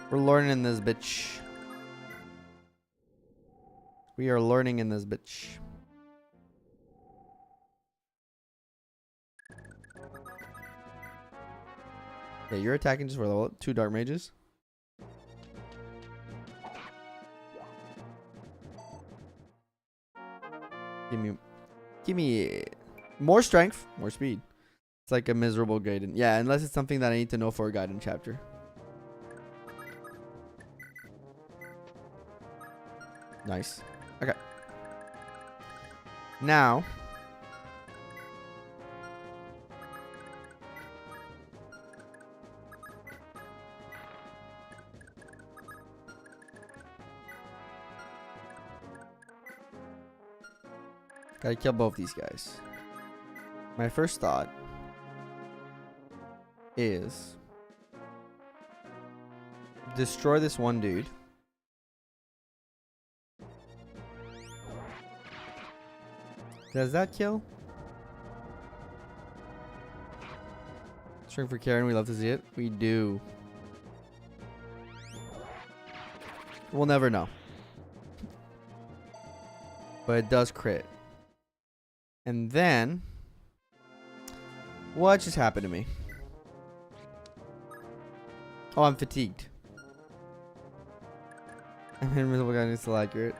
We're learning in this bitch. We are learning in this bitch. Yeah, you're attacking just for level 2 dark mages. Give me more strength, more speed. It's like a miserable Gaiden. Yeah, unless it's something that I need to know for a Gaiden chapter. Nice. Okay. Now. Gotta kill both these guys. My first thought is destroy this one dude. Does that kill? String for Karen, we love to see it. We do. We'll never know. But it does crit. And then what just happened to me? Oh, I'm fatigued. And then invisible guy is still accurate.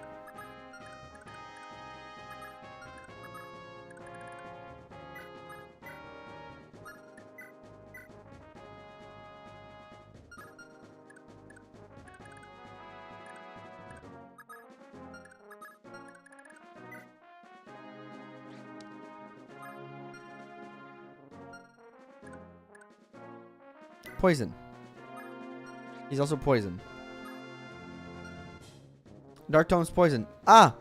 Poison. He's also poison. Dark Tome's poison. Ah!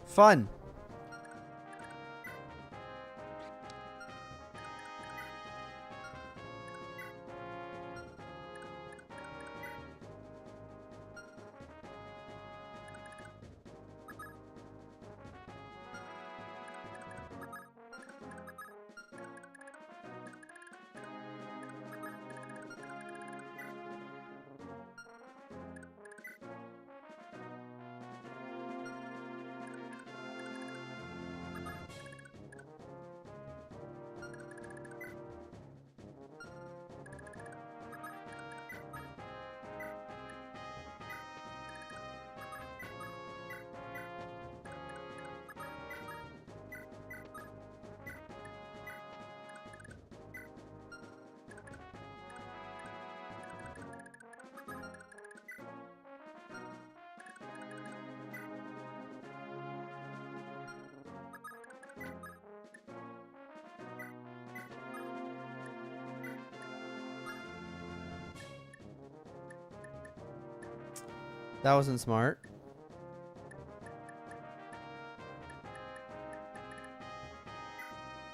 Fun. That wasn't smart.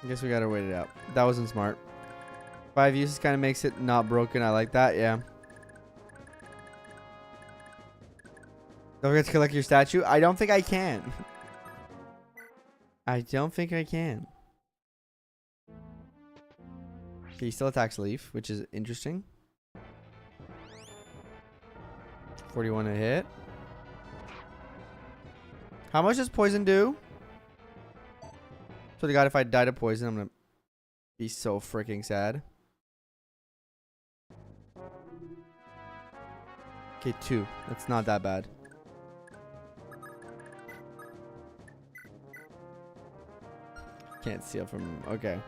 I guess we gotta wait it out. That wasn't smart. 5 uses kind of makes it not broken. I like that. Yeah. Don't forget to collect your statue. I don't think I can. I don't think I can. Okay, he still attacks Leif, which is interesting. 41 to hit. How much does poison do? So the god, if I die to poison, I'm gonna be so freaking sad. Okay, 2. That's not that bad. Can't steal from him. Okay.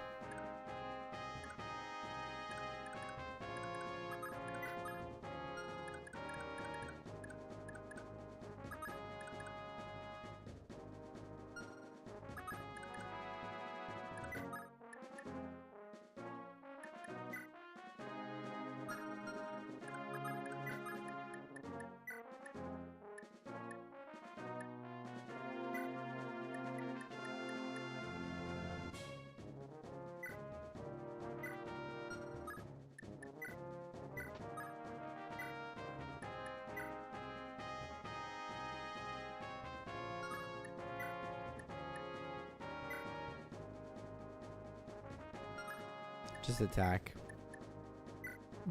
Just attack.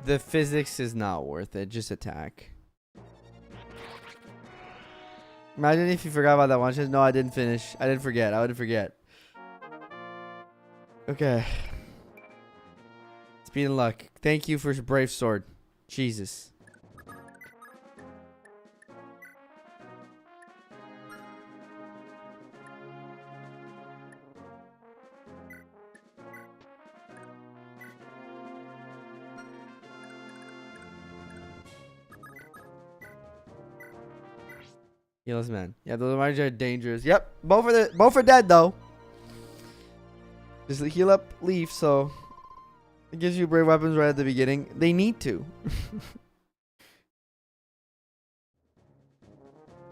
The physics is not worth it. Just attack. Imagine if you forgot about that one shot. No, I didn't finish. I didn't forget. I would forget. Okay. Speed and luck. Thank you for Brave Sword. Jesus. Healers, man. Yeah, those are dangerous. Yep, both are dead though. Just heal up Leif, so it gives you brave weapons right at the beginning. They need to.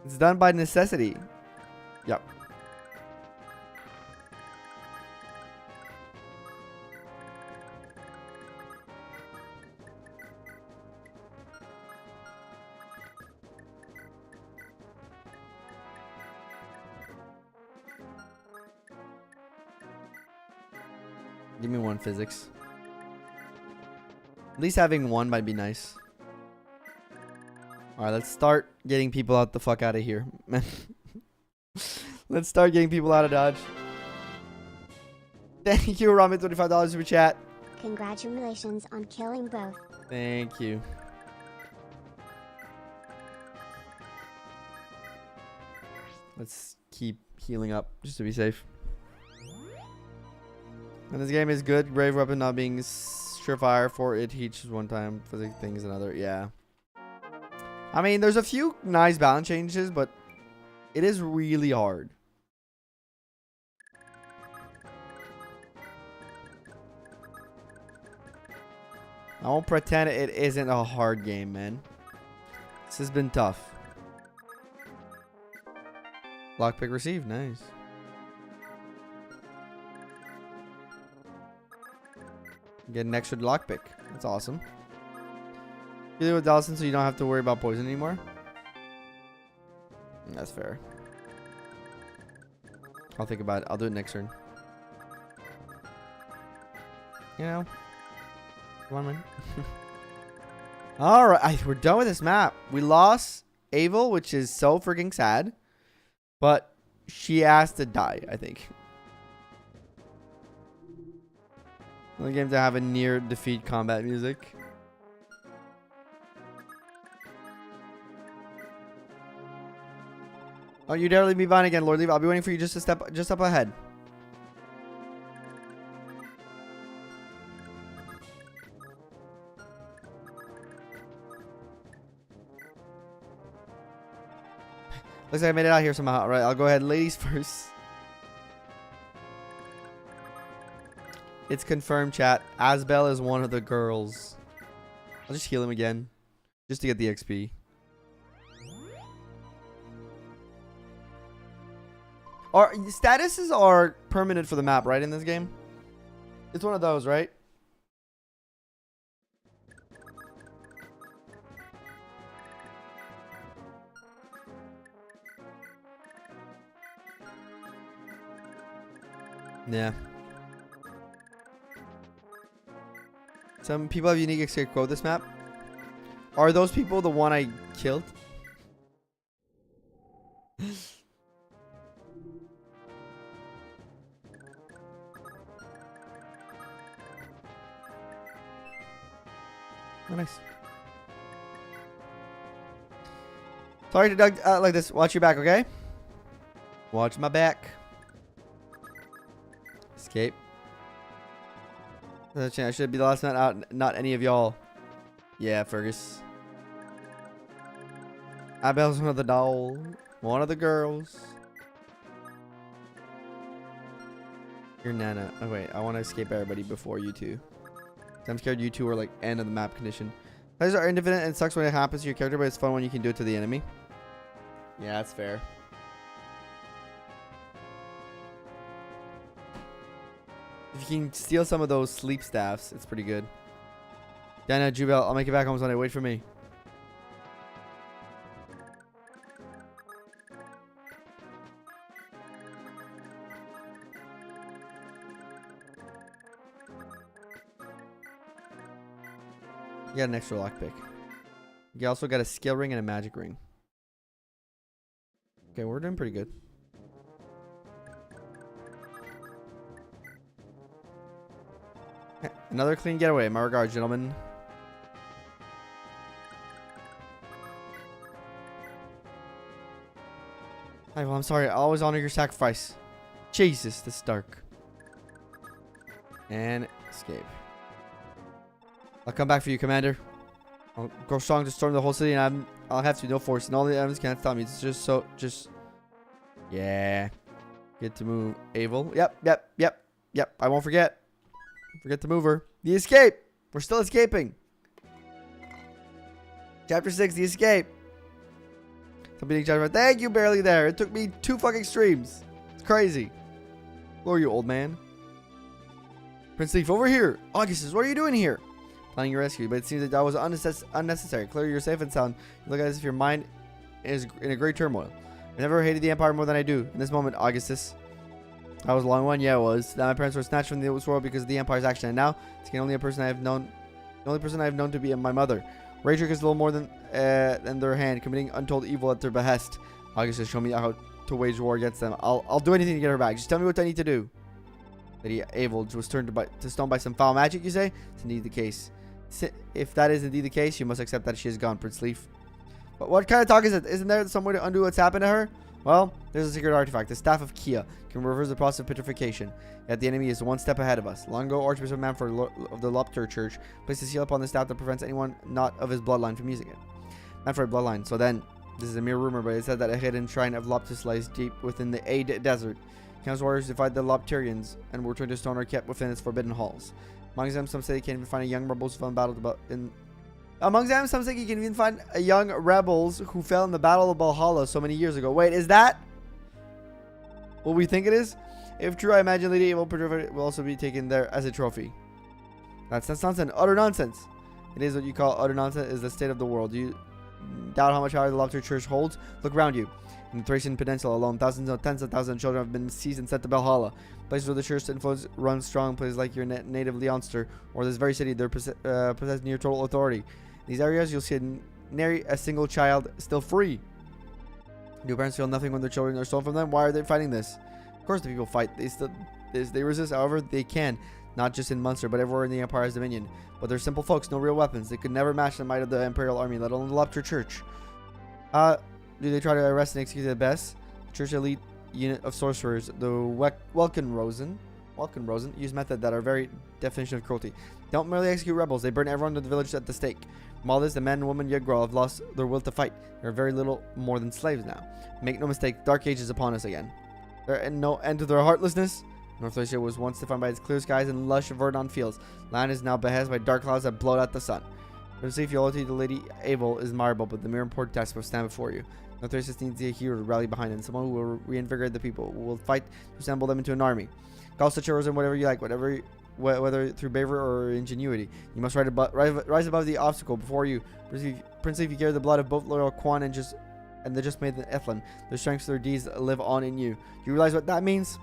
It's done by necessity. Yep. Give me one physics. At least having one might be nice. Alright, let's start getting people out the fuck out of here. Let's start getting people out of Dodge. Thank you, Ramen, $25 super chat. Congratulations on killing both. Thank you. Let's keep healing up just to be safe. And this game is good. Brave weapon not being surefire for it teaches one time. For the things another. Yeah. I mean, there's a few nice balance changes, but it is really hard. I won't pretend it isn't a hard game, man. This has been tough. Lockpick received. Nice. Get an extra lockpick. That's awesome. You do it with Dawson so you don't have to worry about poison anymore. That's fair. I'll think about it. I'll do it next turn. You know. Come on, man. Alright, we're done with this map. We lost Avel, which is so freaking sad. But she asked to die, I think. The game to have a near defeat combat music. Oh, you dare leave me behind again, Lord Leif. I'll be waiting for you just a step just up ahead. Looks like I made it out here somehow. All right, I'll go ahead. Ladies first. It's confirmed, chat. Asbel is one of the girls. I'll just heal him again. Just to get the XP. Statuses are permanent for the map, right, in this game? It's one of those, right? Yeah. Some people have unique escape code this map. Are those people the one I killed? Oh, nice. Sorry to Doug like this. Watch your back, okay? Watch my back. Escape. I should be the last man out, not any of y'all. Yeah, Fergus. Abel's one of the doll. One of the girls. Your Nana. Oh, wait. I want to escape everybody before you two. I'm scared you two are like end of the map condition. These are infinite and it sucks when it happens to your character, but it's fun when you can do it to the enemy. Yeah, that's fair. If you can steal some of those sleep staffs, it's pretty good. Dana, Jubel, I'll make it back home Sunday. Wait for me. You got an extra lockpick. You also got a skill ring and a magic ring. Okay, we're doing pretty good. Another clean getaway. My regards, gentlemen. Hi, well, I'm sorry. I always honor your sacrifice. Jesus, this is dark. And escape. I'll come back for you, Commander. I'll grow strong to storm the whole city, and I'll have to. No force, and all the enemies can't stop me. It's just. Yeah. Get to move. Abel. Yep. I won't forget. Forget to move her. The escape. We're still escaping. Chapter 6, the escape. Thank you, barely there. It took me 2 fucking streams. It's crazy. Who are you, old man? Prince Leif, over here. Augustus, what are you doing here? Planning your rescue, but it seems that was unnecessary. Clearly, you're safe and sound. You look as if your mind is in a great turmoil. I never hated the Empire more than I do in this moment, Augustus. That was a long one. Yeah, it was. Now my parents were snatched from this world because of the Empire's action, and now it's the only person I have known to be my mother. Raedric is little more than their hand, committing untold evil at their behest. Augustus showed me how to wage war against them. I'll do anything to get her back. Just tell me what I need to do. Lady Abel was turned to stone by some foul magic, you say? It's indeed the case. If that is indeed the case, you must accept that she is gone, Prince Leif. But what kind of talk is it? Isn't there some way to undo what's happened to her? Well, there's a secret artifact. The Staff of Kia can reverse the process of petrification. Yet the enemy is one step ahead of us. Long ago, Archbishop Manfred of the Lopter Church placed a seal upon the staff that prevents anyone not of his bloodline from using it. Manfred bloodline. So then, this is a mere rumor, but it said that a hidden shrine of Loptus lies deep within the Aid Desert. Council warriors defied the Lopterians and were turned to stone or kept within its forbidden halls. Among them, some say they can't even find a young rebels who fell in battle Among them, some say you can even find a young rebels who fell in the Battle of Valhalla so many years ago. Wait, is that what we think it is? If true, I imagine Lady Evil will also be taken there as a trophy. That's nonsense. Utter nonsense. It is what you call utter nonsense is the state of the world. Do you doubt how much power the Lopter Church holds? Look around you. In the Thracian Peninsula alone, tens of thousands of children have been seized and sent to Valhalla. Places where the church influence runs strong, places like your native Leonster, or this very city, they're possess near total authority. In these areas, you'll see nary a single child still free. Do parents feel nothing when their children are stolen from them? Why are they fighting this? Of course the people fight. They resist however they can. Not just in Munster, but everywhere in the Empire's dominion. But they're simple folks, no real weapons. They could never match the might of the Imperial Army, let alone the Lopter Church. Do they try to arrest and execute the best? The Church elite unit of sorcerers, the Welkenrosen, use methods that are very definition of cruelty. Don't merely execute rebels, they burn everyone in the village at the stake. From all this, the men and women Jugdral have lost their will to fight. They're very little more than slaves now. Make no mistake, Dark Age is upon us again. There is no end to their heartlessness. North Thracia was once defined by its clear skies and lush verdant fields. Land is now beheaded by dark clouds that blow out the sun. Your safe loyalty to Lady Abel is admirable, but the mere important task will stand before you. North Thracia needs a hero to rally behind it, someone who will reinvigorate the people, who will fight to assemble them into an army. Call such heroes and whatever you like, whether through bravery or ingenuity. You must rise above the obstacle before you. Princely, if you carry the blood of both loyal Quan and the just made the Ethlin, their strengths, their deeds live on in you. Do you realize what that means?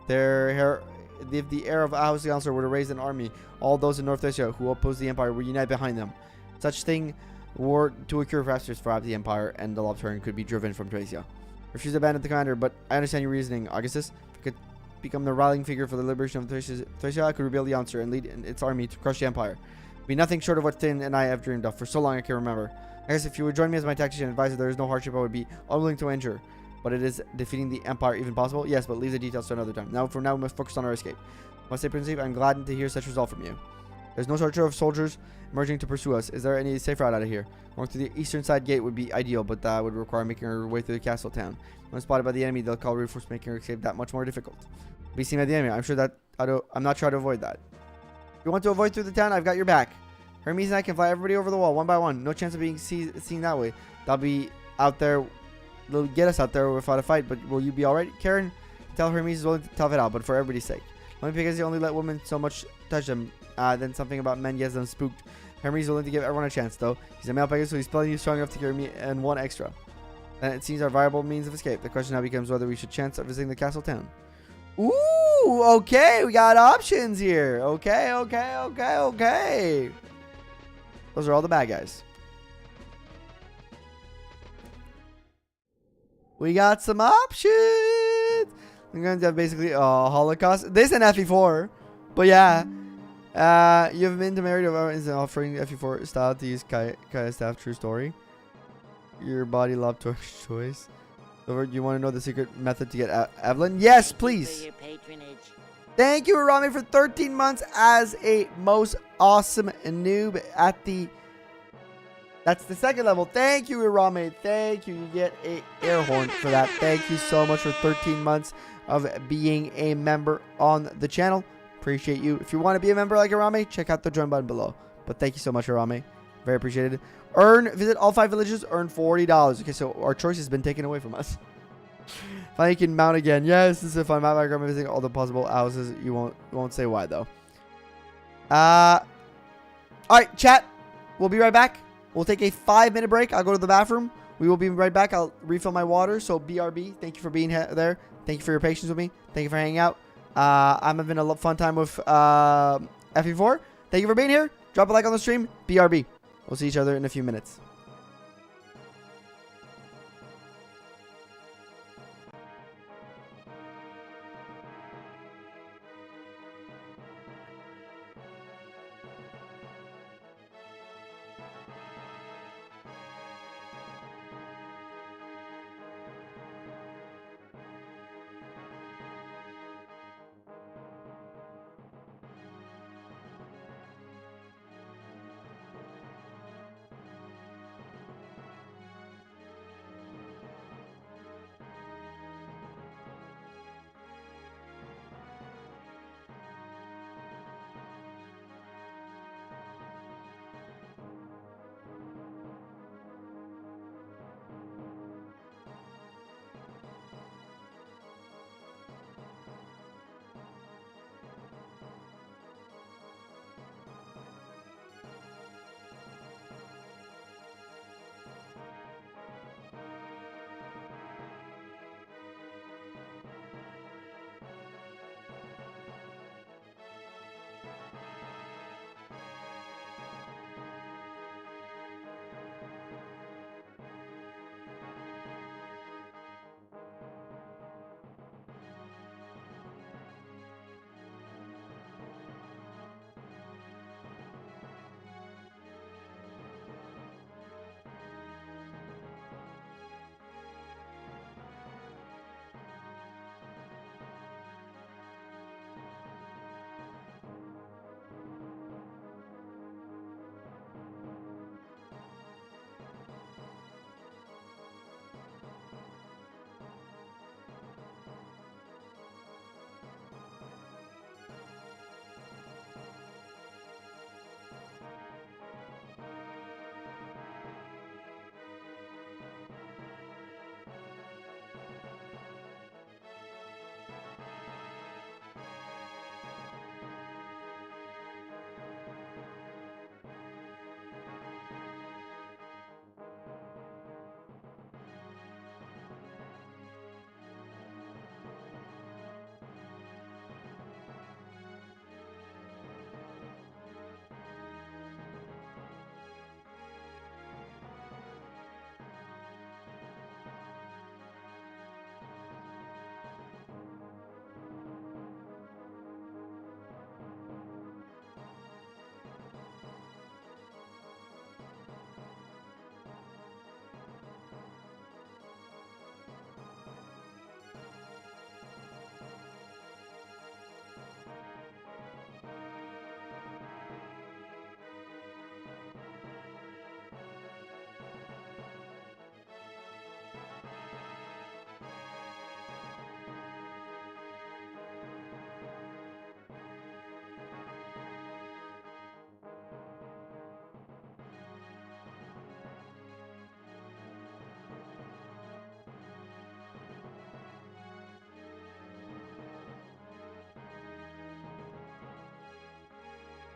If the heir of a house counselor were to raise an army, all those in North Thracia who oppose the Empire would unite behind them. Such thing were to occur perhaps perhaps the Empire and the Lobturn could be driven from Thracia. Refuse to abandon the commander, but I understand your reasoning, Augustus. If I could become the rallying figure for the liberation of Thracia, I could rebuild the answer and lead its army to crush the Empire. It would be nothing short of what Thin and I have dreamed of for so long I can remember. I guess if you would join me as my tactician and advisor, there is no hardship I would be unwilling to endure. But it is defeating the Empire even possible? Yes, but leave the details to another time. For now, we must focus on our escape. I must say, Princely, I'm glad to hear such resolve from you. There's no shortage of soldiers emerging to pursue us. Is there any safe route out of here? Going through the eastern side gate would be ideal, but that would require making our way through the castle town. When spotted by the enemy, they'll call reinforcements, making our escape that much more difficult. Be seen by the enemy. I'm not sure how to avoid that. If you want to avoid through the town, I've got your back. Hermes and I can fly everybody over the wall one by one. No chance of being seen that way. They'll be out there. They'll get us out there without a fight, but will you be alright? Karen, tell Hermes is willing to tough it out, but for everybody's sake. Only because you only let women so much touch them. Then something about men gets them spooked. Hermes is willing to give everyone a chance, though. He's a male Pegasus, so he's plenty strong enough to carry me and one extra. Then it seems our viable means of escape. The question now becomes whether we should chance visiting the castle town. Ooh, okay, we got options here. Okay. Those are all the bad guys. We got some options. I'm going to have basically Holocaust. This is an FE4. But yeah. You have been to married of is offering FE4 style to use Kaya staff. True story. Your body love choice. Over, do you want to know the secret method to get Evelyn? Yes, please. Thank you, Arami, for 13 months as a most awesome noob at the... That's the second level. Thank you, Irame. Thank you. You get a air horn for that. Thank you so much for 13 months of being a member on the channel. Appreciate you. If you want to be a member like Irame, check out the join button below. But thank you so much, Irame. Very appreciated. Visit all 5 villages, earn $40. Okay, so our choice has been taken away from us. Finally, you can mount again. Yes, this is a fun map. I'm visiting all the possible houses. You won't say why, though. All right, chat. We'll be right back. We'll take a 5-minute break. I'll go to the bathroom. We will be right back. I'll refill my water. So BRB, thank you for being there. Thank you for your patience with me. Thank you for hanging out. I'm having a fun time with FE4. Thank you for being here. Drop a like on the stream. BRB. We'll see each other in a few minutes.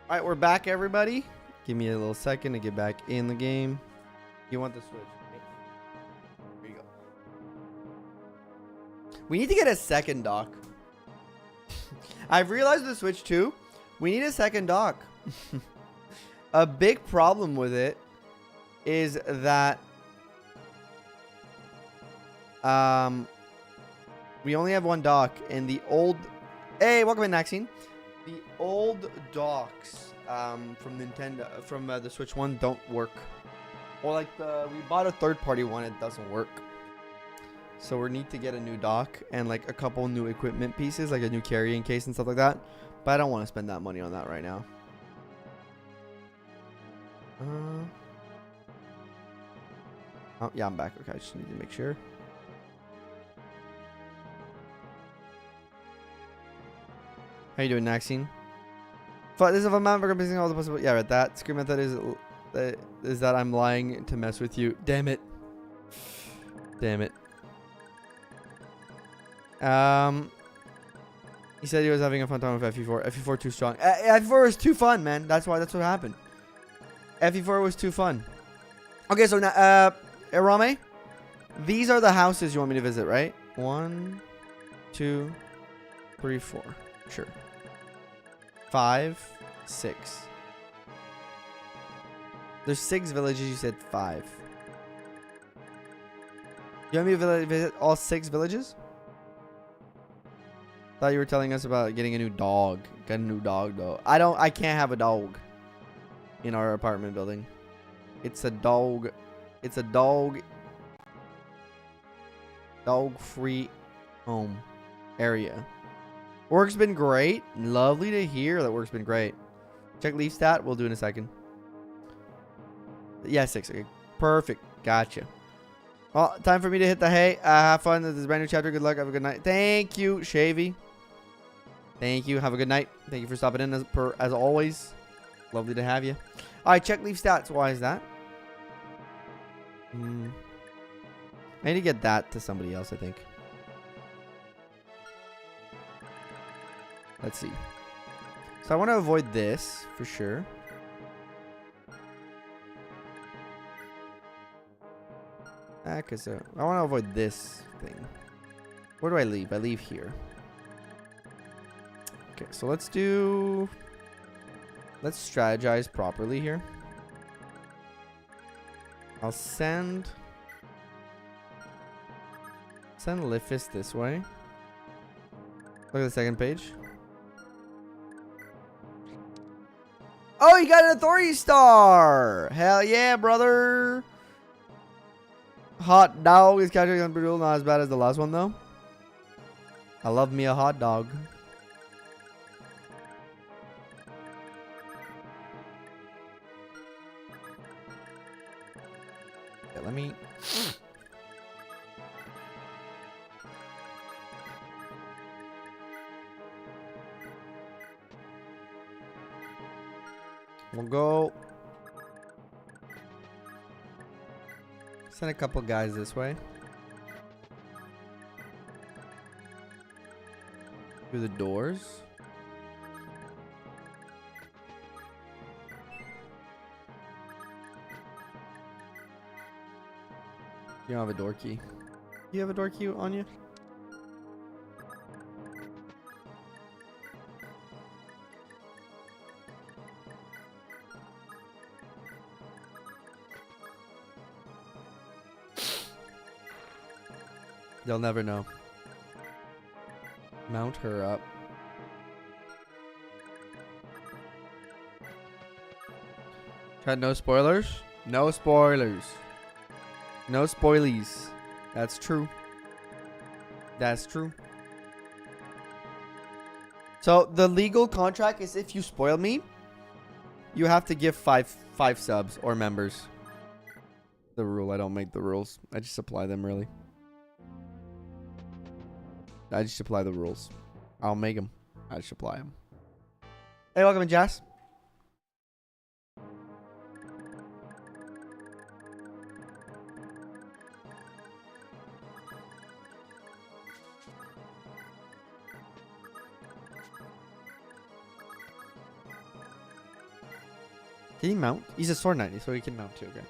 All right, we're back, everybody. Give me a little second to get back in the game. You want the Switch? Here you go. We need to get a second dock. I've realized with the Switch too, we need a second dock. A big problem with it is that we only have one dock, and the old... Hey, welcome in, Maxine. The old docks from Nintendo, from the Switch 1 don't work. Or like we bought a third-party one, it doesn't work. So we need to get a new dock and like a couple new equipment pieces, like a new carrying case and stuff like that. But I don't want to spend that money on that right now. Oh, yeah, I'm back. Okay, I just need to make sure. How you doing, Maxine? This is if I'm not missing all the possible. Yeah, right. That screen method is that I'm lying to mess with you. Damn it. Damn it. He said he was having a fun time with FE4. FE4 too strong. FE4 was too fun, man. That's what happened. FE4 was too fun. Okay, so now, Rame, these are the houses you want me to visit, right? 1, 2, 3, 4. Sure. 5, 6. There's 6 villages. You said 5. You want me to visit all 6 villages? Thought you were telling us about getting a new dog. Get a new dog though. I can't have a dog in our apartment building. It's a dog. It's a dog free home area. Work's been great. Lovely to hear that work's been great. Check Leaf stat. We'll do in a second. Yeah, 6. Okay. Perfect. Gotcha. Well, time for me to hit the hay. Have fun. This is a brand new chapter. Good luck. Have a good night. Thank you, Shavy. Thank you. Have a good night. Thank you for stopping in as always. Lovely to have you. All right, check Leaf stats. Why is that? I need to get that to somebody else, I think. Let's see. So I want to avoid this for sure. Because I want to avoid this thing. Where do I leave? I leave here. Okay, so let's strategize properly here. I'll send Lifis this way. Look at the second page. Oh, you got an authority star! Hell yeah, brother! Hot dog is casually unbelievable. Not as bad as the last one, though. I love me a hot dog. Okay, let me... We'll go... Send a couple guys this way. Through the doors. You don't have a door key. You have a door key on you? They'll never know. Mount her up. Chat, no spoilers? No spoilers. No spoilies. That's true. That's true. So the legal contract is if you spoil me, you have to give five subs or members. The rule. I don't make the rules. I just apply them, really. I just apply the rules. I'll make them. I just apply them. Hey, welcome in, Jazz. Can he mount? He's a sword knight, so he can mount too. Okay.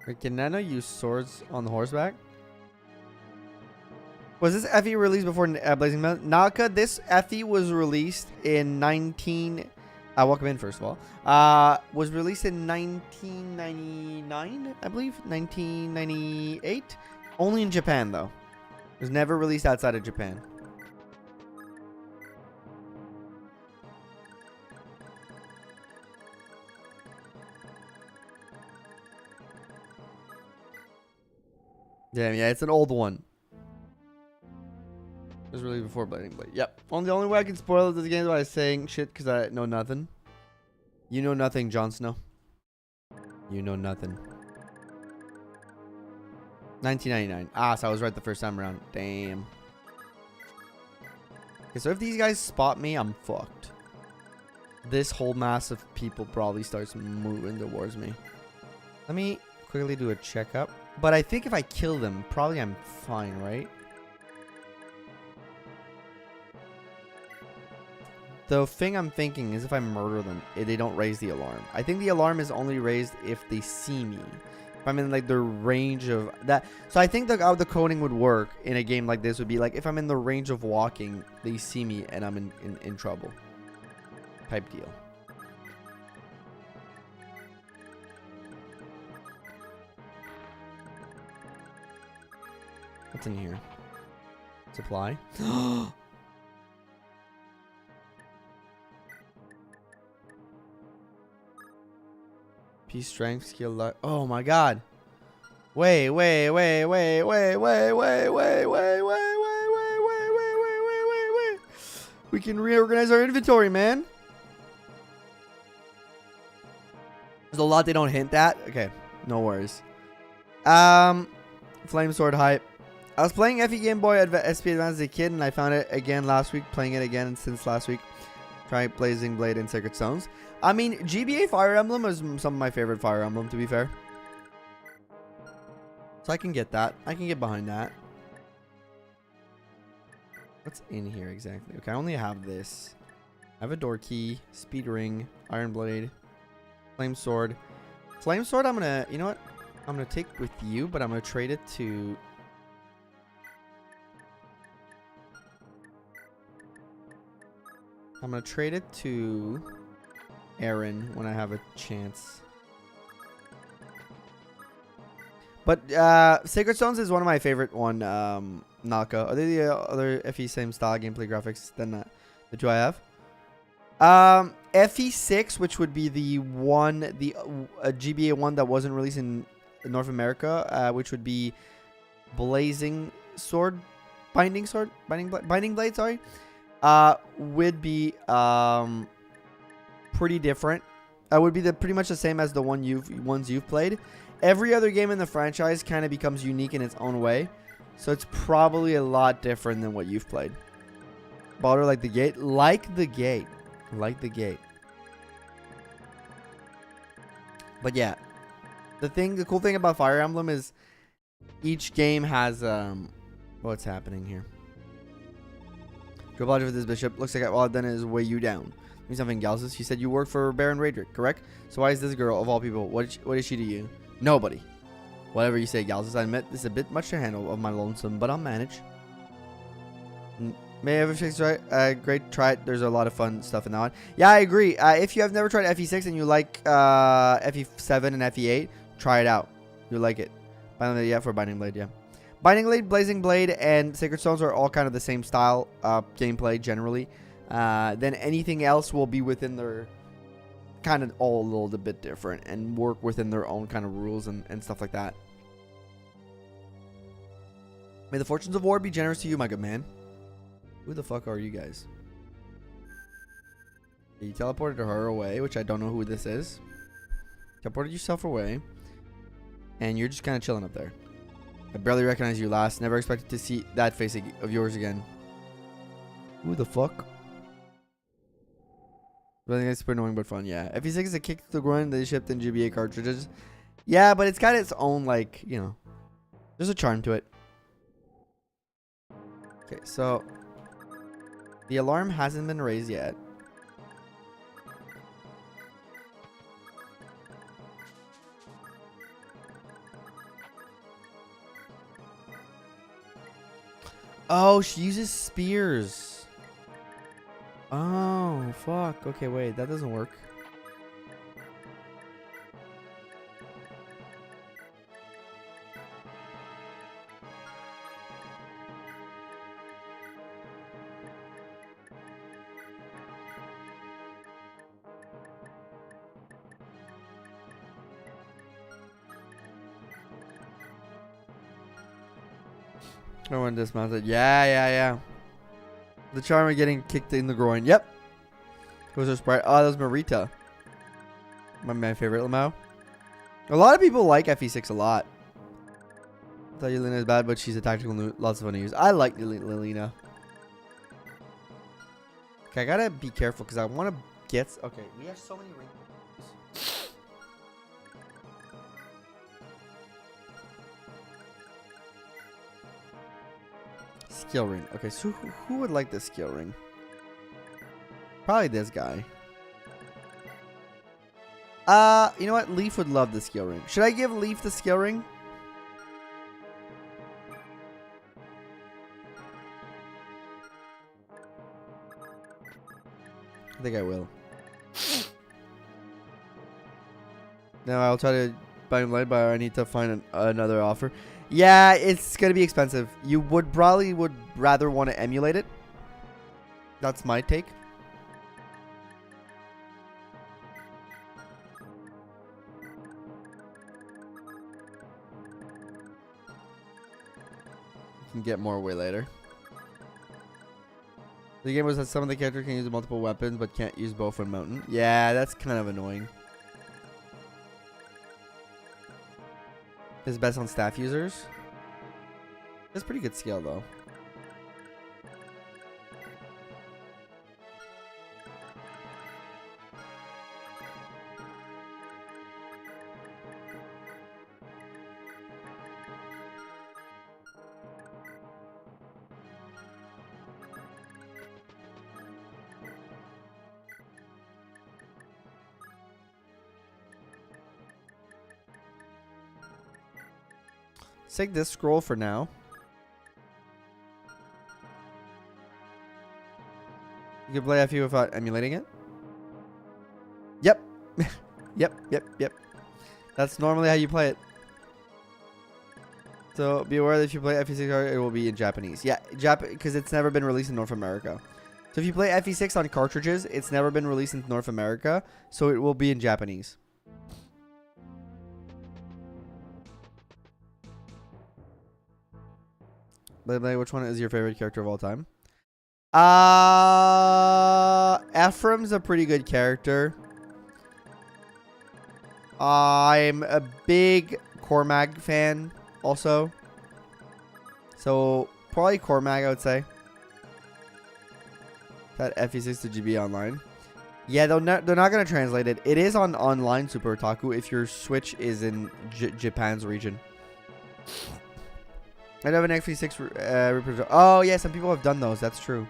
Wait, can Nano use swords on the horseback? Was this FE released before Blazing Metal? Naka, this FE was released in welcome in, first of all. Was released in 1999, I believe. 1998. Only in Japan, though. It was never released outside of Japan. Damn, yeah, it's an old one. It was released before Blazing Blade. Yep. The only way I can spoil this game is by saying shit because I know nothing. You know nothing, Jon Snow. You know nothing. 1999. Ah, so I was right the first time around. Damn. Okay, so if these guys spot me, I'm fucked. This whole mass of people probably starts moving towards me. Let me quickly do a checkup. But I think if I kill them, probably I'm fine, right? The thing I'm thinking is if I murder them, they don't raise the alarm. I think the alarm is only raised if they see me. If I'm in like the range of that. So I think how the coding would work in a game like this would be like if I'm in the range of walking, they see me and I'm in trouble. Type deal. What's in here? Supply. Peace, strength, skill, luck. Oh my god. Wait. We can reorganize our inventory, man. There's a lot they don't hint at. Okay, no worries. Flame sword hype. I was playing FE Game Boy SP Advance as a kid, and I found it again last week. Playing it again since last week. Try Blazing Blade and Sacred Stones. I mean, GBA Fire Emblem is some of my favorite Fire Emblem, to be fair. So I can get that. I can get behind that. What's in here exactly? Okay, I only have this. I have a door key, speed ring, iron blade, flame sword. Flame sword, I'm gonna, you know what? I'm gonna take with you, but I'm gonna trade it to... I'm gonna trade it to Aaron when I have a chance. But Sacred Stones is one of my favorite Naka. Are they the other FE same style gameplay graphics than the two I have? FE6, which would be the one, the GBA one that wasn't released in North America, which would be Blazing Sword, Binding Blade, sorry. Would be pretty different. Would be pretty much the same as the ones you've played. Every other game in the franchise kind of becomes unique in its own way, so it's probably a lot different than what you've played. Baldur like the gate, like the gate. But yeah, the cool thing about Fire Emblem is each game has what's happening here. To apologize for this, Bishop. Looks like all I've done is weigh you down. Me something, Galsus. You said you work for Baron Raedric, correct? So why is this girl, of all people, what is she to you? Nobody. Whatever you say, Galsus. I admit this is a bit much to handle of my lonesome, but I'll manage. May I ever fix right? Great, try it. There's a lot of fun stuff in that one. Yeah, I agree. If you have never tried FE6 and you like FE7 and FE8, try it out. You'll like it. Yeah, for Binding Blade, yeah. Binding Blade, Blazing Blade, and Sacred Stones are all kind of the same style gameplay generally. Then anything else will be within their kind of all a little bit different and work within their own kind of rules and stuff like that. May the fortunes of war be generous to you, my good man. Who the fuck are you guys? You teleported her away, which I don't know who this is. Teleported yourself away. And you're just kind of chilling up there. I barely recognize you last. Never expected to see that face of yours again. Who the fuck? I think it's super annoying but fun. Yeah. FE6 is a kick to the groin. They shipped in GBA cartridges. Yeah, but it's got its own, like, you know, there's a charm to it. Okay, so the alarm hasn't been raised yet. Oh, she uses spears. Oh, fuck. Okay, wait. That doesn't work. I want to dismount it. Yeah. The charmer getting kicked in the groin. Yep. Who's her sprite? Oh, that was Marita. My favorite Lamau. A lot of people like FE6 a lot. I thought Yelena is bad, but she's a tactical lots of fun to use. I like Yelena. Okay, I gotta be careful because I want to get... Okay, we have so many rings. Skill ring. Okay, so who would like this skill ring? Probably this guy. You know what? Leif would love the skill ring. Should I give Leif the skill ring? I think I will. No, I'll try to buy him light, but I need to find another offer. Yeah, it's gonna be expensive. You would probably rather want to emulate it. That's my take. You can get more way later. The game was that some of the characters can use multiple weapons but can't use both when mountain. Yeah, that's kind of annoying. Is best on staff users. That's pretty good skill though. Let's take this scroll for now. You can play FE without emulating it. Yep. Yep. That's normally how you play it. So be aware that if you play FE6, it will be in Japanese. Yeah, because it's never been released in North America. So if you play FE6 on cartridges, it's never been released in North America, so it will be in Japanese. Which one is your favorite character of all time? Ephraim's a pretty good character. I'm a big Cormag fan also. So probably Cormag, I would say. That FE6 to GB online. Yeah, they're not going to translate it. It is on online Super Otaku if your Switch is in Japan's region. I have an FE6 oh yeah, some people have done those. That's true.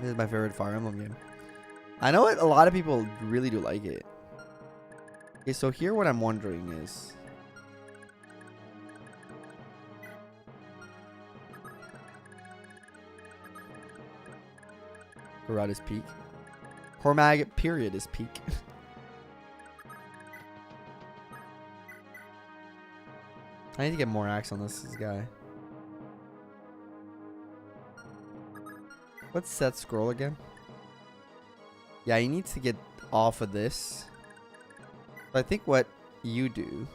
This is my favorite Fire Emblem game. I know a lot of people really do like it. Okay, so here what I'm wondering is... Around his peak. Cormag period is peak. I need to get more axe on this guy. What's set scroll again? Yeah, he needs to get off of this. So I think what you do...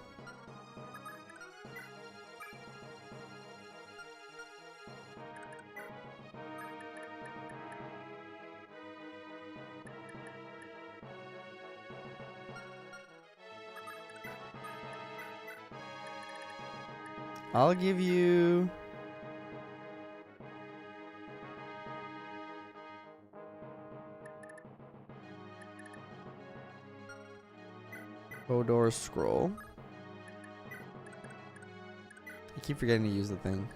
I'll give you... Hodor scroll. I keep forgetting to use the thing.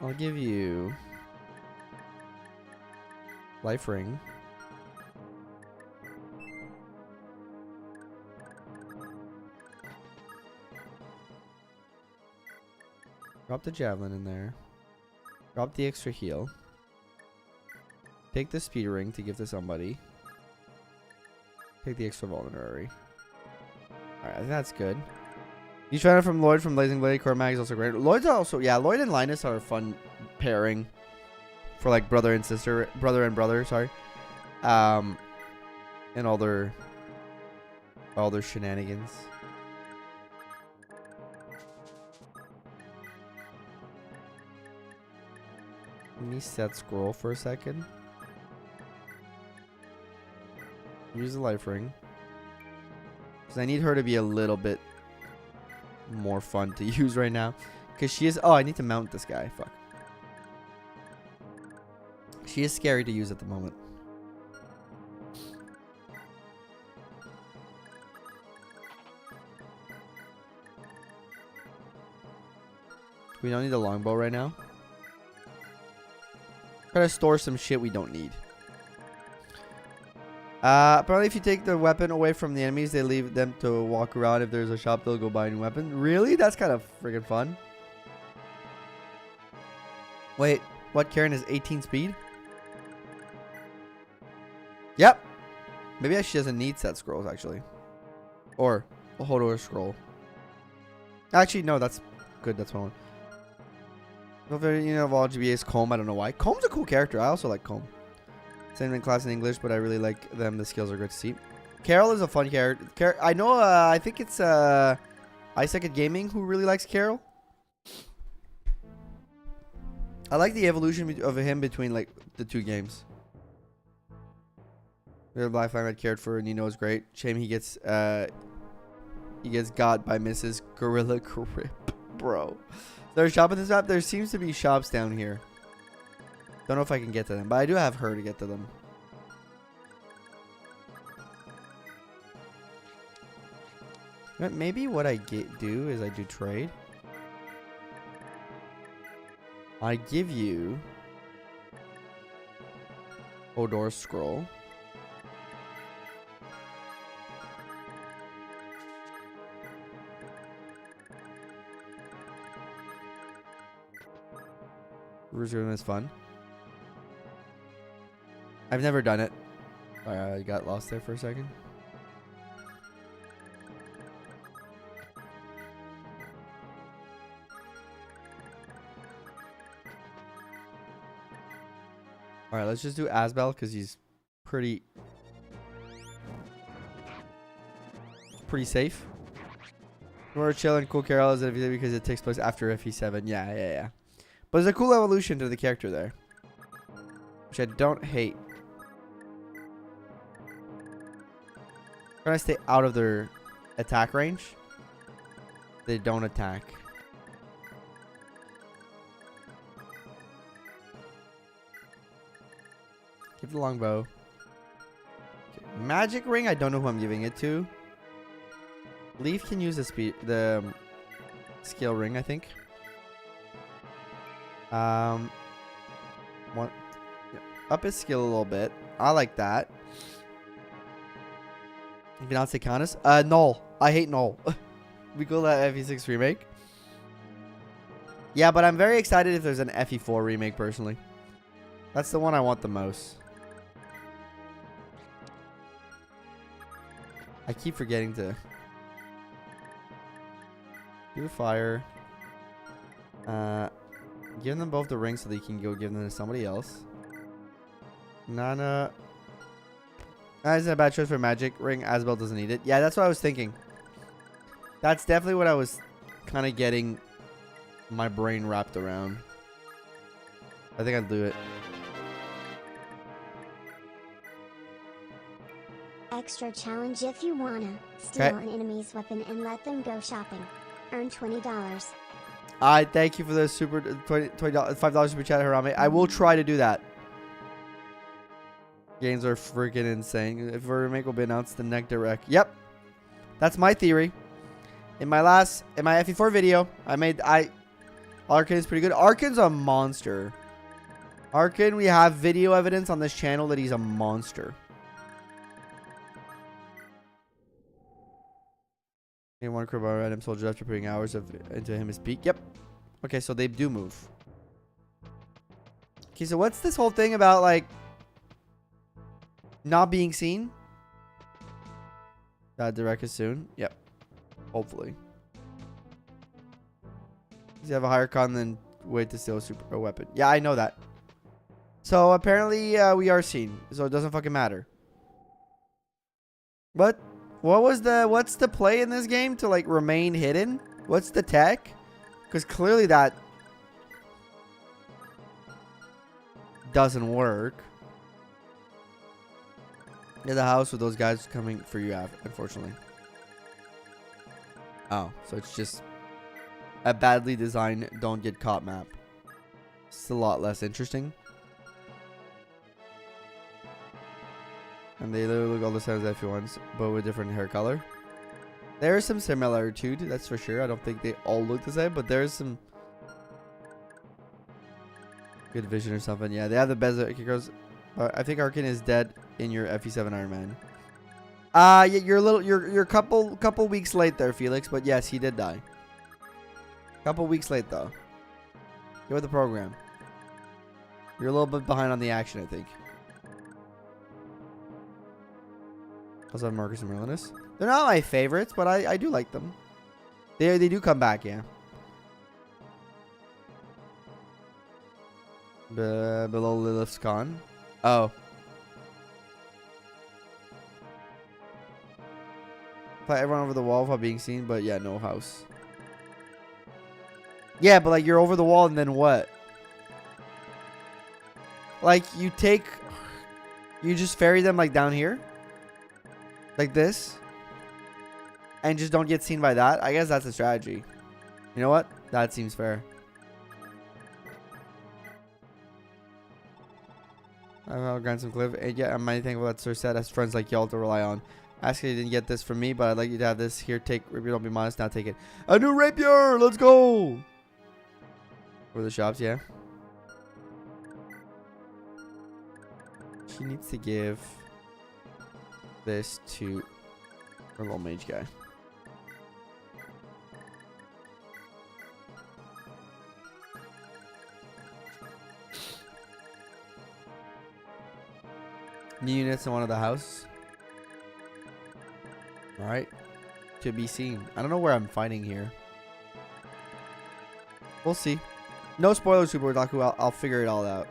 I'll give you life ring. Drop the javelin in there. Drop the extra heal. Take the speed ring to give to somebody. Take the extra vulnerary. Alright, I think that's good. You trying from Lloyd from Blazing Blade. Cormac is also great. Lloyd's also, yeah, Lloyd and Linus are a fun pairing for like brother and sister, brother, sorry. And all their shenanigans. Let me set scroll for a second. Use the life ring. Because I need her to be a little bit more fun to use right now. Because she is... Oh, I need to mount this guy. Fuck. She is scary to use at the moment. We don't need the longbow right now. Try to store some shit we don't need. Apparently if you take the weapon away from the enemies, they leave them to walk around. If there's a shop, they'll go buy a new weapon. Really? That's kind of friggin' fun. Wait, what? Karen is 18 speed? Yep. Maybe she doesn't need set scrolls, actually. Or a Hodor scroll. Actually, no, that's good. That's one. No, you know, of all GBA's Comb. I don't know why. Comb's a cool character. I also like Comb. Same in class in English, but I really like them. The skills are good to see. Carol is a fun character. I know. I think it's Isaac at Gaming who really likes Carol. I like the evolution of him between like the two games. The Black Flag cared for Nino is great. Shame he gets got by Mrs. Gorilla Grip, bro. There's a shop in this map. There seems to be shops down here. Don't know if I can get to them, but I do have her to get to them. But maybe what I do is I do trade. I give you Hodor scroll. Room is fun. I've never done it. I got lost there for a second. Alright, let's just do Asbel because he's pretty safe. More chill and cool Carol is because it takes place after FE7. Yeah. But there's a cool evolution to the character there, which I don't hate. Trying to stay out of their attack range. They don't attack. Give the longbow. Okay. Magic ring. I don't know who I'm giving it to. Leif can use the skill ring, I think. Up his skill a little bit. I like that. You can not say Canis. Null. I hate Null. We call that FE6 remake. Yeah, but I'm very excited if there's an FE4 remake personally. That's the one I want the most. I keep forgetting to do fire. Give them both the rings so they can go give them to somebody else. Nana. That's a bad choice for magic ring. Asbel doesn't need it. Yeah, that's what I was thinking. That's definitely what I was kind of getting my brain wrapped around. I think I'll do it. Extra challenge if you wanna. Steal an enemy's weapon and let them go shopping. Earn $20. I thank you for the $5 super chat, Harame. I will try to do that. Games are freaking insane. If a remake will be announced, the neck direct. Yep. That's my theory. In my FE4 video, Arkin is pretty good. Arkin's a monster. Arkin, we have video evidence on this channel that he's a monster. You want to crib our random soldier after putting hours into him his peak? Yep. Okay, so they do move. Okay, so what's this whole thing about, like, not being seen? Direct is soon. Yep. Hopefully. Does he have a higher con than wait to steal a weapon? Yeah, I know that. So apparently we are seen. So it doesn't fucking matter. But what's the play in this game to like remain hidden? What's the tech? Because clearly that doesn't work. Yeah, the house with those guys coming for you, unfortunately. Oh, so it's just a badly designed don't get caught map. It's a lot less interesting. And they literally look all the same as F1s, but with different hair color. There's some similitude, that's for sure. I don't think they all look the same, but there's some good vision or something. Yeah, they have the best kickers. I think Arkin is dead in your FE7 Iron Man. Yeah, you're a couple weeks late there, Felix, but yes, he did die. Couple weeks late though. You're with the program. You're a little bit behind on the action, I think. Also have Marcus and Merlinus. They're not my favorites, but I do like them. They do come back, yeah. Below Lilith's con. Oh. Play everyone over the wall without being seen, but yeah, no house. Yeah, but like you're over the wall and then what? Like you just ferry them like down here? Like this? And just don't get seen by that? I guess that's a strategy. You know what? That seems fair. I'll grind some cliff. And yeah, I'm mighty thankful that Sir said has friends like y'all to rely on. Asking you didn't get this from me, but I'd like you to have this. Here, take rapier, don't be modest, now take it. A new rapier! Let's go! For the shops, yeah. She needs to give this to her little mage guy. New units in one of the houses. Alright. To be seen. I don't know where I'm fighting here. We'll see. No spoilers, Super Otaku. I'll figure it all out.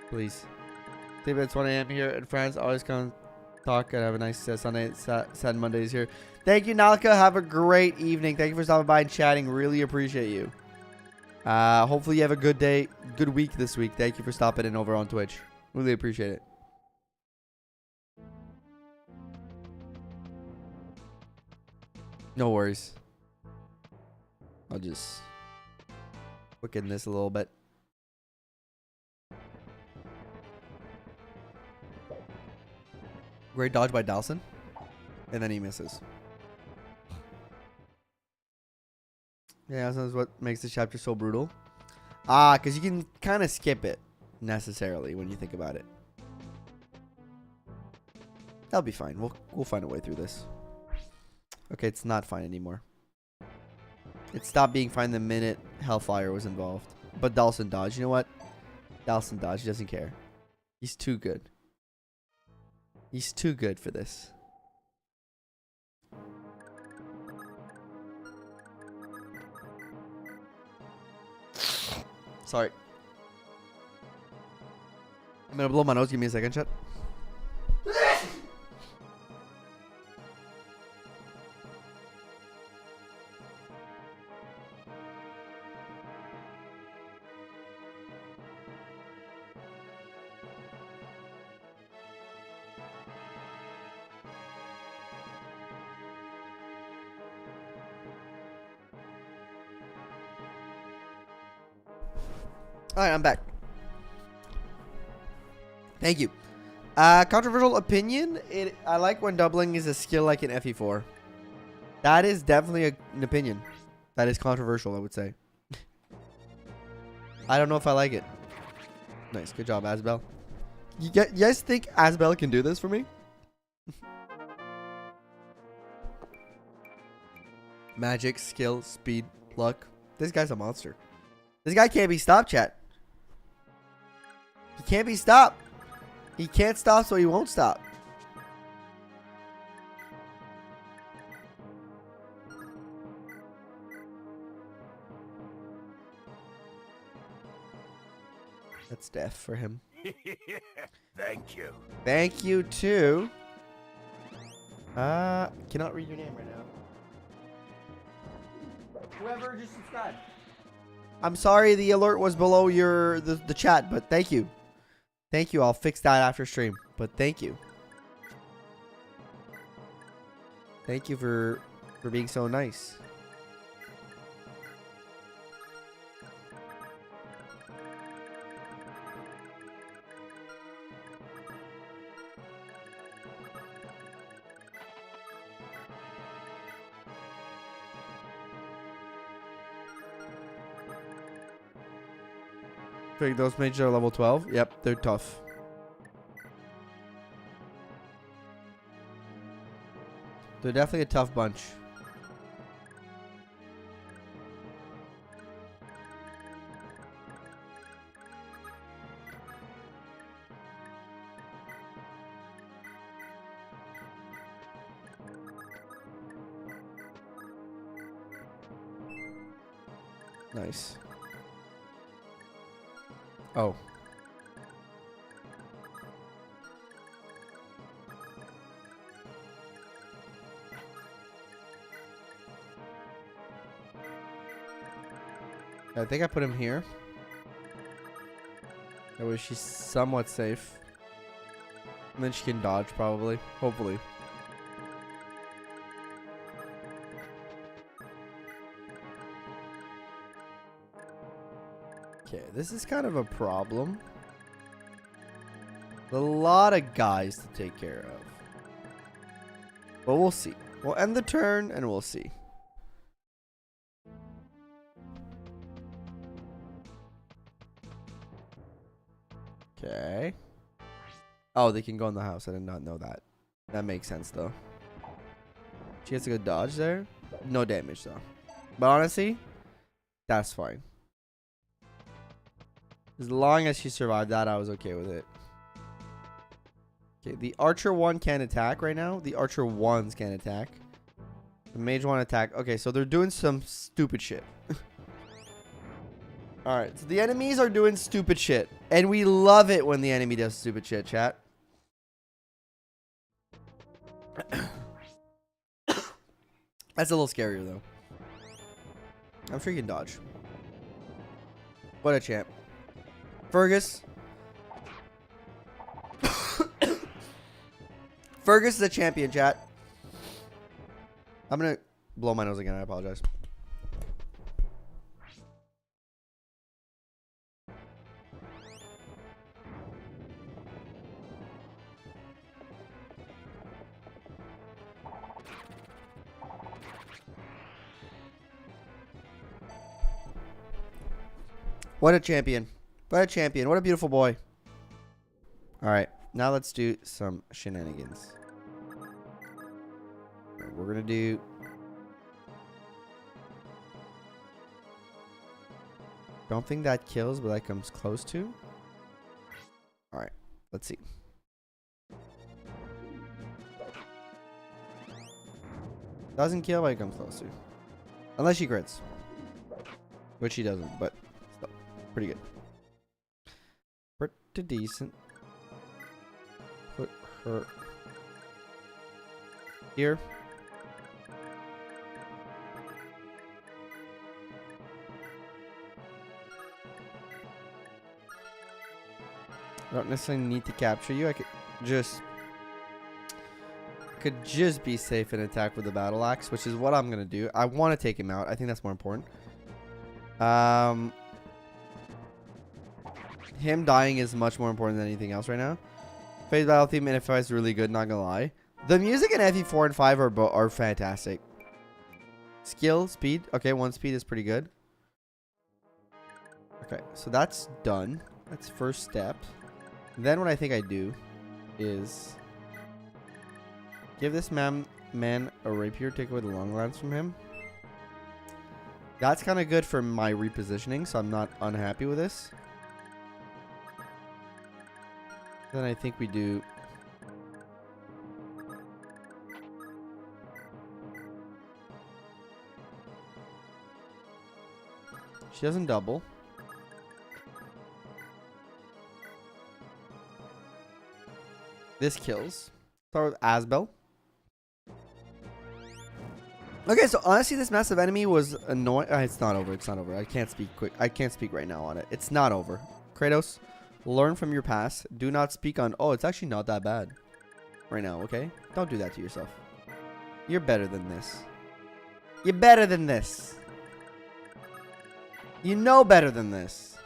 Please. Sleep at 1 a.m. here in France. Always come talk and have a nice Sunday. Sad Mondays here. Thank you, Nalka. Have a great evening. Thank you for stopping by and chatting. Really appreciate you. Hopefully you have a good day, good week this week. Thank you for stopping in over on Twitch. Really appreciate it. No worries. I'll just look in this a little bit. Great dodge by Dalson. And then he misses. Yeah, that's what makes this chapter so brutal. Because you can kind of skip it necessarily when you think about it. That'll be fine. We'll find a way through this. Okay, it's not fine anymore. It stopped being fine the minute Hellfire was involved. But Dalson dodged. You know what? Dalson dodged. He doesn't care. He's too good. He's too good for this. Sorry. I'm gonna blow my nose. Give me a second, chat. Alright, I'm back. Thank you. Controversial opinion. I like when doubling is a skill like in FE4. That is definitely an opinion. That is controversial, I would say. I don't know if I like it. Nice. Good job, Asbel. You guys think Asbel can do this for me? Magic, skill, speed, luck. This guy's a monster. This guy can't be stopped, chat. He can't be stopped. He can't stop, so he won't stop. That's death for him. Thank you. Thank you too. Cannot read your name right now. Whoever just subscribed. I'm sorry the alert was below the chat, but thank you. Thank you. I'll fix that after stream. But thank you. Thank you for being so nice. Those mages are level 12. Yep, they're tough. They're definitely a tough bunch. Nice. Oh. I think I put him here. That way she's somewhat safe. And then she can dodge probably. Hopefully. Okay, this is kind of a problem. A lot of guys to take care of. But we'll see. We'll end the turn and we'll see. Okay. Oh, they can go in the house. I did not know that. That makes sense though. She has a good dodge there. No damage though. But honestly, that's fine. As long as she survived that, I was okay with it. Okay, the Archer 1 can't attack right now. The Archer 1s can't attack. The Mage 1 attack. Okay, so they're doing some stupid shit. Alright, so the enemies are doing stupid shit. And we love it when the enemy does stupid shit, chat. That's a little scarier, though. I'm sure you can dodge. What a champ. Fergus. Fergus is a champion, chat. I'm gonna blow my nose again. I apologize. What a champion. What a champion. What a beautiful boy. Alright. Now let's do some shenanigans. We're going to do... Don't think that kills, but that comes close to. Alright. Let's see. Doesn't kill, but it comes close to. Unless she crits. Which she doesn't, but still. Pretty good. Pretty decent. Put her here. I don't necessarily need to capture you. I could just be safe and attack with the battle axe, which is what I'm gonna do. I want to take him out. I think that's more important. Him dying is much more important than anything else right now. Phase battle theme in FF5 is really good, not gonna lie. The music in FE4 and 5 are fantastic. Skill, speed. Okay, 1 speed is pretty good. Okay, so that's done. That's first step. Then what I think I do is give this man a rapier, take away the long lance from him. That's kind of good for my repositioning, so I'm not unhappy with this. Then I think we do... She doesn't double. This kills. Start with Asbel. Okay, so honestly, this massive enemy was annoying. It's not over. It's not over. I can't speak quick. I can't speak right now on it. It's not over. Kratos, learn from your past. Do not speak on, oh, it's actually not that bad right now, okay? Don't do that to yourself. You're better than this. You're better than this. You know better than this.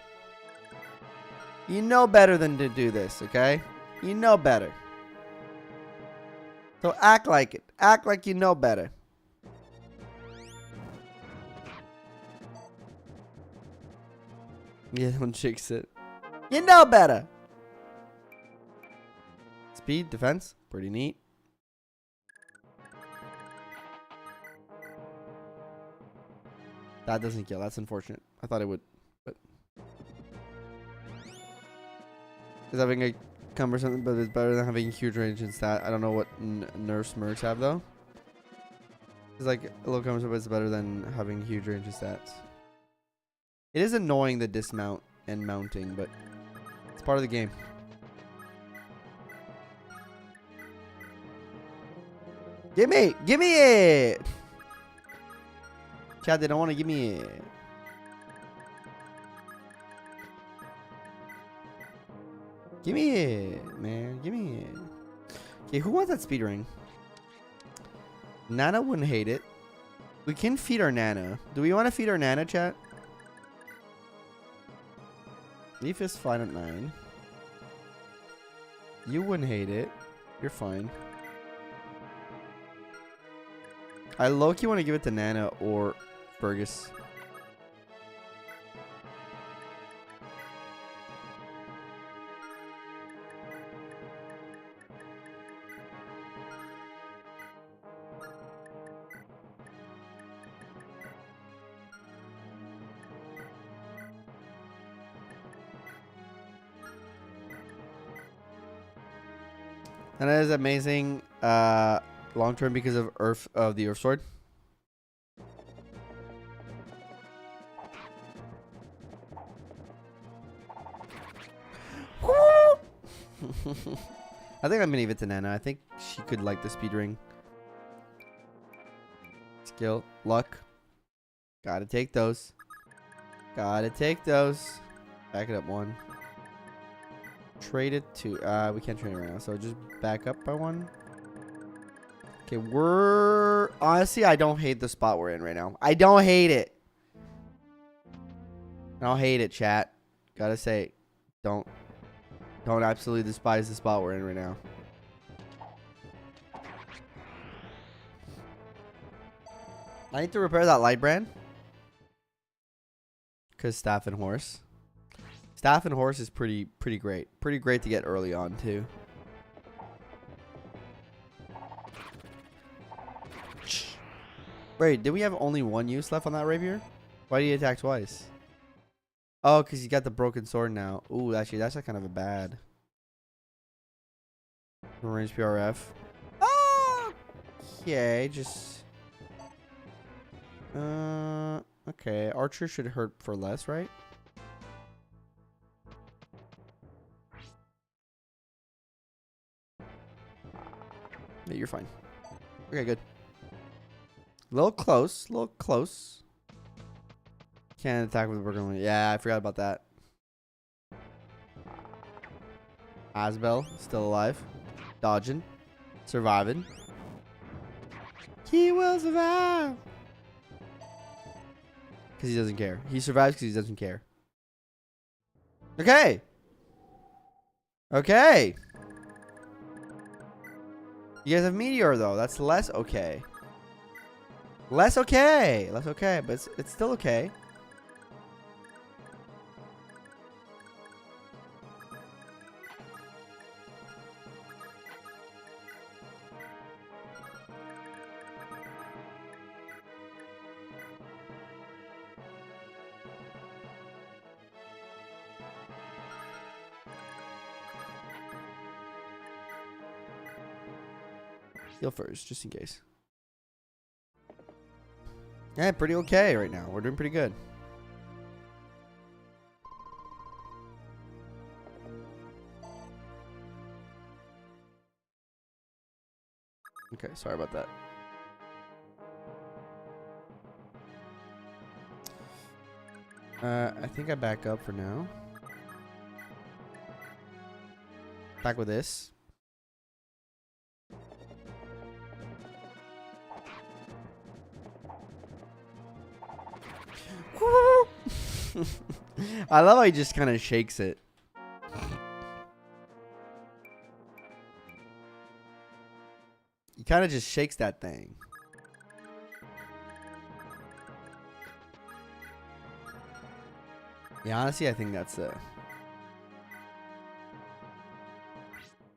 You know better than to do this, okay? You know better. So act like it. Act like you know better. Yeah, don't jinx it. You know better. Speed, defense, pretty neat. That doesn't kill. That's unfortunate. I thought it would, but is having a cumbersome, but it's better than having huge range and stat. I don't know what nerfs mercs have though. It's like a little cumbersome, but it's better than having huge range and stats. It is annoying the dismount and mounting, but it's part of the game. Give me it. Chad, they don't want to give me it. Give me it, man. Give me it. Okay, who wants that speed ring? Nana wouldn't hate it. We can feed our Nana. Do we want to feed our Nana, chat? Leif is fine at 9. You wouldn't hate it. You're fine. I low-key want to give it to Nana or Fergus. And that is amazing long term because of the Earth Sword. I think I'm gonna give it to Nana. I think she could like the speed ring. Skill, luck. Gotta take those. Gotta take those. Back it up 1. Trade it to we can't trade it right now, so just back up by 1. Okay, we're honestly, I don't hate the spot we're in right now. I don't hate it. I don't hate it, chat. Gotta say, don't absolutely despise the spot we're in right now. I need to repair that light brand. Cause staff and horse. Staff and horse is pretty great. Pretty great to get early on too. Wait, did we have only 1 use left on that rapier? Why did he attack twice? Oh, because he got the broken sword now. Ooh, actually, that's kind of a bad. Range PRF. Oh! Okay, just... okay. Archer should hurt for less, right? Yeah, you're fine. Okay, good. A little close. A little close. Can't attack with the broken one. Yeah, I forgot about that. Asbel, still alive. Dodging. Surviving. He will survive. Because he doesn't care. He survives because he doesn't care. Okay. Okay. You guys have Meteor, though. That's less okay. Less okay. Less okay, but it's still okay. Heal first, just in case. Yeah, pretty okay right now. We're doing pretty good. Okay, sorry about that. I think I back up for now. Back with this. I love how he just kind of shakes it. He kind of just shakes that thing. Yeah, honestly, I think that's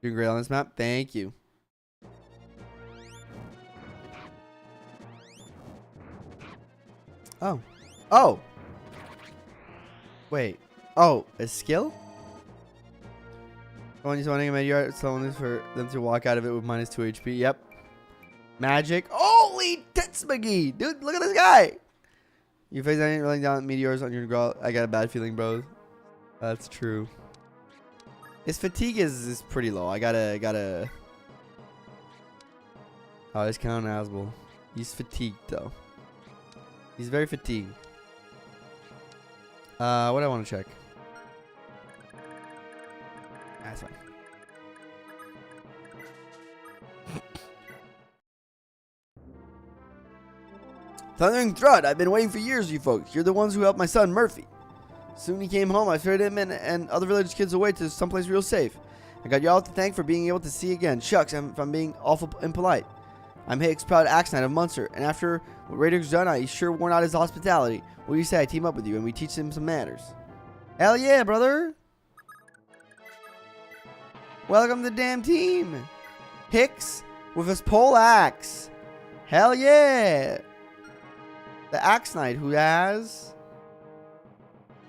doing great on this map. Thank you. Oh. Oh. Wait. Oh, a skill? When you're running a meteor, it's only for them to walk out of it with -2 HP. Yep. Magic. Holy tits, McGee. Dude, look at this guy. You face any rolling down meteors on your girl. I got a bad feeling, bro. That's true. His fatigue is pretty low. I gotta. Oh, it's kind of asshole. He's fatigued though. He's very fatigued. What do I want to check? That's fine. Thundering Thrud, I've been waiting for years, you folks. You're the ones who helped my son, Murphy. Soon he came home. I ferried him and other village kids away to someplace real safe. I got y'all to thank for being able to see again. Shucks, if I'm being awful impolite. I'm Hicks, proud Axe Knight of Munster, and after what Raider's done, I sure worn out his hospitality. What do you say I team up with you and we teach him some manners? Hell yeah, brother! Welcome to the damn team! Hicks with his pole axe. Hell yeah! The Axe Knight who has...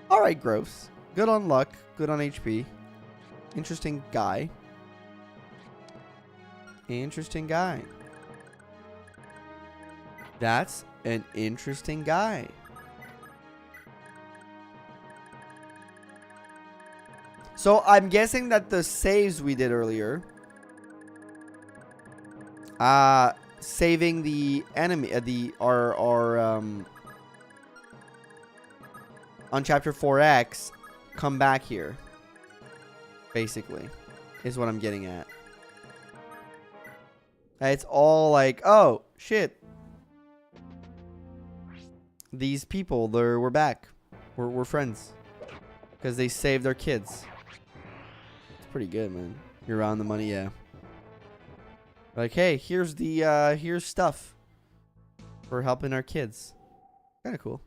Alright, gross. Good on luck. Good on HP. Interesting guy. Interesting guy. That's an interesting guy. So I'm guessing that the saves we did earlier, saving the enemy, on chapter 4X, come back here. Basically, is what I'm getting at. It's all like, oh shit. These people, we're back. We're friends. Because they saved our kids. It's pretty good, man. You're on the money, yeah. Like, hey, here's stuff for helping our kids. Kind of cool.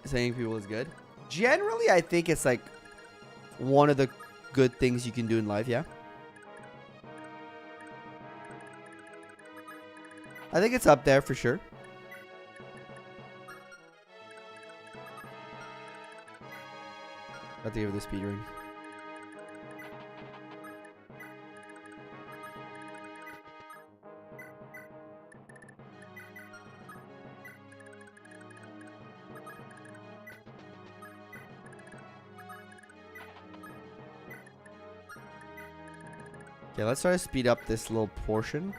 Saying people is good. Generally, I think it's like one of the good things you can do in life, yeah. I think it's up there for sure. About to give it the speed ring. Okay, let's try to speed up this little portion.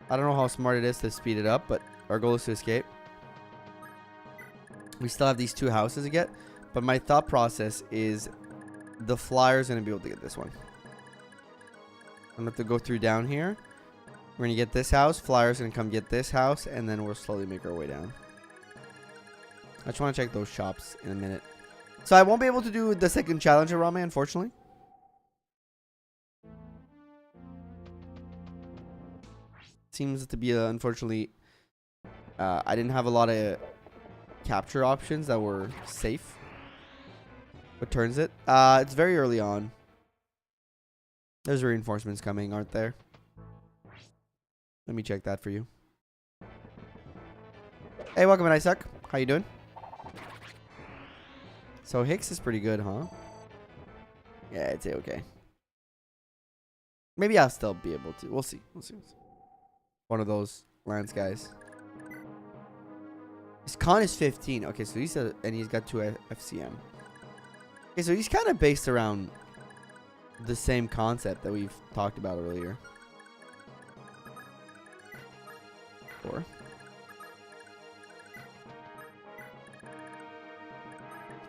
I don't know how smart it is to speed it up, but our goal is to escape. We still have these 2 houses to get, but my thought process is the flyer's going to be able to get this one. I'm going to have to go through down here We're gonna get this house. Flyer's gonna come get this house, and then we'll slowly make our way down. I just want to check those shops in a minute. So I won't be able to do the second challenge around me, unfortunately. Seems to be unfortunately, I didn't have a lot of capture options that were safe. What turns it? It's very early on. There's reinforcements coming, aren't there? Let me check that for you. Hey, welcome to Suck. How you doing? So Hicks is pretty good, huh? Yeah, it's okay. Maybe I'll still be able to. We'll see. We'll see. We'll see. One of those Lance guys. His con is 15. Okay, so he's and he's got 2 FCM. Okay, so he's kind of based around the same concept that we've talked about earlier. 4.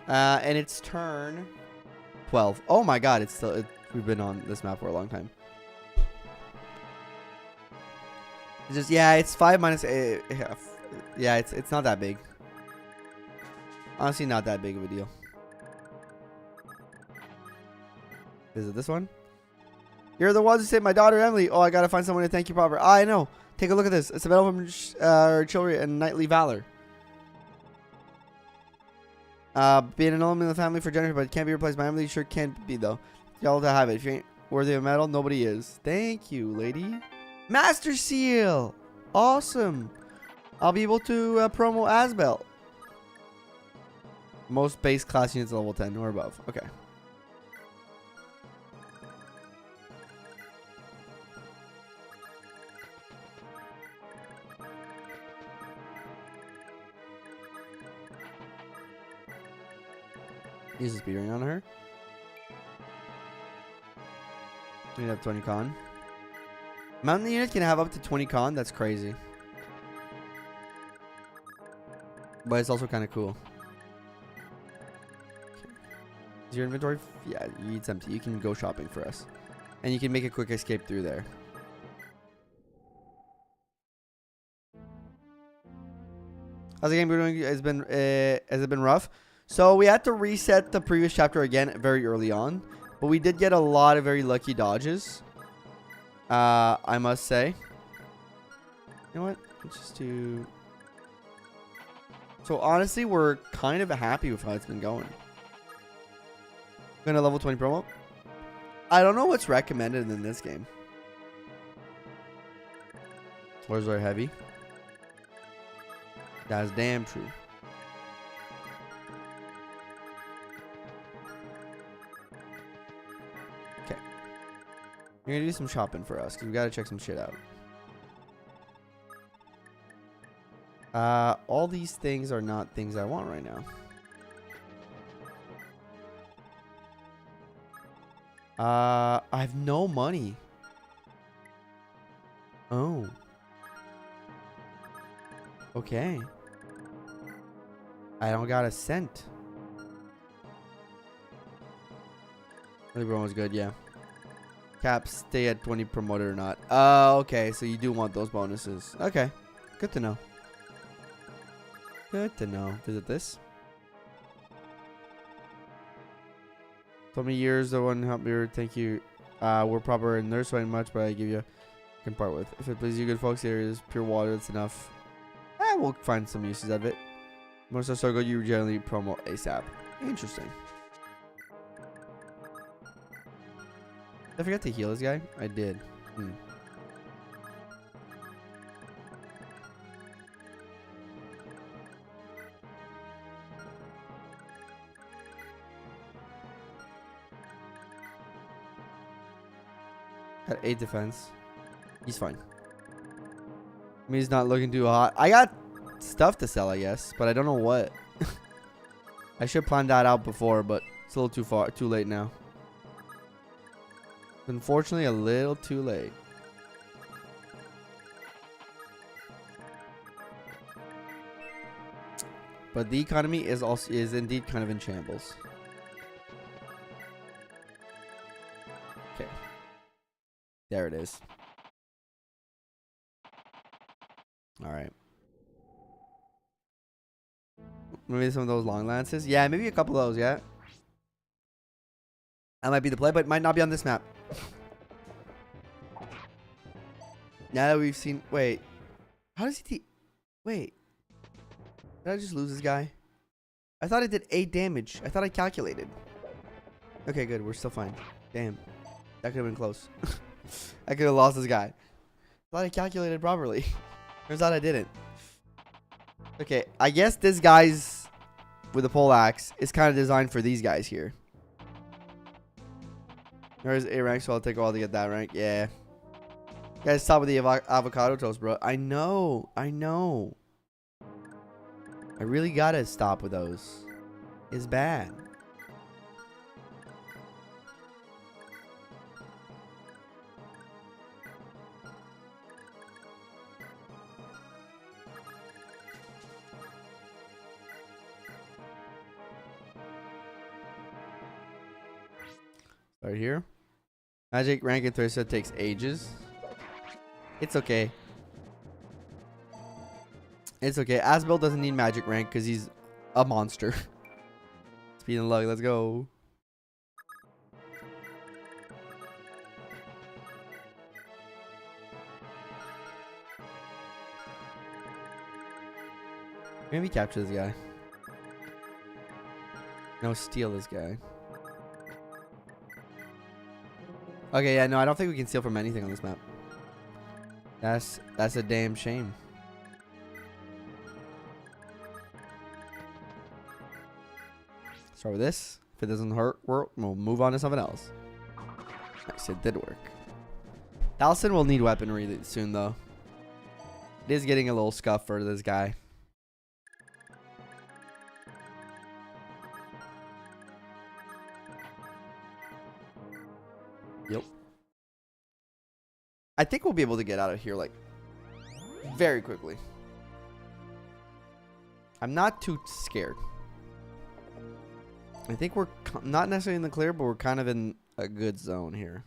And it's turn 12. Oh my god, it's still we've been on this map for a long time. It's just, yeah, it's 5 minus 8. Yeah, it's not that big. Honestly, not that big of a deal. Is it this one? You're the ones who saved my daughter Emily. Oh, I gotta find someone to thank you proper. I know. Take a look at this. It's a medal from chivalry and knightly valor. Being an element of the family for generation, but it can't be replaced by Emily. Sure can't be though. Y'all to have it. If you ain't worthy of a medal, nobody is. Thank you, lady. Master Seal. Awesome. I'll be able to promo Asbel. Most base class units level 10 or above. Okay. Use a speedring on her. We have 20 con. Mountain unit can have up to 20 con. That's crazy. But it's also kind of cool. Is your inventory? Yeah, it's empty. You can go shopping for us. And you can make a quick escape through there. How's the game doing? Has it been rough? So we had to reset the previous chapter again very early on. But we did get a lot of very lucky dodges. I must say. You know what? Let's just do... So honestly, we're kind of happy with how it's been going. Gonna level 20 promo. I don't know what's recommended in this game. Where's our heavy? That's damn true. Okay. You're gonna do some shopping for us because we gotta check some shit out. All these things are not things I want right now. I have no money. Oh. Okay. I don't got a cent. Really, bro was good, yeah. Caps stay at 20 promoted or not. Okay, so you do want those bonuses. Okay, good to know. Good to know. Visit this. So many years, the one helped me. Thank you. We're proper and nurse so much, but I give you a can part with. If it pleases you, good folks, here is pure water. That's enough. We'll find some uses out of it. Most are so good, you generally promo ASAP. Interesting. Did I forget to heal this guy? I did. Got 8 defense. He's fine. I mean, he's not looking too hot. I got stuff to sell, I guess, but I don't know what. I should plan that out before, but it's a little too late now. Unfortunately, a little too late. But the economy is indeed kind of in shambles. Okay. There it is. All right. Maybe some of those long lances. Yeah, maybe a couple of those. Yeah. That might be the play, but it might not be on this map. Now that we've seen... Wait. How does he... Wait. Did I just lose this guy? I thought it did 8 damage. I thought I calculated. Okay, good. We're still fine. Damn. That could have been close. I could have lost this guy. I thought I calculated properly. Turns out I didn't. Okay, I guess this guy's with the pole axe is kind of designed for these guys here. There's A rank, so I'll take a while to get that rank. Yeah. Guys, stop with the avocado toast, bro. I know. I know. I really gotta stop with those. It's bad. Right here. Magic rank in Thracia takes ages. It's okay. It's okay. Asbel doesn't need magic rank because he's a monster. Speed and luck. Let's go. Maybe capture this guy. No, steal this guy. Okay, yeah, no, I don't think we can steal from anything on this map. That's a damn shame. Start with this. If it doesn't work, we'll move on to something else. Nice, it did work. Dalson will need weaponry soon, though. It is getting a little scuff for this guy. Yep. I think we'll be able to get out of here, like, very quickly. I'm not too scared. I think we're not necessarily in the clear, but we're kind of in a good zone here.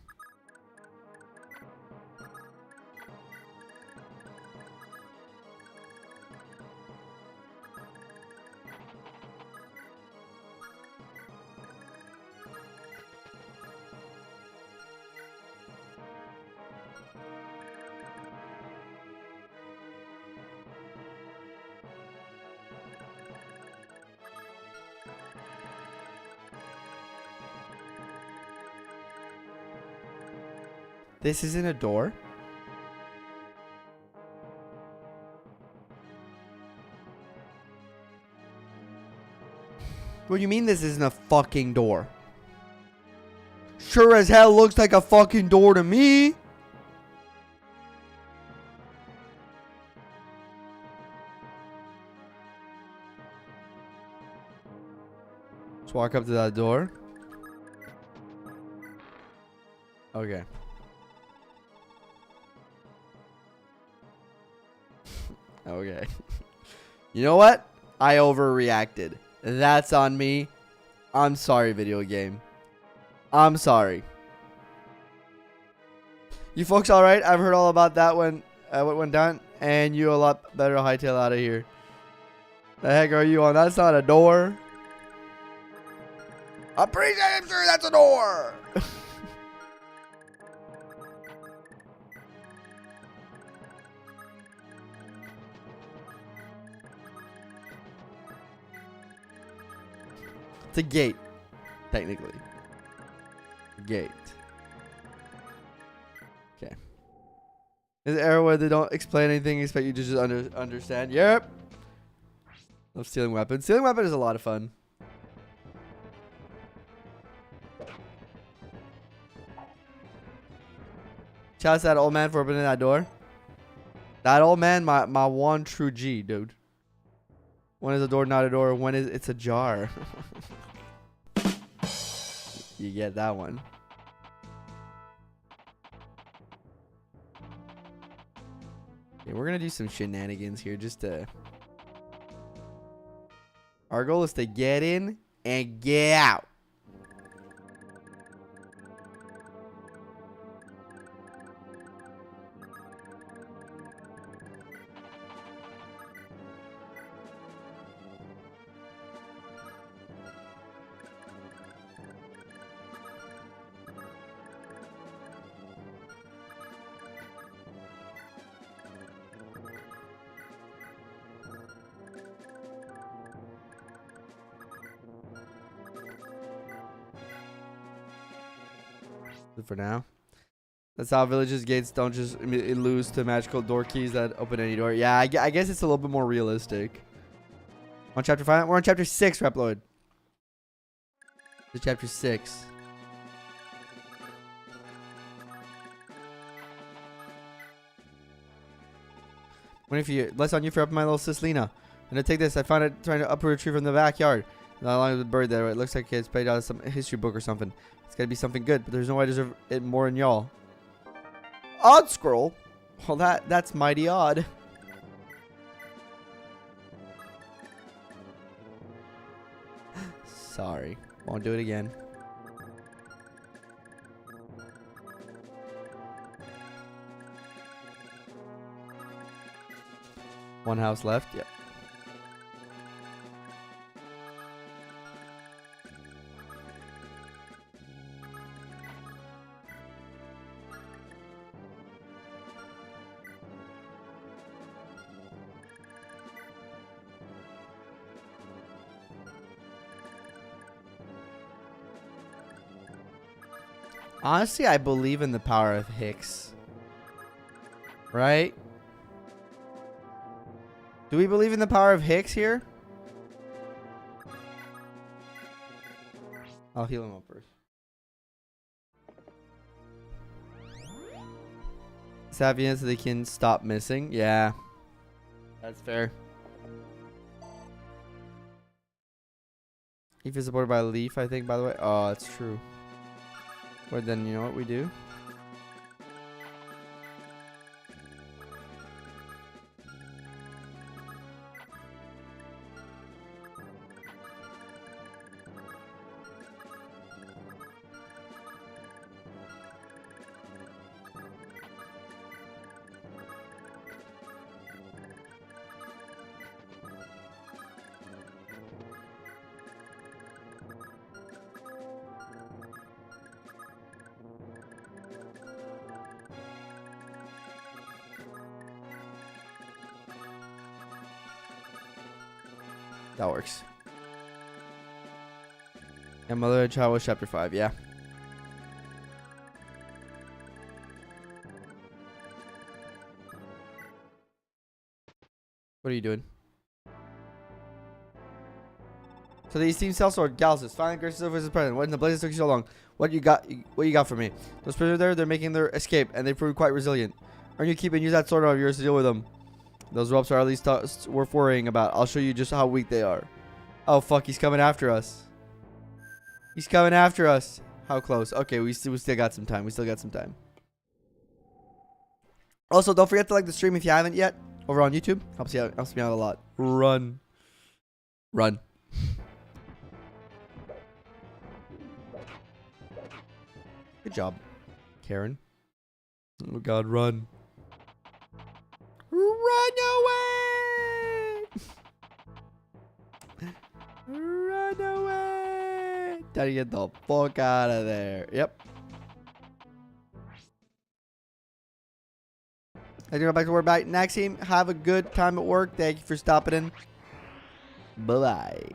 This isn't a door. What do you mean this isn't a fucking door? Sure as hell looks like a fucking door to me. Let's walk up to that door. Okay. Okay. You know what? I overreacted. That's on me. I'm sorry, video game. I'm sorry. You folks alright? I've heard all about that when what went down. And you a lot better hightail out of here. The heck are you on? That's not a door. I'm pretty damn sure that's a door. It's a gate, technically. Gate. Okay. Is there where they don't explain anything, expect you to just understand? Yep. Love stealing weapons. Stealing weapons is a lot of fun. Shout out to that old man for opening that door. That old man, my one true G, dude. When is a door not a door? When is it's a jar? You get that one. Okay, we're gonna do some shenanigans here just to... Our goal is to get in and get out. For now. That's how villages gates don't just immediately lose to magical door keys that open any door. Yeah, I guess it's a little bit more realistic. On chapter 5? We're on chapter 6, Reploid. This is chapter 6. What if you... Less on you for helping my little sis Lena. I'm gonna take this. I found it trying to uproot a tree from the backyard. Not long as the bird there. It looks like it's played out of some history book or something. It's gotta be something good, but there's no way I deserve it more than y'all. Odd scroll? Well, that's mighty odd. Sorry. Won't do it again. One house left? Yep. Honestly, I believe in the power of Hicks. Right? Do we believe in the power of Hicks here? I'll heal him up first. Savviness so they can stop missing. Yeah. That's fair. Leif is supported by Leif, I think, by the way. Oh, that's true. But then, you know what we do? That works. And Mother and Child was chapter 5, yeah. What are you doing? So the esteemed sellsword, Galsus, finally graces over his present. What in the blazes took you so long? What you got for me? Those prisoners there, they're making their escape, and they proved quite resilient. Aren't you keeping use that sword of yours to deal with them? Those ropes are at least worth worrying about. I'll show you just how weak they are. Oh, fuck. He's coming after us. He's coming after us. How close? Okay, we still got some time. We still got some time. Also, don't forget to like the stream if you haven't yet. Over on YouTube. Helps me out a lot. Run. Run. Good job, Karen. Oh, God. Run. Run away! Run away! Gotta get the fuck out of there. Yep. I go back to work. Bye. Maxime, have a good time at work. Thank you for stopping in. Bye-bye.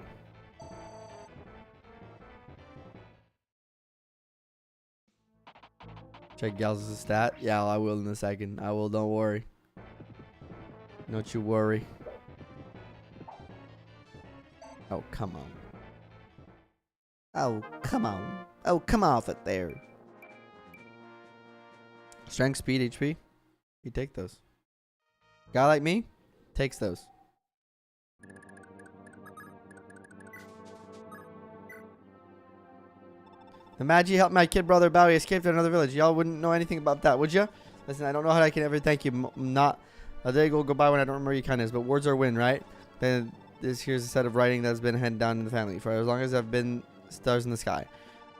Check Gals' stat. Yeah, I will in a second. I will, don't worry. Don't you worry. Oh, come on. Oh, come on. Oh, come off it there. Strength, speed, HP. You take those. Guy like me takes those. Imagine you helped my kid brother Bowie escape to another village. Y'all wouldn't know anything about that, would you? Listen, I don't know how I can ever thank you. Not a day will go by when I don't remember your kindness, but words are win, right? Then here's a set of writing that's been handed down in the family for as long as I've been stars in the sky.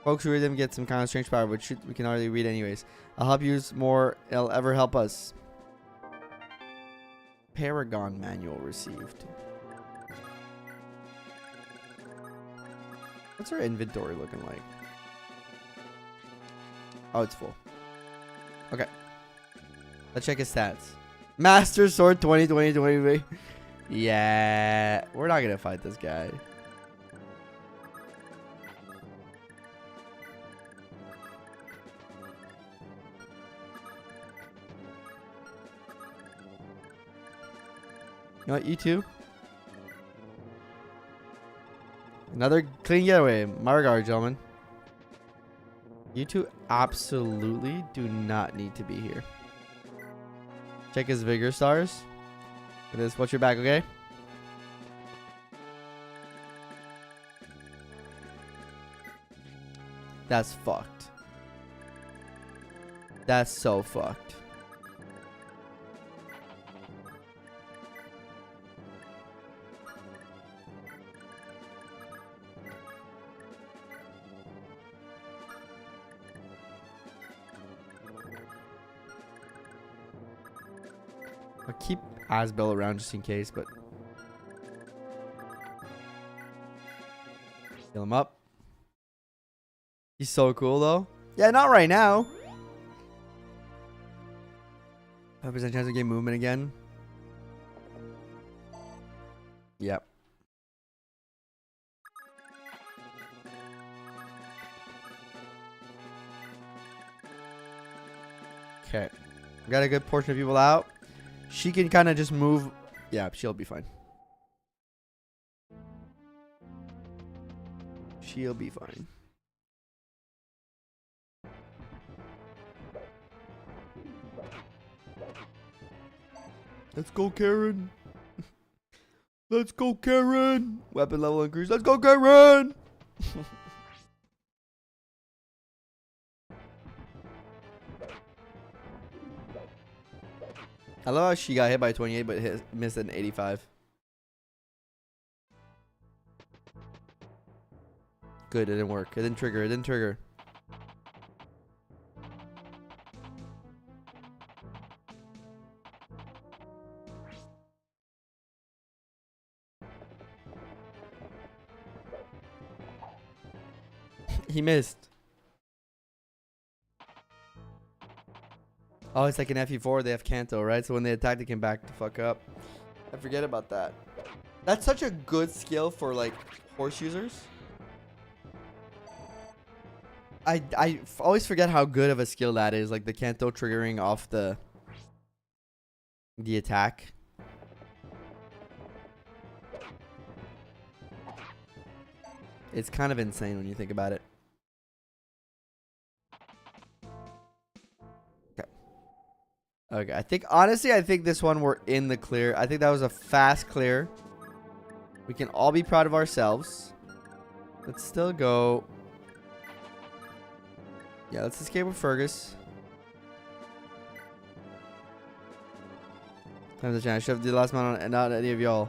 Folks who read them get some kind of strange power, but we can already read anyways. I'll help you more. It'll ever help us. Paragon manual received. What's our inventory looking like? Oh, it's full. Okay. Let's check his stats. Master Sword 2020. Yeah. We're not going to fight this guy. know what, you two? Another clean getaway. My regard, gentlemen. You two absolutely do not need to be here. Check his vigor stars. It is. Watch your back, okay? That's fucked. That's so fucked. I'll keep Asbel around just in case, but heal him up. He's so cool though. Yeah, not right now. 5% chance to gain movement again. Yep. Okay. Got a good portion of people out. She can kind of just move. Yeah, she'll be fine. She'll be fine. Let's go, Karen. Let's go, Karen. Weapon level increase. Let's go, Karen. I love how she got hit by 28 but missed an 85. Good, it didn't work. It didn't trigger. It didn't trigger. He missed. Oh, it's like an FE4. They have Kanto, right? So when they attack, they can back the fuck up. I forget about that. That's such a good skill for like horse users. I always forget how good of a skill that is. Like the Kanto triggering off the attack. It's kind of insane when you think about it. Okay, I think, honestly, I think this one we're in the clear. I think that was a fast clear. We can all be proud of ourselves. Let's still go. Yeah, let's escape with Fergus. Time's a chance. I should have the last man on and not any of y'all.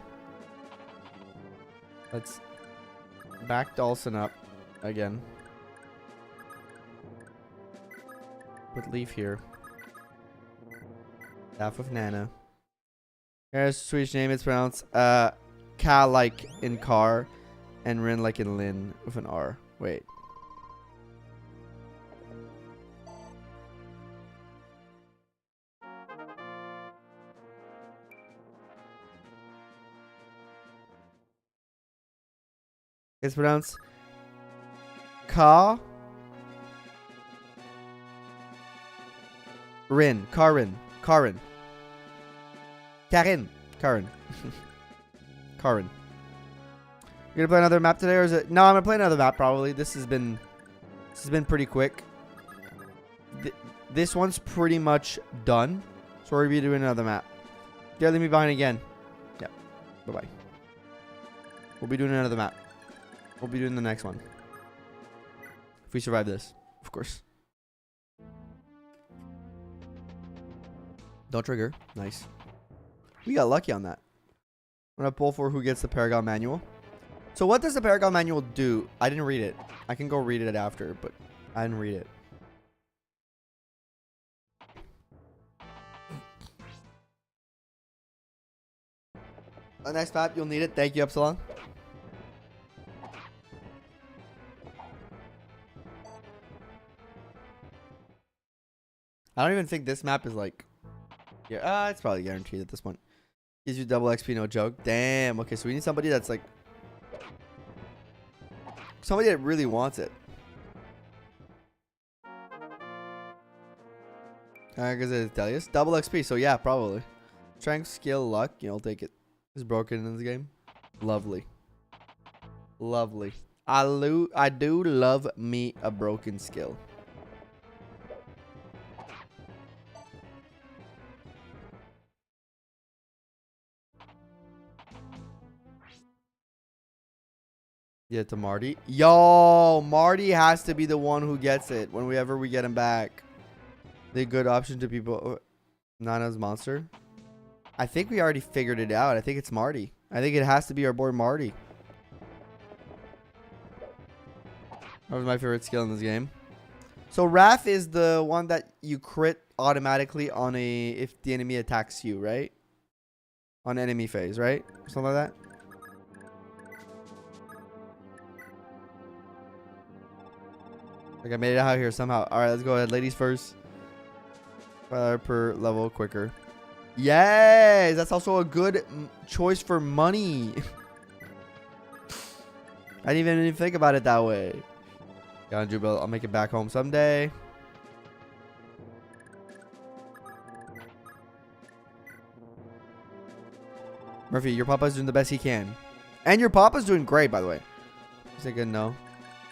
Let's back Dawson up again. Put Leif here. Staff of Nana. Here's a Swedish name. It's pronounced Ka like in car and Rin like in Lin with an R. Wait. It's pronounced Ka Rin. Karin. Karin. Karin. Karin. Karin. You gonna play another map today, or is it? No, I'm gonna play another map probably. This has been pretty quick. This one's pretty much done, so we're gonna be doing another map. Yeah, leave me behind again. Yeah. Bye bye. We'll be doing another map. We'll be doing the next one if we survive this, of course. Don't trigger. Nice. We got lucky on that. I'm going to pull for who gets the Paragon Manual. So what does the Paragon Manual do? I didn't read it. I can go read it after, but I didn't read it. The next map, you'll need it. Thank you, Epsilon. I don't even think this map is like... Yeah, it's probably guaranteed at this point. Gives you double XP, no joke. Damn. Okay, so we need somebody that's like... Somebody that really wants it. Because it's Delius. Double XP, so yeah, probably. Strength, skill, luck. You know, take it. is broken in this game. Lovely. Lovely. I do love me a broken skill. Yeah, to Marty. Yo, Marty has to be the one who gets it whenever we get him back. The good option to people. Nana's monster. I think we already figured it out. I think it's Marty. I think it has to be our boy Marty. That was my favorite skill in this game. So Wrath is the one that you crit automatically on if the enemy attacks you, right? On enemy phase, right? Something like that. Like I made it out here somehow. All right, let's go ahead. Ladies first. Per level quicker. Yes, that's also a good choice for money. I didn't even think about it that way. Yeah, Jugdral, I'll make it back home someday. Murphy, your papa's doing the best he can. And your papa's doing great, by the way. Is it good? No.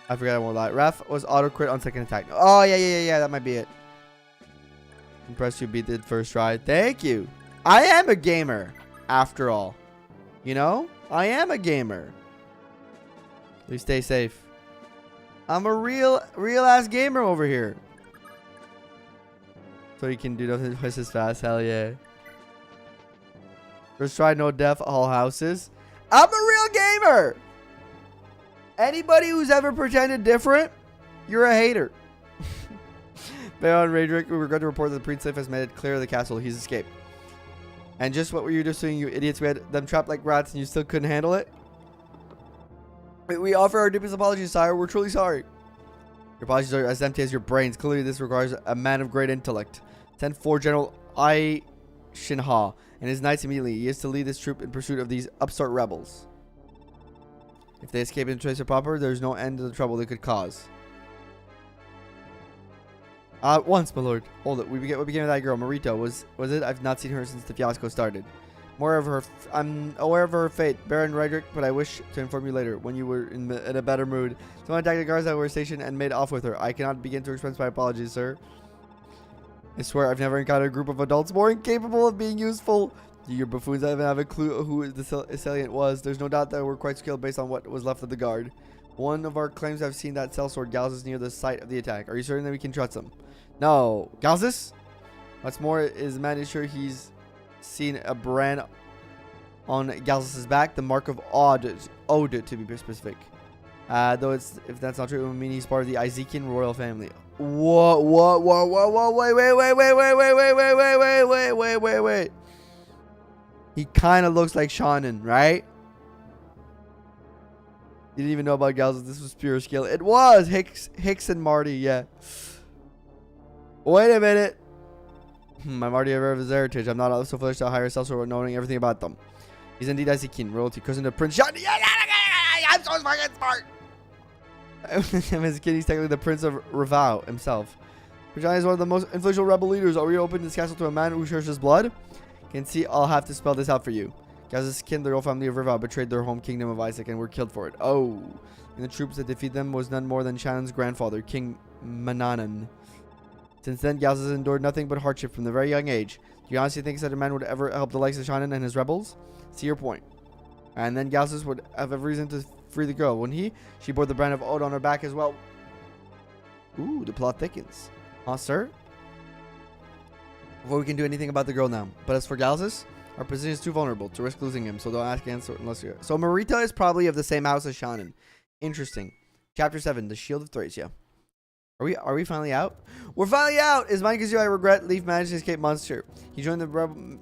I forgot I won't lie. Ref was auto crit on second attack. Oh, yeah. That might be it. Impressed you beat the first try. Thank you. I am a gamer, after all. You know? I am a gamer. Please stay safe. I'm a real ass gamer over here. So you can do nothing twice as fast. Hell yeah. First try, no death, all houses. I'm a real gamer. Anybody who's ever pretended different, you're a hater. Baron Radric, we regret to report that the prince Leif has made it clear of the castle. He's escaped. And just what were you just doing, you idiots? We had them trapped like rats and you still couldn't handle it? We offer our deepest apologies, sire. We're truly sorry. Your apologies are as empty as your brains. Clearly, this requires a man of great intellect. Send for General I Shinha and his knights immediately. He is to lead this troop in pursuit of these upstart rebels. If they escape and trace it proper, there's no end to the trouble they could cause. Once, my lord. Hold it. What became of that girl? Marito. Was it? I've not seen her since the fiasco started. I'm aware of her fate, Baron Radric, but I wish to inform you later, when you were in a better mood. Someone attacked the guards that were stationed and made off with her. I cannot begin to express my apologies, sir. I swear I've never encountered a group of adults more incapable of being useful. You buffoons, I don't have a clue who the assailant was. There's no doubt that we're quite skilled based on what was left of the guard. One of our claims I've seen that sellsword Galzus near the site of the attack. Are you certain that we can trust him? No. Galzus? What's more is the man is sure he's seen a brand on Galzus' back, the mark of Ode to be specific. Though if that's not true, it would mean he's part of the Izekian royal family. Whoa, wait. He kind of looks like Shannon, right? You didn't even know about Galzus. This was pure skill. It was Hicks and Marty, yeah. Wait a minute. My Marty ever of his heritage. I'm not so foolish to hire a sellsword knowing everything about them. He's indeed Izekian royalty, cousin to Prince Shannon. I'm so fucking smart. He's technically the Prince of Rivau himself. Prince Shannon is one of the most influential rebel leaders. Are we opening this castle to a man who shares his blood? Can see, I'll have to spell this out for you. Gaz's kin, the royal family of Rivau, betrayed their home kingdom of Isaac and were killed for it. Oh. And the troops that defeat them was none more than Shannon's grandfather, King Mananan. Since then, Gaz has endured nothing but hardship from the very young age. Do you honestly think such a man would ever help the likes of Shannon and his rebels? See your point. And then Galzus would have every reason to free the girl, wouldn't he? She bore the brand of Ode on her back as well. Ooh, the plot thickens. Huh, sir? Before we can do anything about the girl now. But as for Galzus, our position is too vulnerable to risk losing him, so don't ask answer unless you're... So Marita is probably of the same house as Shannon. Interesting. Chapter 7, The Shield of Thracia. Are we finally out? We're finally out! Is mine because I regret Leif managed to escape Monster. He joined the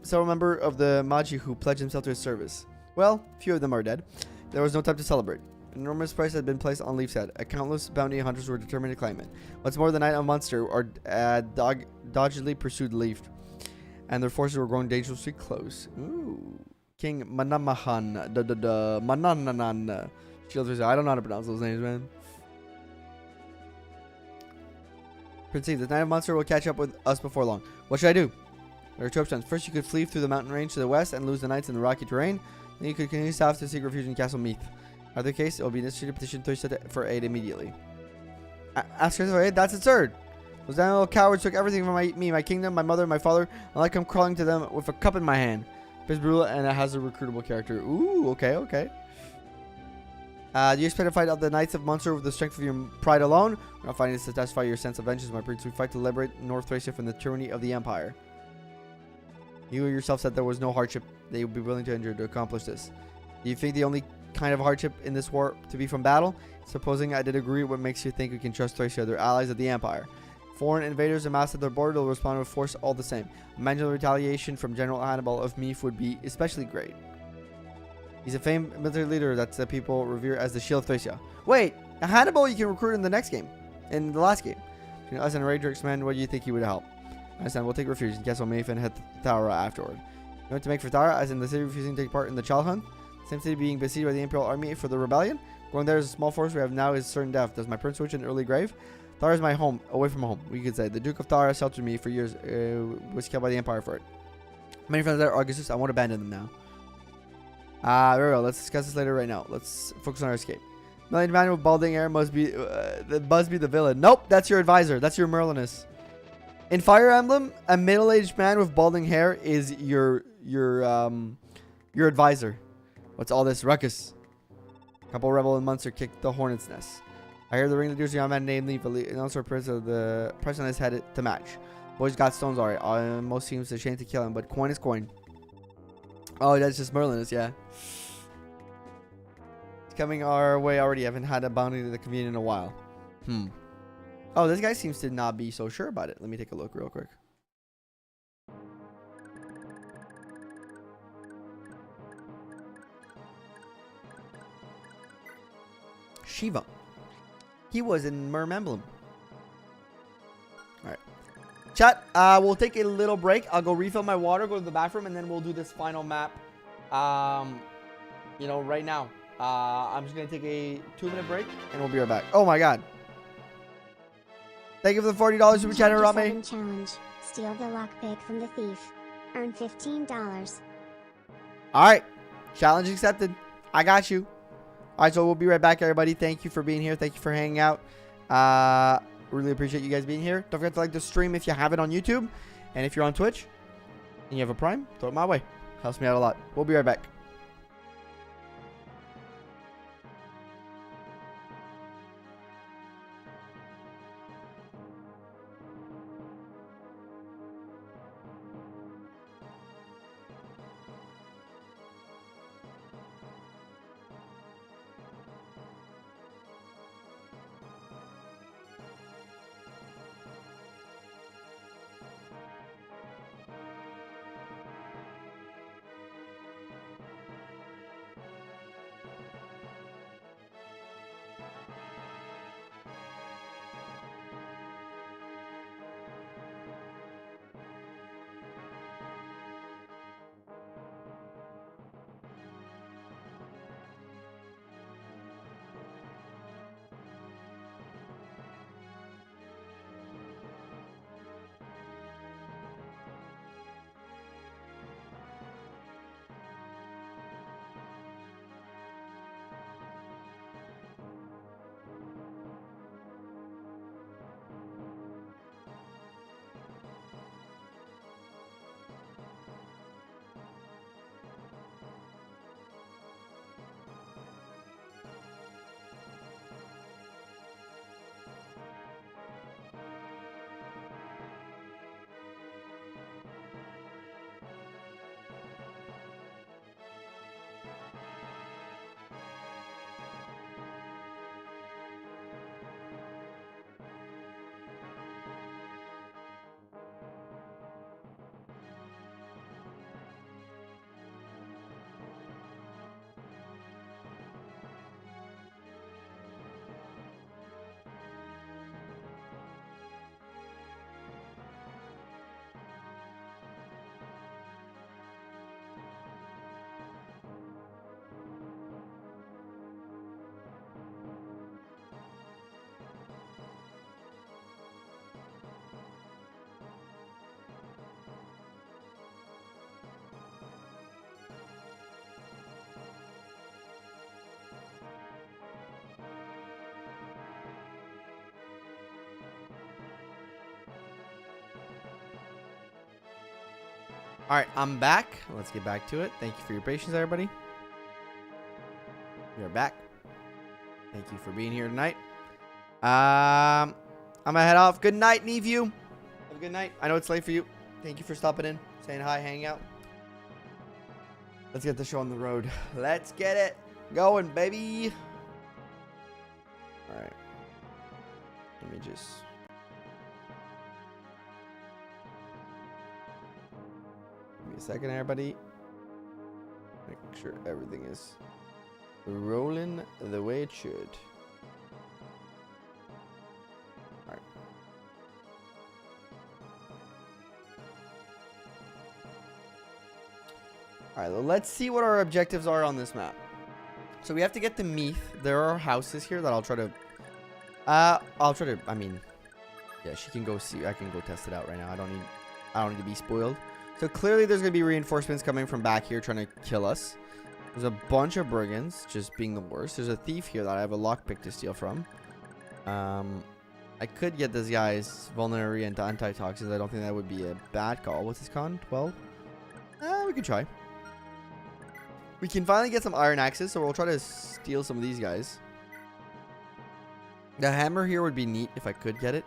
several member of the Maji who pledged himself to his service. Well, few of them are dead. There was no time to celebrate. An enormous price had been placed on Leif's head. Countless bounty hunters were determined to claim it. What's more, the Knight of Monster doggedly pursued Leif, and their forces were growing dangerously close. Ooh. King Manamahan. Manananan. I don't know how to pronounce those names, man. Prince Leif, the Knight of Monster will catch up with us before long. What should I do? There are two options. First, you could flee through the mountain range to the west and lose the knights in the rocky terrain. Then you could continue south to seek refuge in Castle Meath. Other case, it will be necessary to petition Thracia for aid immediately. Ask her for aid? That's absurd. Those damn little cowards took everything from me, my kingdom, my mother, my father, and like I'm crawling to them with a cup in my hand. It's brutal and it has a recruitable character. Ooh, okay, okay. Do you expect to fight out the Knights of Munster with the strength of your pride alone? We're not fighting this to satisfy your sense of vengeance, my prince. We fight to liberate North Thracia from the tyranny of the Empire. You yourself said there was no hardship they would be willing to endure to accomplish this. Do you think the only kind of hardship in this war to be from battle? Supposing I did agree, what makes you think we can trust Thracia, their allies of the Empire? Foreign invaders amassed at their border will respond with force all the same. Imagine the retaliation from General Hannibal of Meath would be especially great. He's a famed military leader that the people revere as the Shield of Thracia. Wait, Hannibal you can recruit in the next game. In the last game. Between us and Radric's men, what do you think he would help? I understand, we'll take refuge in Castle Meath and head to Thara afterward. You want to make for Thara, as in the city refusing to take part in the child hunt? Same city being besieged by the Imperial Army for the rebellion? Going there as a small force we have now is certain death. Does my prince wish an early grave? Thara is my home, away from home, we could say. The Duke of Thara sheltered me for years, was killed by the Empire for it. Many friends there, Augustus, I won't abandon them now. Very well, let's discuss this later right now. Let's focus on our escape. Million man with balding hair must be the villain. Nope, that's your advisor. That's your Merlinus. In Fire Emblem, a middle-aged man with balding hair is your advisor. What's all this ruckus? A couple rebel in Munster kicked the hornet's nest. I hear the ringleader's young man named Leif, and also a prince of the price on his head to match. Boy's got stones alright. Almost seems ashamed to kill him, but coin is coin. Oh, that's just Merlinus, yeah. It's coming our way already. I haven't had a bounty to the convenient in a while. Oh, this guy seems to not be so sure about it. Let me take a look real quick. Shiva. He was in Merm Emblem. Alright. Chat, we'll take a little break. I'll go refill my water, go to the bathroom, and then we'll do this final map. You know, right now. I'm just going to take a 2-minute break, and we'll be right back. Oh my god. Thank you for the $40 super chat, Rame. Challenge. Steal the lockpick from the thief. Earn $15. Alright. Challenge accepted. I got you. Alright, so we'll be right back, everybody. Thank you for being here. Thank you for hanging out. Really appreciate you guys being here. Don't forget to like the stream if you have it on YouTube. And if you're on Twitch and you have a Prime, throw it my way. Helps me out a lot. We'll be right back. All right, I'm back. Let's get back to it. Thank you for your patience, everybody. We are back. Thank you for being here tonight. I'm gonna head off. Good night, Nephew. Have a good night. I know it's late for you. Thank you for stopping in, saying hi, hanging out. Let's get the show on the road. Let's get it going, baby. All right. Let me just... Give me a second, everybody. Make sure everything is rolling the way it should. Alright. Alright, well, let's see what our objectives are on this map. So we have to get to Meath. There are houses here that I'll try to... I mean... Yeah, she can go see... I can go test it out right now. I don't need to be spoiled. So clearly there's going to be reinforcements coming from back here trying to kill us. There's a bunch of brigands just being the worst. There's a thief here that I have a lockpick to steal from. I could get this guy's vulnerary and antitoxins. I don't think that would be a bad call. What's his con? 12? We can try. We can finally get some iron axes, so we'll try to steal some of these guys. The hammer here would be neat if I could get it.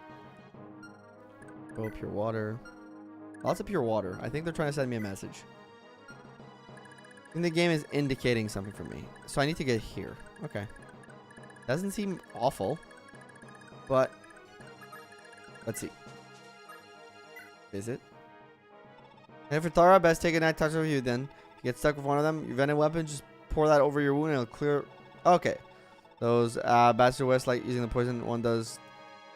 Oh, pure water. Lots of pure water. I think they're trying to send me a message. I think the game is indicating something for me. So I need to get here. Okay. Doesn't seem awful. But let's see. Is it? Hey, for Thara, best take a night touch of you then. If you get stuck with one of them, your venom weapon, just pour that over your wound and it'll clear. Okay. Those bastard west like using the poison one does.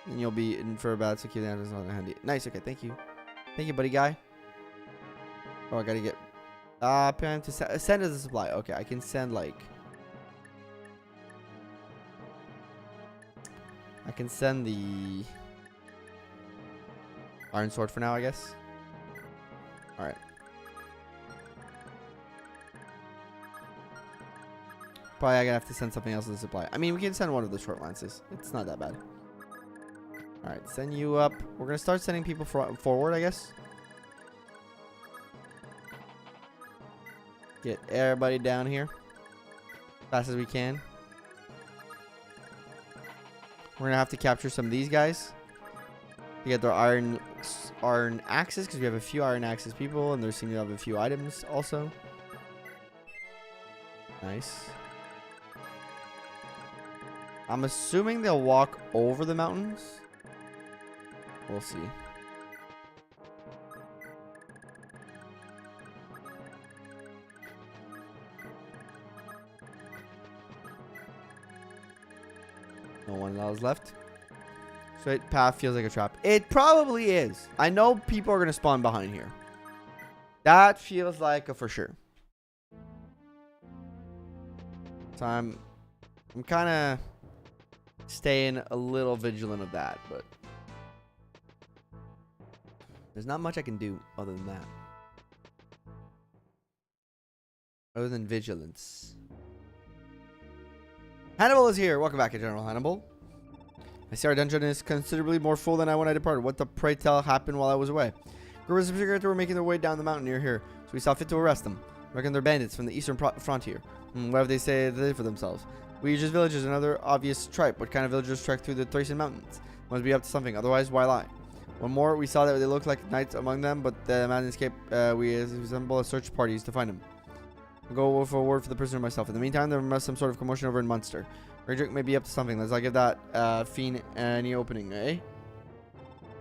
And you'll be in for a bad security. That's not handy. Nice. Okay. Thank you. Thank you, buddy guy. Oh, I gotta get... plan to send as a supply. Okay, I can send, like... I can send the... Iron sword for now, I guess. Alright. Probably I'm gonna have to send something else as a supply. I mean, we can send one of the short lances. It's not that bad. Alright, send you up. We're going to start sending people forward, I guess. Get everybody down here. Fast as we can. We're going to have to capture some of these guys. To get their iron axes, because we have a few iron axes people, and they seem to have a few items also. Nice. I'm assuming they'll walk over the mountains. We'll see. No one else left. Straight path feels like a trap. It probably is. I know people are going to spawn behind here. That feels like a for sure. So I'm kind of staying a little vigilant of that, but there's not much I can do other than that. Other than vigilance. Hannibal is here. Welcome back to General Hannibal. I see our dungeon is considerably more full than when I departed. What the pray tell happened while I was away? Groups of security were making their way down the mountain near here, so we saw fit to arrest them. I reckon they're bandits from the eastern frontier. What have they say they did for themselves? We just villagers, another obvious tripe. What kind of villagers trek through the Thracian mountains? Must be up to something, otherwise why lie? One more, we saw that they looked like knights among them, but the man escaped. We assemble a search parties to find him. I'll go for a word for the prisoner myself. In the meantime, there must some sort of commotion over in Munster. Raydrick may be up to something. Let's not give that fiend any opening, eh?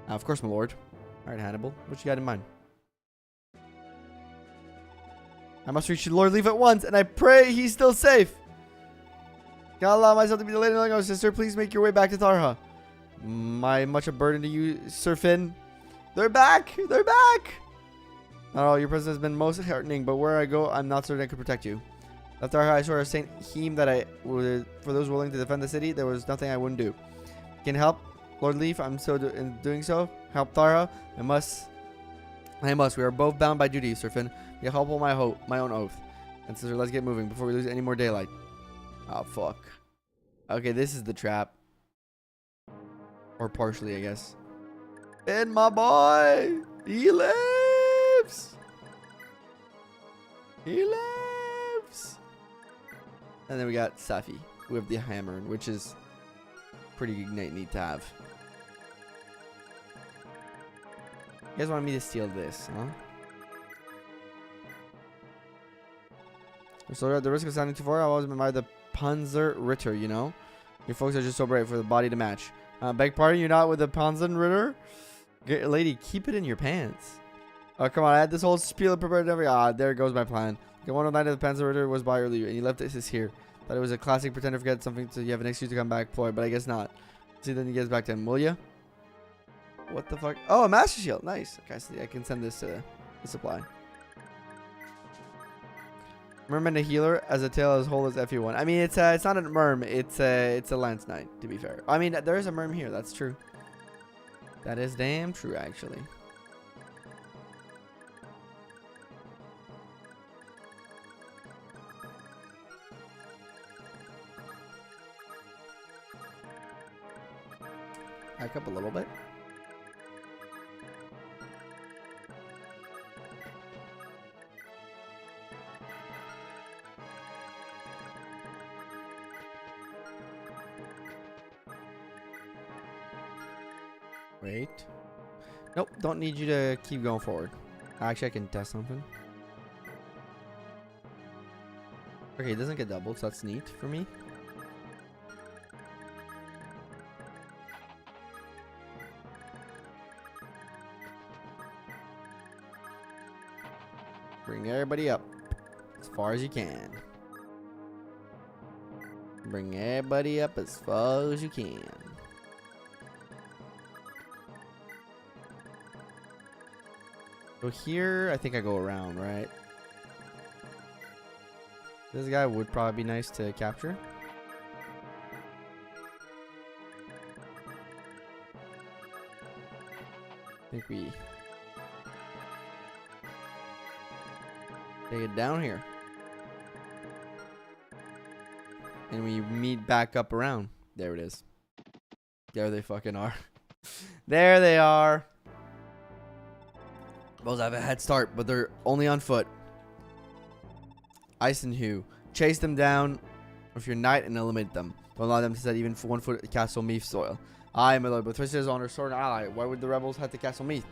Of course, my lord. Alright, Hannibal. What you got in mind? I must reach Lord Leif at once, and I pray he's still safe. Can't allow myself to be delayed any longer, sister. Please make your way back to Tarha. My much a burden to you, Sir Finn. They're back! They're back! Not all, your presence has been most heartening, but where I go, I'm not certain I could protect you. After I swear to Saint Heem that I would, for those willing to defend the city, there was nothing I wouldn't do. Can help, Lord Leif. I'm so in doing so. Help Thara. I must. We are both bound by duty, Sir Finn. Be help on my own oath. And sister, let's get moving before we lose any more daylight. Oh fuck. Okay, this is the trap. Or partially, I guess. And my boy, he lives. He lives. And then we got Safi with the hammer, which is pretty neat to have. You guys wanted me to steal this, huh? So at the risk of sounding too far, I've always been by the Panzer Ritter, you know? Your folks are just so brave for the body to match. Beg pardon, you're not with the Panzer Ritter? Lady, keep it in your pants. Oh, come on, I had this whole spiel prepared every... there goes my plan. The one night of the Panzer Ritter was by earlier, and you left this here. Thought it was a classic pretend to forget something so you have an excuse to come back, Ploy, but I guess not. See, then he gets back to him, will ya? What the fuck? Oh, a Master Shield. Nice. Okay, so I can send this to the supply. Merman a healer as a tail as whole as FE1. I mean, it's not a merm. It's a Lance Knight, to be fair. I mean, there is a merm here. That's true. That is damn true, actually. Back up a little bit. Wait. Nope, don't need you to keep going forward. Actually, I can test something. Okay, it doesn't get doubled, so that's neat for me. Bring everybody up as far as you can. Bring everybody up as far as you can. So here, I think I go around, right? This guy would probably be nice to capture. I think we take it down here. And we meet back up around. There it is. There they fucking are. There they are. Those have a head start, but they're only on foot. Eisenhu. Chase them down with your knight and eliminate them. Don't allow them to set even for 1 foot at Castle Meath soil. I, my lord, but Thracia is on her sword and ally. Why would the rebels head to Castle Meath?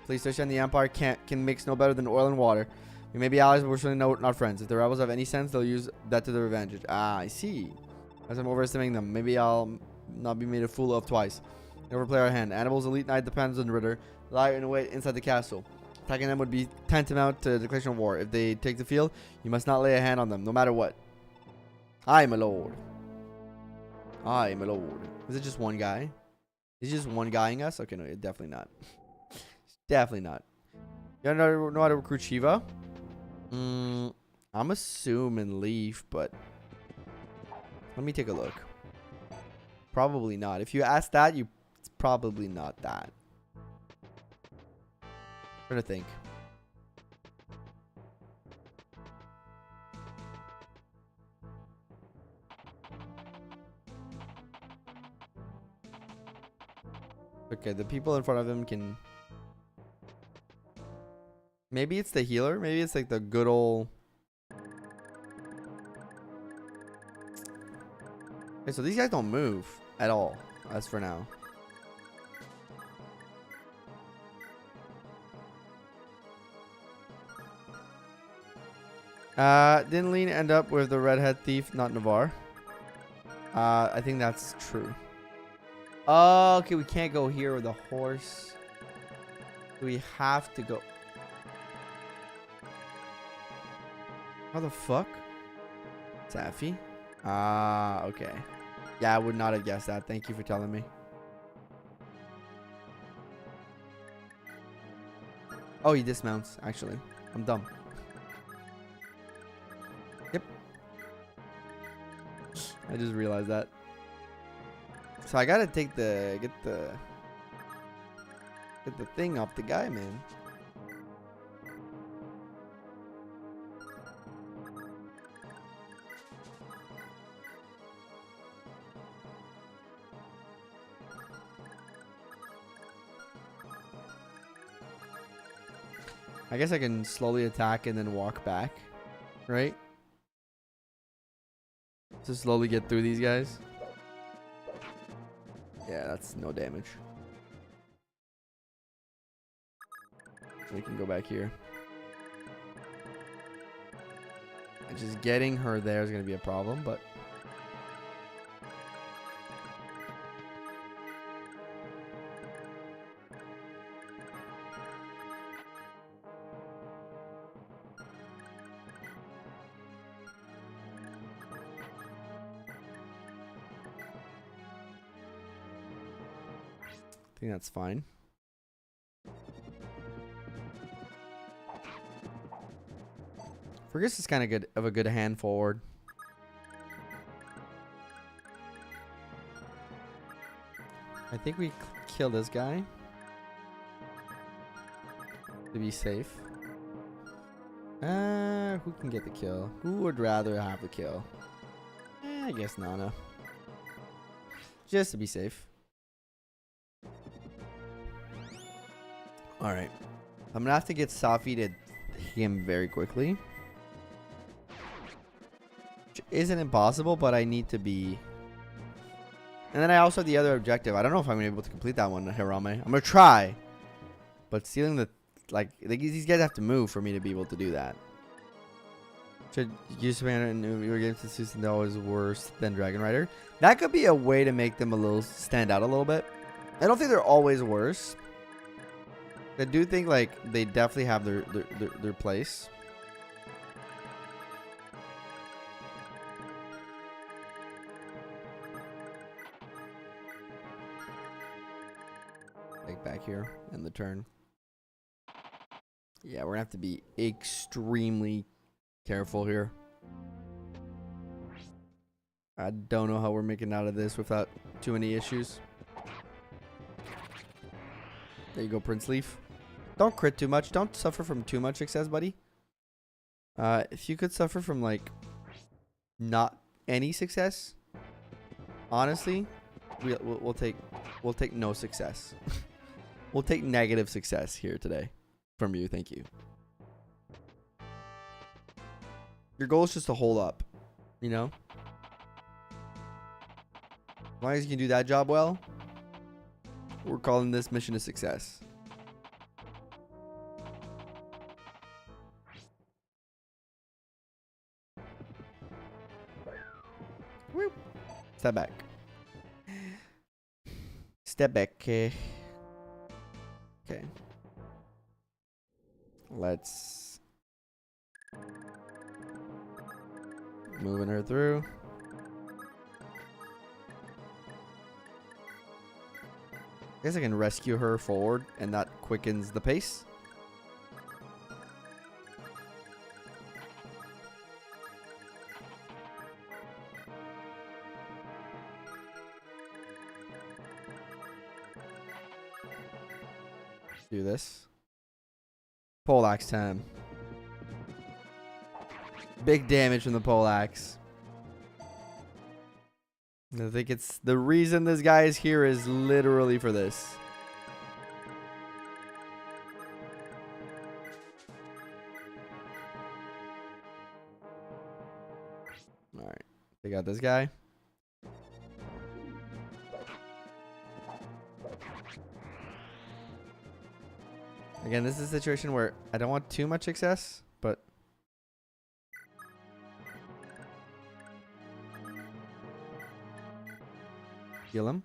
Please, Thracia and the Empire can mix no better than oil and water. We may be allies, but we're certainly not friends. If the rebels have any sense, they'll use that to their advantage. I see. As I'm overestimating them, maybe I'll not be made a fool of twice. Never play our hand. Hannibal's elite knight depends on Ritter. Lie in wait inside the castle. Attacking them would be tantamount to declaration of war. If they take the field, you must not lay a hand on them, no matter what. Aye, my lord. Aye, my lord. Is it just one guy? Is just one guying us? Okay, no, definitely not. Definitely not. You know how to recruit Shiva? I'm assuming Leif, but let me take a look. Probably not. If you ask that, it's probably not that. Trying to think. Okay, the people in front of him can... Maybe it's the healer. Maybe it's like the good old... Okay, so these guys don't move at all, as for now. Didn't Lean end up with the redhead thief, not Navarre? I think that's true. Oh, okay, we can't go here with a horse. We have to go. How the fuck? Safi? Okay. Yeah, I would not have guessed that. Thank you for telling me. Oh, he dismounts, actually. I'm dumb. Yep. I just realized that. So I gotta take get the thing off the guy, man. I guess I can slowly attack and then walk back. right? To slowly get through these guys. Yeah, that's no damage. We can go back here. And just getting her there is going to be a problem, but... I think that's fine. Fergus is kind of good of a good hand forward. I think we kill this guy to be safe. Who can get the kill? Who would rather have the kill? I guess Nana. Just to be safe. Alright. I'm gonna have to get Safi to him very quickly. Which isn't impossible, but I need to be... And then I also have the other objective. I don't know if I'm gonna be able to complete that one, Hirame. I'm gonna try. But stealing the... Like, these guys have to move for me to be able to do that. Should you spam and you were getting to Susan always worse than Dragon Rider? That could be a way to make them a little stand out a little bit. I don't think they're always worse. I do think like they definitely have their place. Like back here in the turn. Yeah, we're gonna have to be extremely careful here. I don't know how we're making out of this without too many issues. There you go, Prince Leif. Don't crit too much. Don't suffer from too much success, buddy. If you could suffer from like not any success, honestly, we'll take no success. We'll take negative success here today from you. Thank you. Your goal is just to hold up, you know? As long as you can do that job well, we're calling this mission a success. Woo. Step back. Step back. Okay. Let's... Moving her through. I guess I can rescue her forward, and that quickens the pace. Do this. Poleaxe time. Big damage from the poleaxe. I think it's the reason this guy is here is literally for this. Alright. They got this guy. Again, this is a situation where I don't want too much success, but heal him.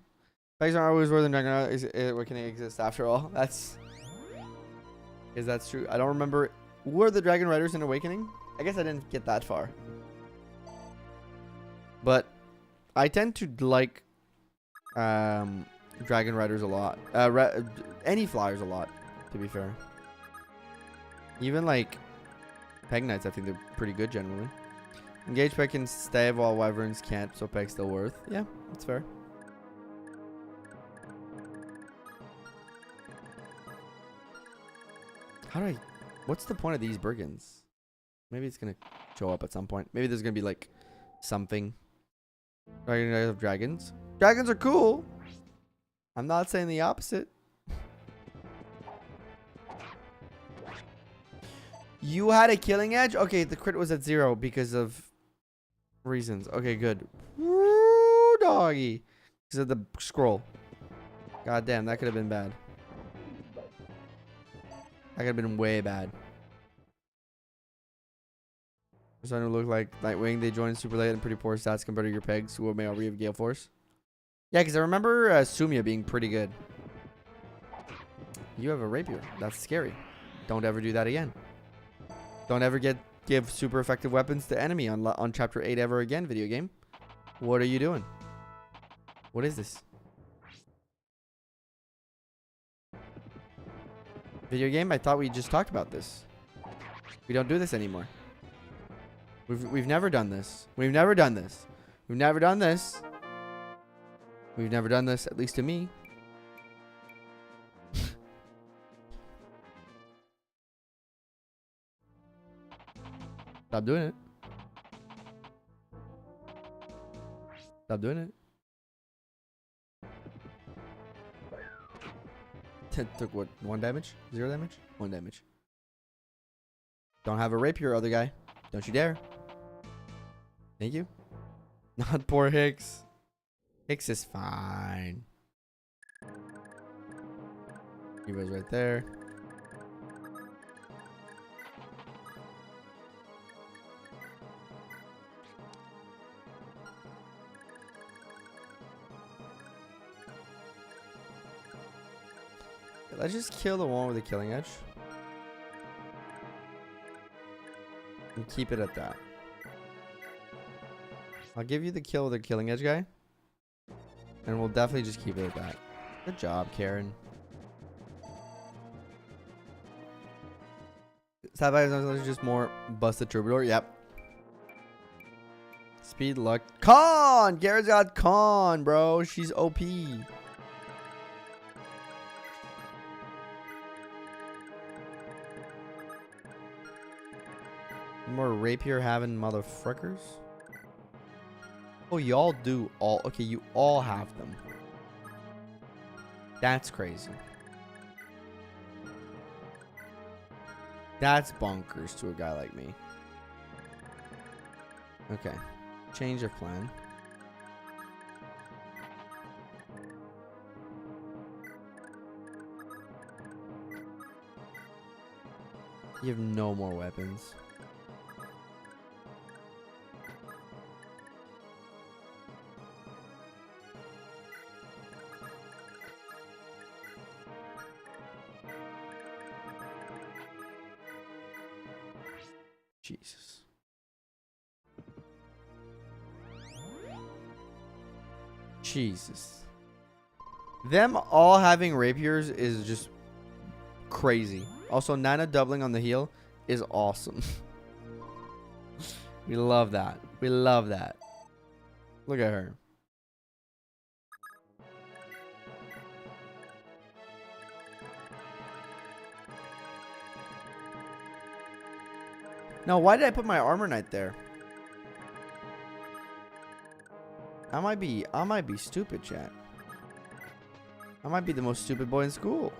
Bags aren't always worth Dragon. What can it exist after all? That's true. I don't remember. Were the Dragon Riders in Awakening? I guess I didn't get that far. But I tend to like Dragon Riders a lot. Any flyers a lot, to be fair. Even like Peg Knights, I think they're pretty good generally. Engage Peg can stab while Wyverns can't, so Peg's still worth. Yeah, that's fair. How do I... What's the point of these brigands? Maybe it's going to show up at some point. Maybe there's going to be like something. Dragon of Dragons. Dragons are cool. I'm not saying the opposite. You had a killing edge? Okay, the crit was at 0 because of reasons. Okay, good. Woo, doggy. Because of the scroll. God damn, that could have been bad. That could have been way bad. Starting to look like Nightwing. They joined super late and pretty poor stats compared to your pegs who may already have Gale Force. Yeah, because I remember Sumia being pretty good. You have a rapier. That's scary. Don't ever do that again. Don't ever give super effective weapons to enemy on chapter 8 ever again, video game. What are you doing? What is this? Video game? I thought we just talked about this. We don't do this anymore. We've never done this. We've never done this. We've never done this. We've never done this, at least to me. Stop doing it. Stop doing it. Took what? 1 damage? 0 damage? 1 damage. Don't have a rapier, other guy. Don't you dare. Thank you. Not poor Hicks. Hicks is fine. He was right there. Let's just kill the one with the killing edge. And keep it at that. I'll give you the kill with the killing edge guy. And we'll definitely just keep it at that. Good job, Karen. Is just more busted troubadour. Yep. Speed, luck. Con! Karen's got con, bro. She's OP. More rapier having motherfuckers. Oh, y'all do all. Okay, you all have them. That's crazy. That's bonkers to a guy like me. Okay. Change of plan. You have no more weapons. Jesus. Jesus. Them all having rapiers is just crazy. Also, Nana doubling on the heel is awesome. We love that. We love that. Look at her. No, why did I put my armor knight there? I might be stupid, chat. I might be the most stupid boy in school.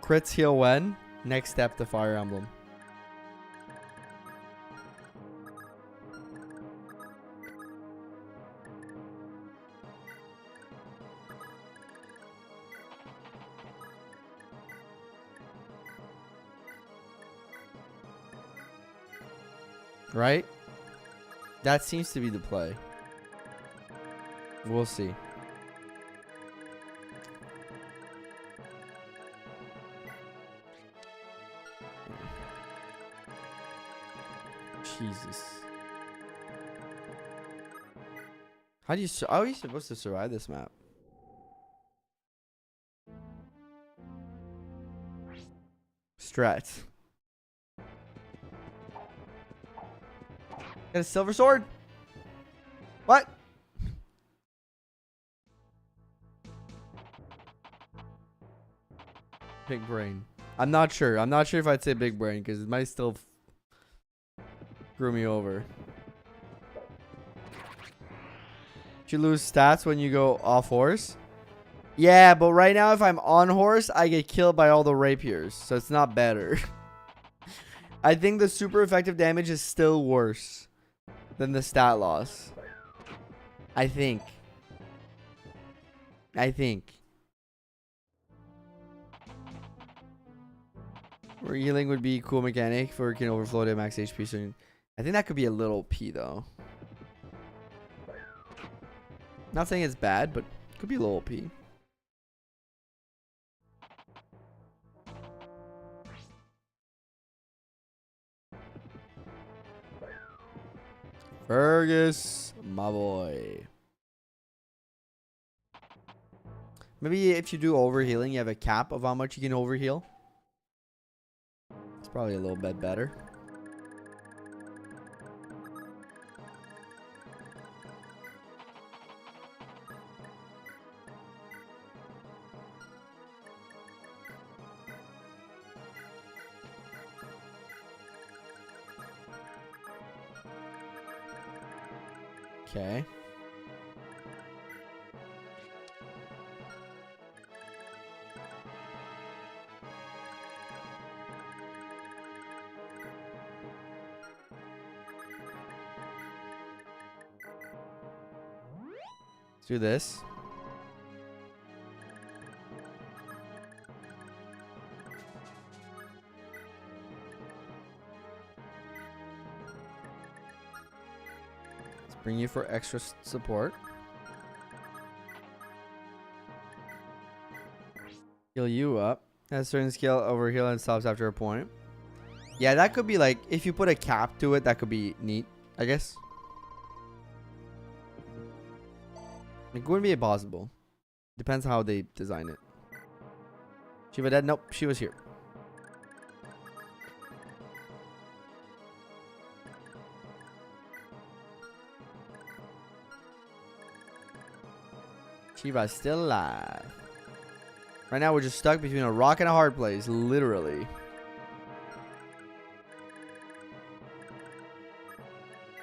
Crits heal when? Next step to Fire Emblem. Right? That seems to be the play. We'll see. Jesus. How are you supposed to survive this map? Strats. Got a silver sword? What? Big brain. I'm not sure. I'm not sure if I'd say big brain because it might still screw me over. You lose stats when you go off horse. Yeah, but right now if I'm on horse, I get killed by all the rapiers. So it's not better. I think the super effective damage is still worse than the stat loss. I think. Healing would be a cool mechanic for it can overflow to max HP. So I think that could be a little P though. Not saying it's bad, but it could be a little P. Fergus, my boy. Maybe if you do overhealing, you have a cap of how much you can overheal. It's probably a little bit better. Okay. Let's do this. Bring you for extra support. Heal you up. Has a certain skill over heal and stops after a point. Yeah, that could be like, if you put a cap to it, that could be neat, I guess. It wouldn't be impossible. Depends how they design it. Shiva dead? Nope, she was here. Shiva's still alive. Right now, we're just stuck between a rock and a hard place, literally.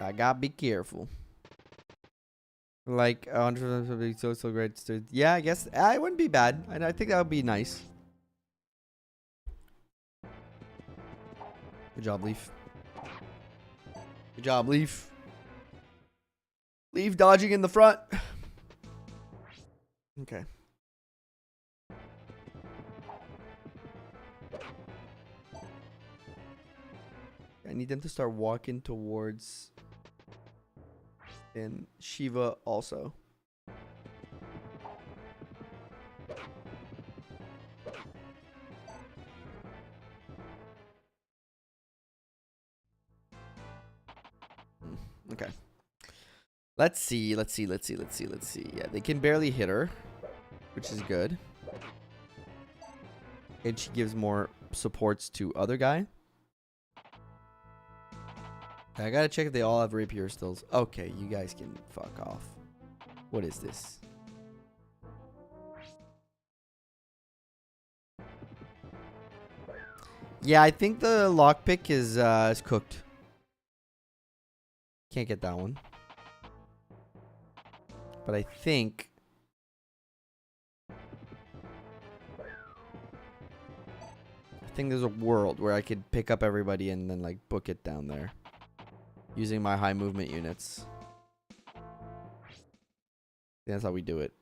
I gotta be careful. Like, 100% would be so great. Yeah, I guess it wouldn't be bad. I think that would be nice. Good job, Leif. Good job, Leif. Leif dodging in the front. Okay. I need them to start walking towards and Shiva also. Okay. Let's see. Yeah, they can barely hit her, which is good. And she gives more supports to other guy. I gotta check if they all have rapier stills. Okay, you guys can fuck off. What is this? Yeah, I think the lockpick is cooked. Can't get that one. But I think there's a world where I could pick up everybody and then like book it down there. Using my high movement units. That's how we do it.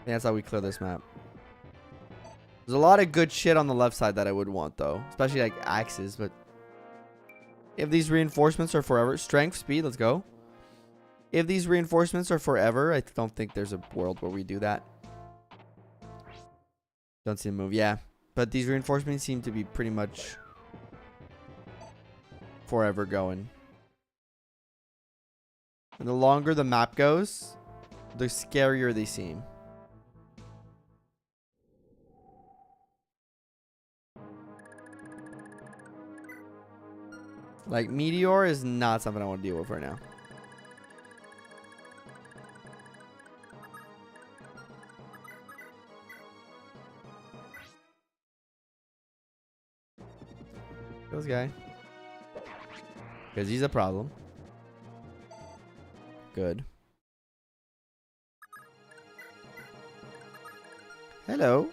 That's how we clear this map. There's a lot of good shit on the left side that I would want though. Especially like axes, but if these reinforcements are forever. Strength, speed, let's go. If these reinforcements are forever, I don't think there's a world where we do that. Don't see a move, yeah. But these reinforcements seem to be pretty much forever going. And the longer the map goes, the scarier they seem. Like, Meteor is not something I want to deal with right now. This guy. Because he's a problem. Good. Hello.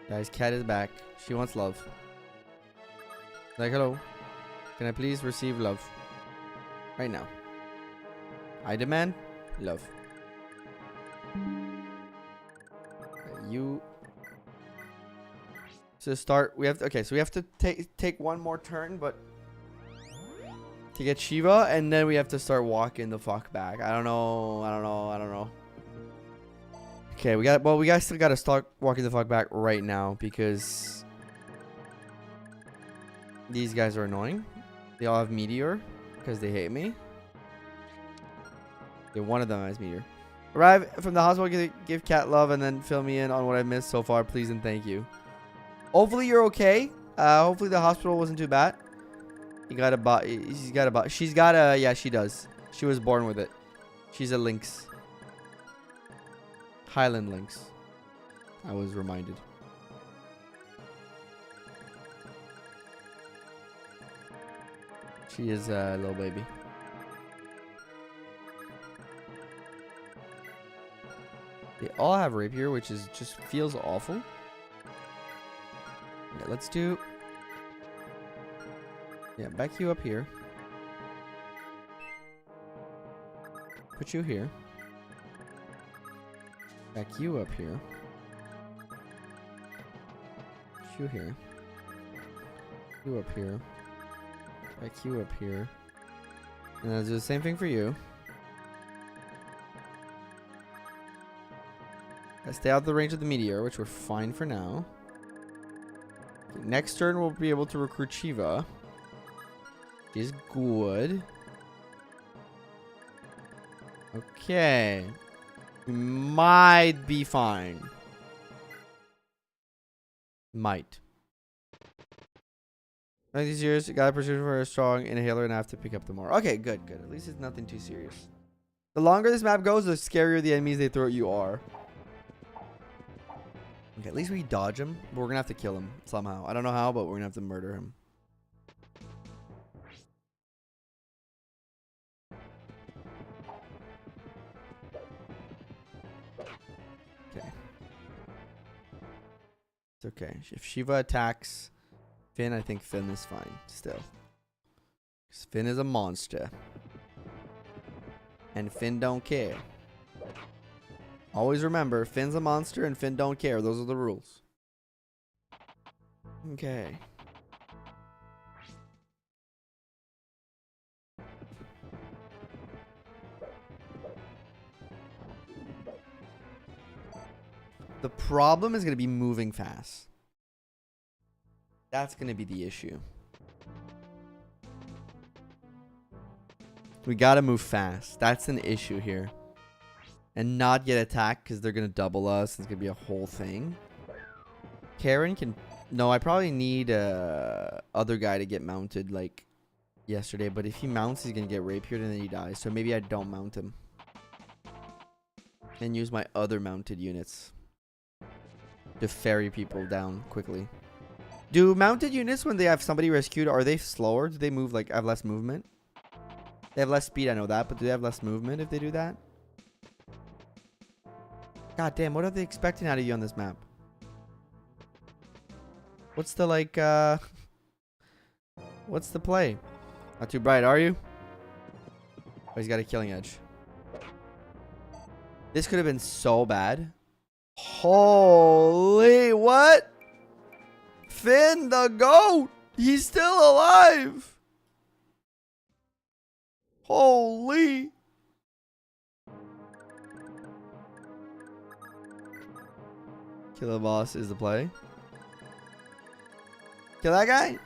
Guys, cat is back. She wants love. Like, hello. Can I please receive love? Right now. I demand love. You. So start. We have to, okay. So we have to take one more turn, but to get Shiva, and then we have to start walking the fuck back. I don't know. Okay, we guys still gotta start walking the fuck back right now because these guys are annoying. They all have meteor because they hate me. Okay, one of them has meteor. Arrive from the hospital, give cat love, and then fill me in on what I missed so far, please and thank you. Hopefully you're okay. Hopefully the hospital wasn't too bad. You got a bot. She's got a bot. She's got a. Yeah, she does. She was born with it. She's a lynx. Highland lynx. I was reminded. She is a little baby. They all have rapier, which is just feels awful. Okay, let's do. Yeah, back you up here. Put you here. Back you up here. Put you here. You up here. Back you up here. And I'll do the same thing for you. Stay out of the range of the meteor, which we're fine for now. Okay, next turn, we'll be able to recruit Shiva. She's good. Okay. We might be fine. Might. These years, got a pursuit for a strong inhaler and I have to pick up the more. Okay, good. At least it's nothing too serious. The longer this map goes, the scarier the enemies they throw at you are. Okay, at least we dodge him, but we're gonna have to kill him somehow. I don't know how, but we're gonna have to murder him. Okay. It's okay. If Shiva attacks Finn, I think Finn is fine still. 'Cause Finn is a monster. And Finn don't care. Always remember, Finn's a monster and Finn don't care. Those are the rules. Okay. The problem is going to be moving fast. That's going to be the issue. We got to move fast. That's an issue here. And not get attacked because they're going to double us. It's going to be a whole thing. Karen can... No, I probably need other guy to get mounted like yesterday. But if he mounts, he's going to get rapiered and then he dies. So maybe I don't mount him. And use my other mounted units to ferry people down quickly. Do mounted units, when they have somebody rescued, are they slower? Do they move like have less movement? They have less speed, I know that. But do they have less movement if they do that? God damn, what are they expecting out of you on this map? What's the like, what's the play? Not too bright, are you? Oh, he's got a killing edge. This could have been so bad. Holy, what? Finn the goat! He's still alive! Holy! Kill the boss is the play. Kill that guy?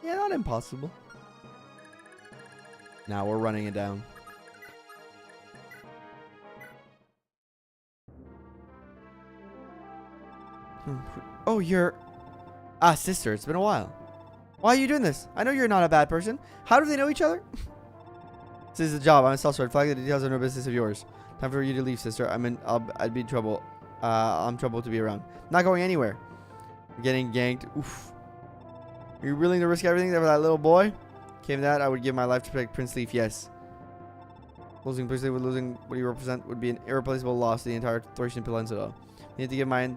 Yeah, not impossible. Now we're running it down. Oh, you're... sister, it's been a while. Why are you doing this? I know you're not a bad person. How do they know each other? This is a job. I'm a self-started. Flag the details are no business of yours. Time for you to leave, sister. I'd be in trouble. I'm trouble to be around. Not going anywhere. Getting ganked. Oof. Are you willing to risk everything for that little boy? Came that, I would give my life to protect Prince Leif, yes. Losing Prince Leif with losing what you represent would be an irreplaceable loss to the entire Thracian Peninsula. Need to give my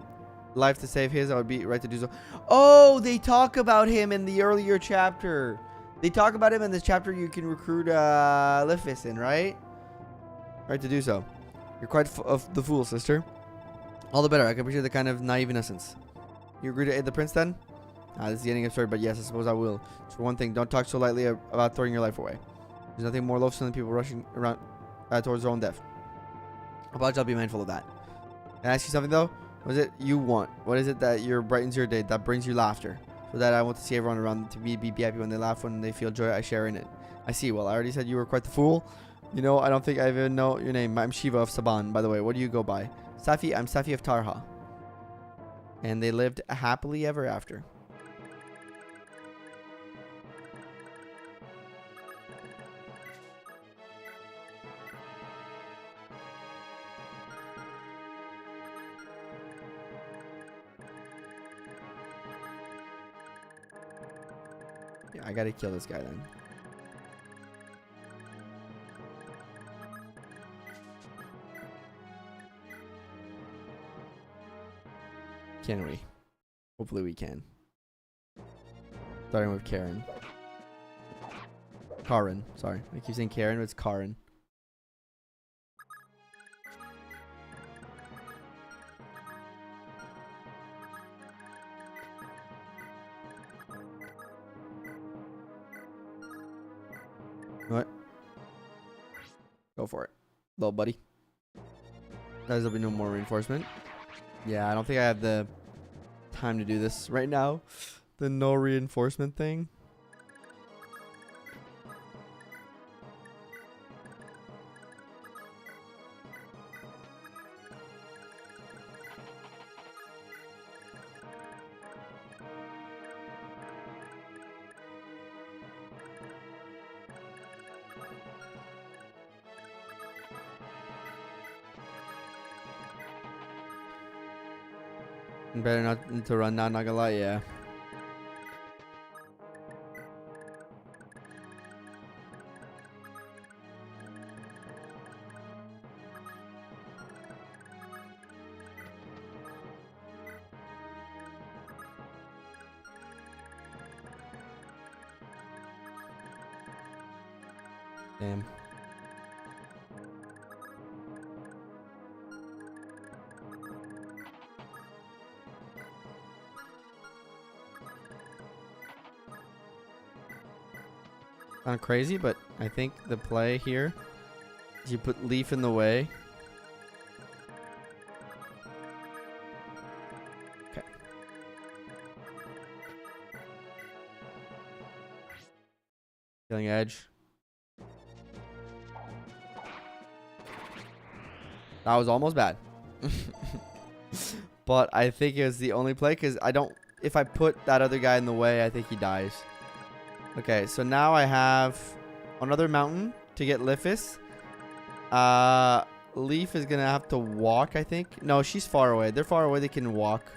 life to save his, I would be right to do so. Oh, they talk about him in the earlier chapter. They talk about him in this chapter you can recruit Leif in, right? Right to do so. You're quite the fool, sister. All the better. I can appreciate the kind of naive innocence. You agree to aid the prince then? This is the ending of the story, but yes, I suppose I will. So for one thing, don't talk so lightly about throwing your life away. There's nothing more loathsome than people rushing around towards their own death. I'll be mindful of that. Can I ask you something though? What is it you want? What is it that brightens your day, that brings you laughter? So that I want to see everyone around to be happy when they laugh, when they feel joy, I share in it. I see. Well, I already said you were quite the fool. You know, I don't think I even know your name. I'm Shiva of Saban, by the way. What do you go by? Safi. I'm Safi of Tarha. And they lived happily ever after. Yeah, I gotta kill this guy then. Can we? Hopefully we can. Starting with Karen. Karen, sorry. I keep saying Karen, but it's Karen. What? Go for it, little buddy. There'll be no more reinforcement. Yeah, I don't think I have the time to do this right now. The no reinforcement thing. Better not to run now, not gonna lie, yeah. Damn. Kind of crazy, but I think the play here is you put Leif in the way. Okay. Killing edge. That was almost bad. But I think it was the only play because I don't... If I put that other guy in the way, I think he dies. Okay, so now I have another mountain to get Leif. Leif is going to have to walk, I think. No, she's far away. They're far away. They can walk.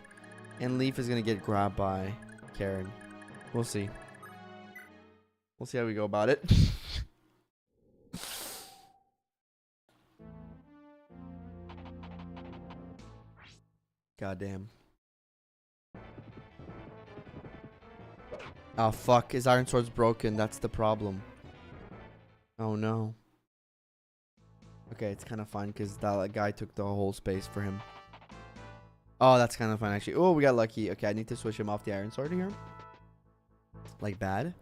And Leif is going to get grabbed by Karen. We'll see. We'll see how we go about it. Goddamn. Oh, fuck. His iron sword's broken. That's the problem. Oh, no. Okay, it's kind of fine because that guy took the whole space for him. Oh, that's kind of fun, actually. Oh, we got lucky. Okay, I need to switch him off the iron sword here. Like, bad.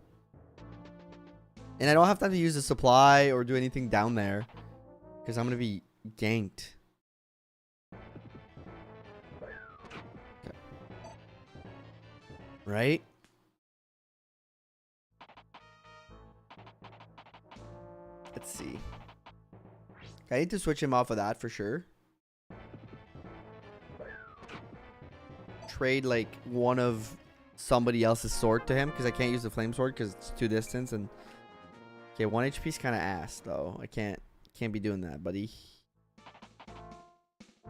And I don't have time to use the supply or do anything down there because I'm going to be ganked. Okay. Right? Let's see. I need to switch him off of that for sure. Trade like one of somebody else's sword to him because I can't use the flame sword because it's too distance. And okay, 1 HP is kind of ass though. I can't be doing that, buddy.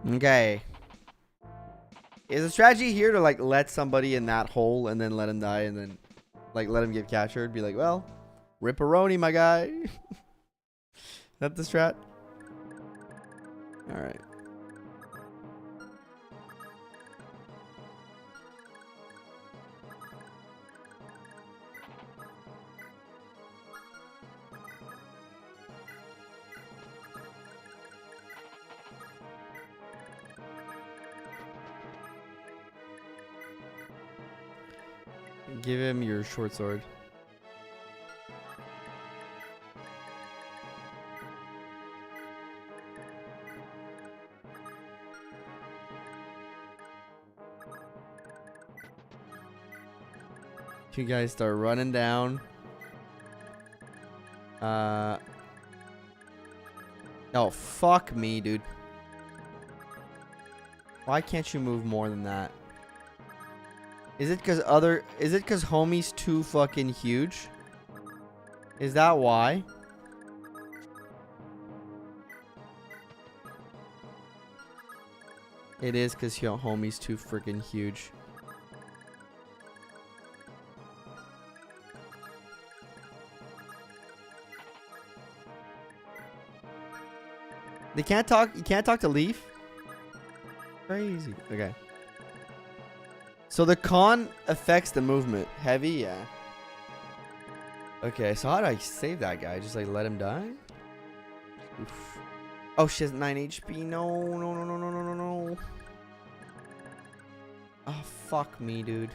Okay. Is the strategy here to like let somebody in that hole and then let him die and then like let him get captured? Be like, well, Ripperoni, my guy. Is that the strat? All right. Give him your short sword. You guys start running down. Oh, fuck me, dude. Why can't you move more than that? Is it because homie's too fucking huge? Is that why? It is because homie's too freaking huge. They can't talk. You can't talk to Leif. Crazy. Okay. So the con affects the movement. Heavy, yeah. Okay, so how do I save that guy? Just like let him die? Oof. Oh, she has 9 HP. No, no, no, no, no, no, no, no. Oh, fuck me, dude.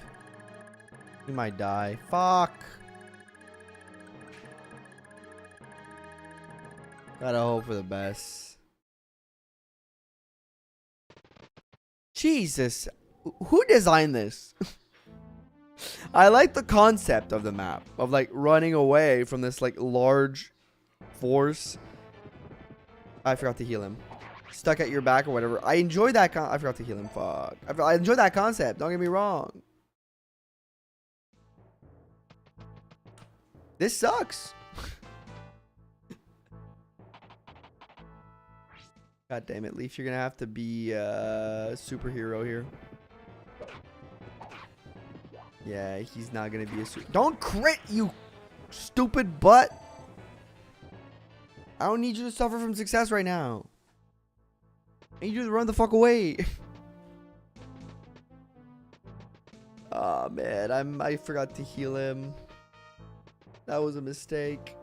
He might die. Fuck. Gotta hope for the best. Jesus. Who designed this? I like the concept of the map. Of like running away from this like large force. I forgot to heal him. Stuck at your back or whatever. I enjoy that I forgot to heal him. Fuck. I enjoy that concept. Don't get me wrong. This sucks. God damn it, Leif. You're gonna have to be a superhero here. Yeah, he's not gonna be a super. Don't crit, you stupid butt. I don't need you to suffer from success right now. I need you to run the fuck away. Oh man, I forgot to heal him. That was a mistake.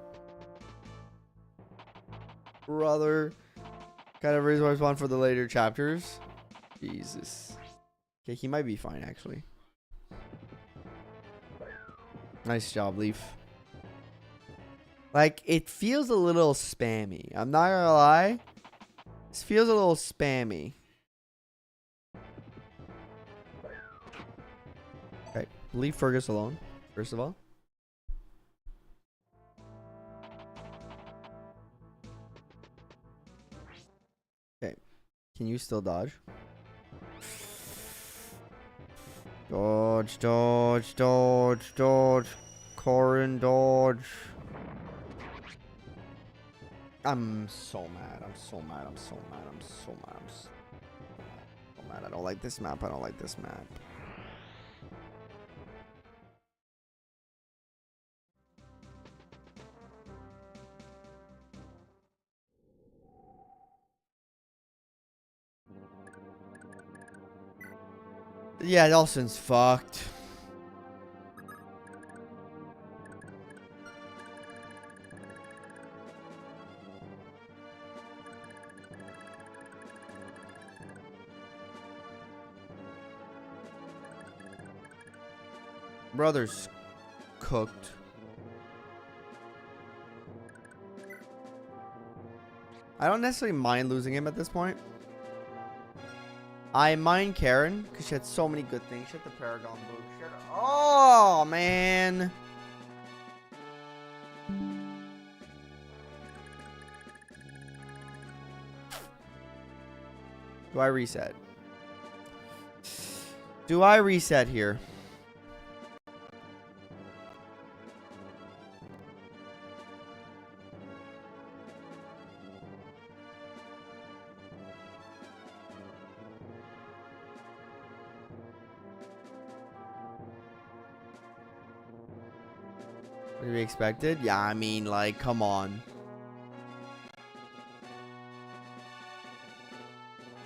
Brother. Kind of reason why I spawned for the later chapters. Jesus. Okay, he might be fine actually. Nice job, Leif. Like, it feels a little spammy. I'm not gonna lie. This feels a little spammy. Okay, leave Fergus alone, first of all. Okay, can you still dodge? Dodge, dodge, dodge, dodge. Corin, dodge. I'm so mad. I'm so mad. I'm so mad. I'm so mad. I'm so mad. I don't like this map. I don't like this map. Yeah, Dawson's fucked. Brother's cooked. I don't necessarily mind losing him at this point. I mind Karen because she had so many good things. She had the Paragon book. She had oh man. Do I reset? Do I reset here? What to be expected? Yeah, I mean, like, come on.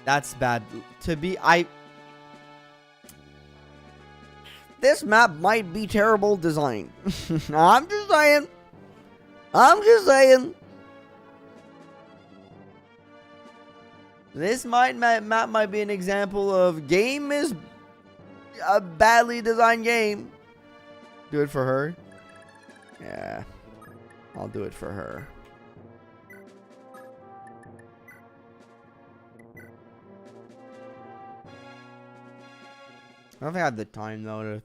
That's bad. This map might be terrible design. I'm just saying. This map might be an example of game is a badly designed game. Do it for her. Yeah, I'll do it for her. I don't think I have the time though to.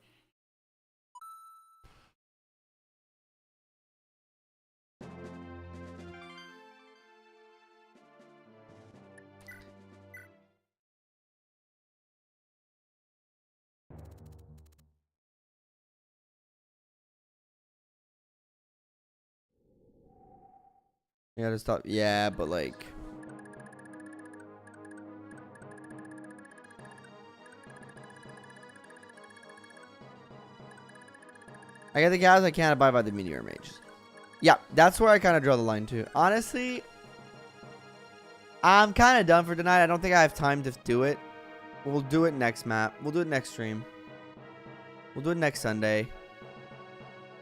You gotta stop. Yeah, but like. I get the cows. I can't abide by the meteor mages. Yeah, that's where I kind of draw the line too. Honestly, I'm kind of done for tonight. I don't think I have time to do it. We'll do it next map. We'll do it next stream. We'll do it next Sunday.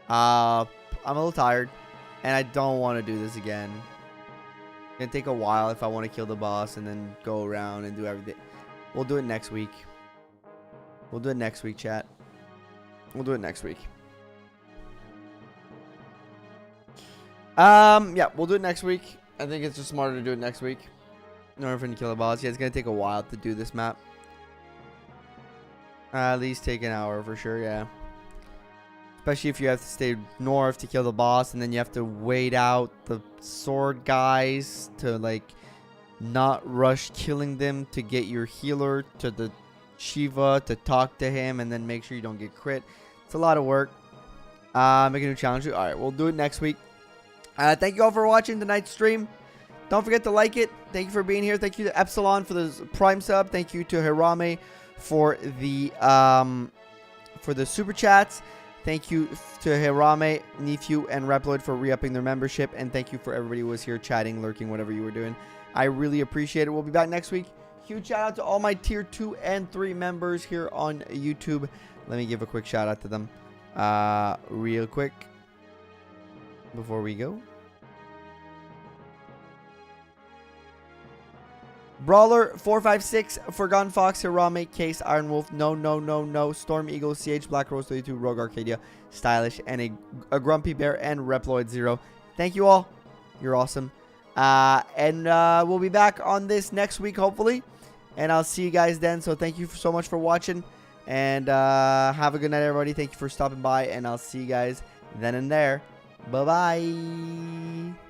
I'm a little tired, and I don't want to do this again. It's gonna take a while if I want to kill the boss and then go around and do everything. We'll do it next week. We'll do it next week, chat. We'll do it next week. Yeah, we'll do it next week. I think it's just smarter to do it next week in order for him to kill the boss. Yeah, it's gonna take a while to do this map. At least take an hour for sure, yeah. Especially if you have to stay north to kill the boss, and then you have to wait out the sword guys to like not rush killing them to get your healer to the Shiva to talk to him, and then make sure you don't get crit. It's a lot of work. Make a new challenge. All right, we'll do it next week. Thank you all for watching tonight's stream. Don't forget to like it. Thank you for being here. Thank you to Epsilon for the Prime sub. Thank you to Hirame for the super chats. Thank you to Hirame, Nephew, and Reploid for re-upping their membership. And thank you for everybody who was here chatting, lurking, whatever you were doing. I really appreciate it. We'll be back next week. Huge shout out to all my tier 2 and 3 members here on YouTube. Let me give a quick shout out to them real quick before we go. Brawler 456, Forgotten Fox, Hirame, Case, Iron Wolf, No, Storm Eagle, CH, Black Rose 32, Rogue Arcadia, Stylish, and a Grumpy Bear, and Reploid 0. Thank you all. You're awesome. And we'll be back on this next week, hopefully. And I'll see you guys then. So thank you so much for watching. And have a good night, everybody. Thank you for stopping by. And I'll see you guys then and there. Bye-bye.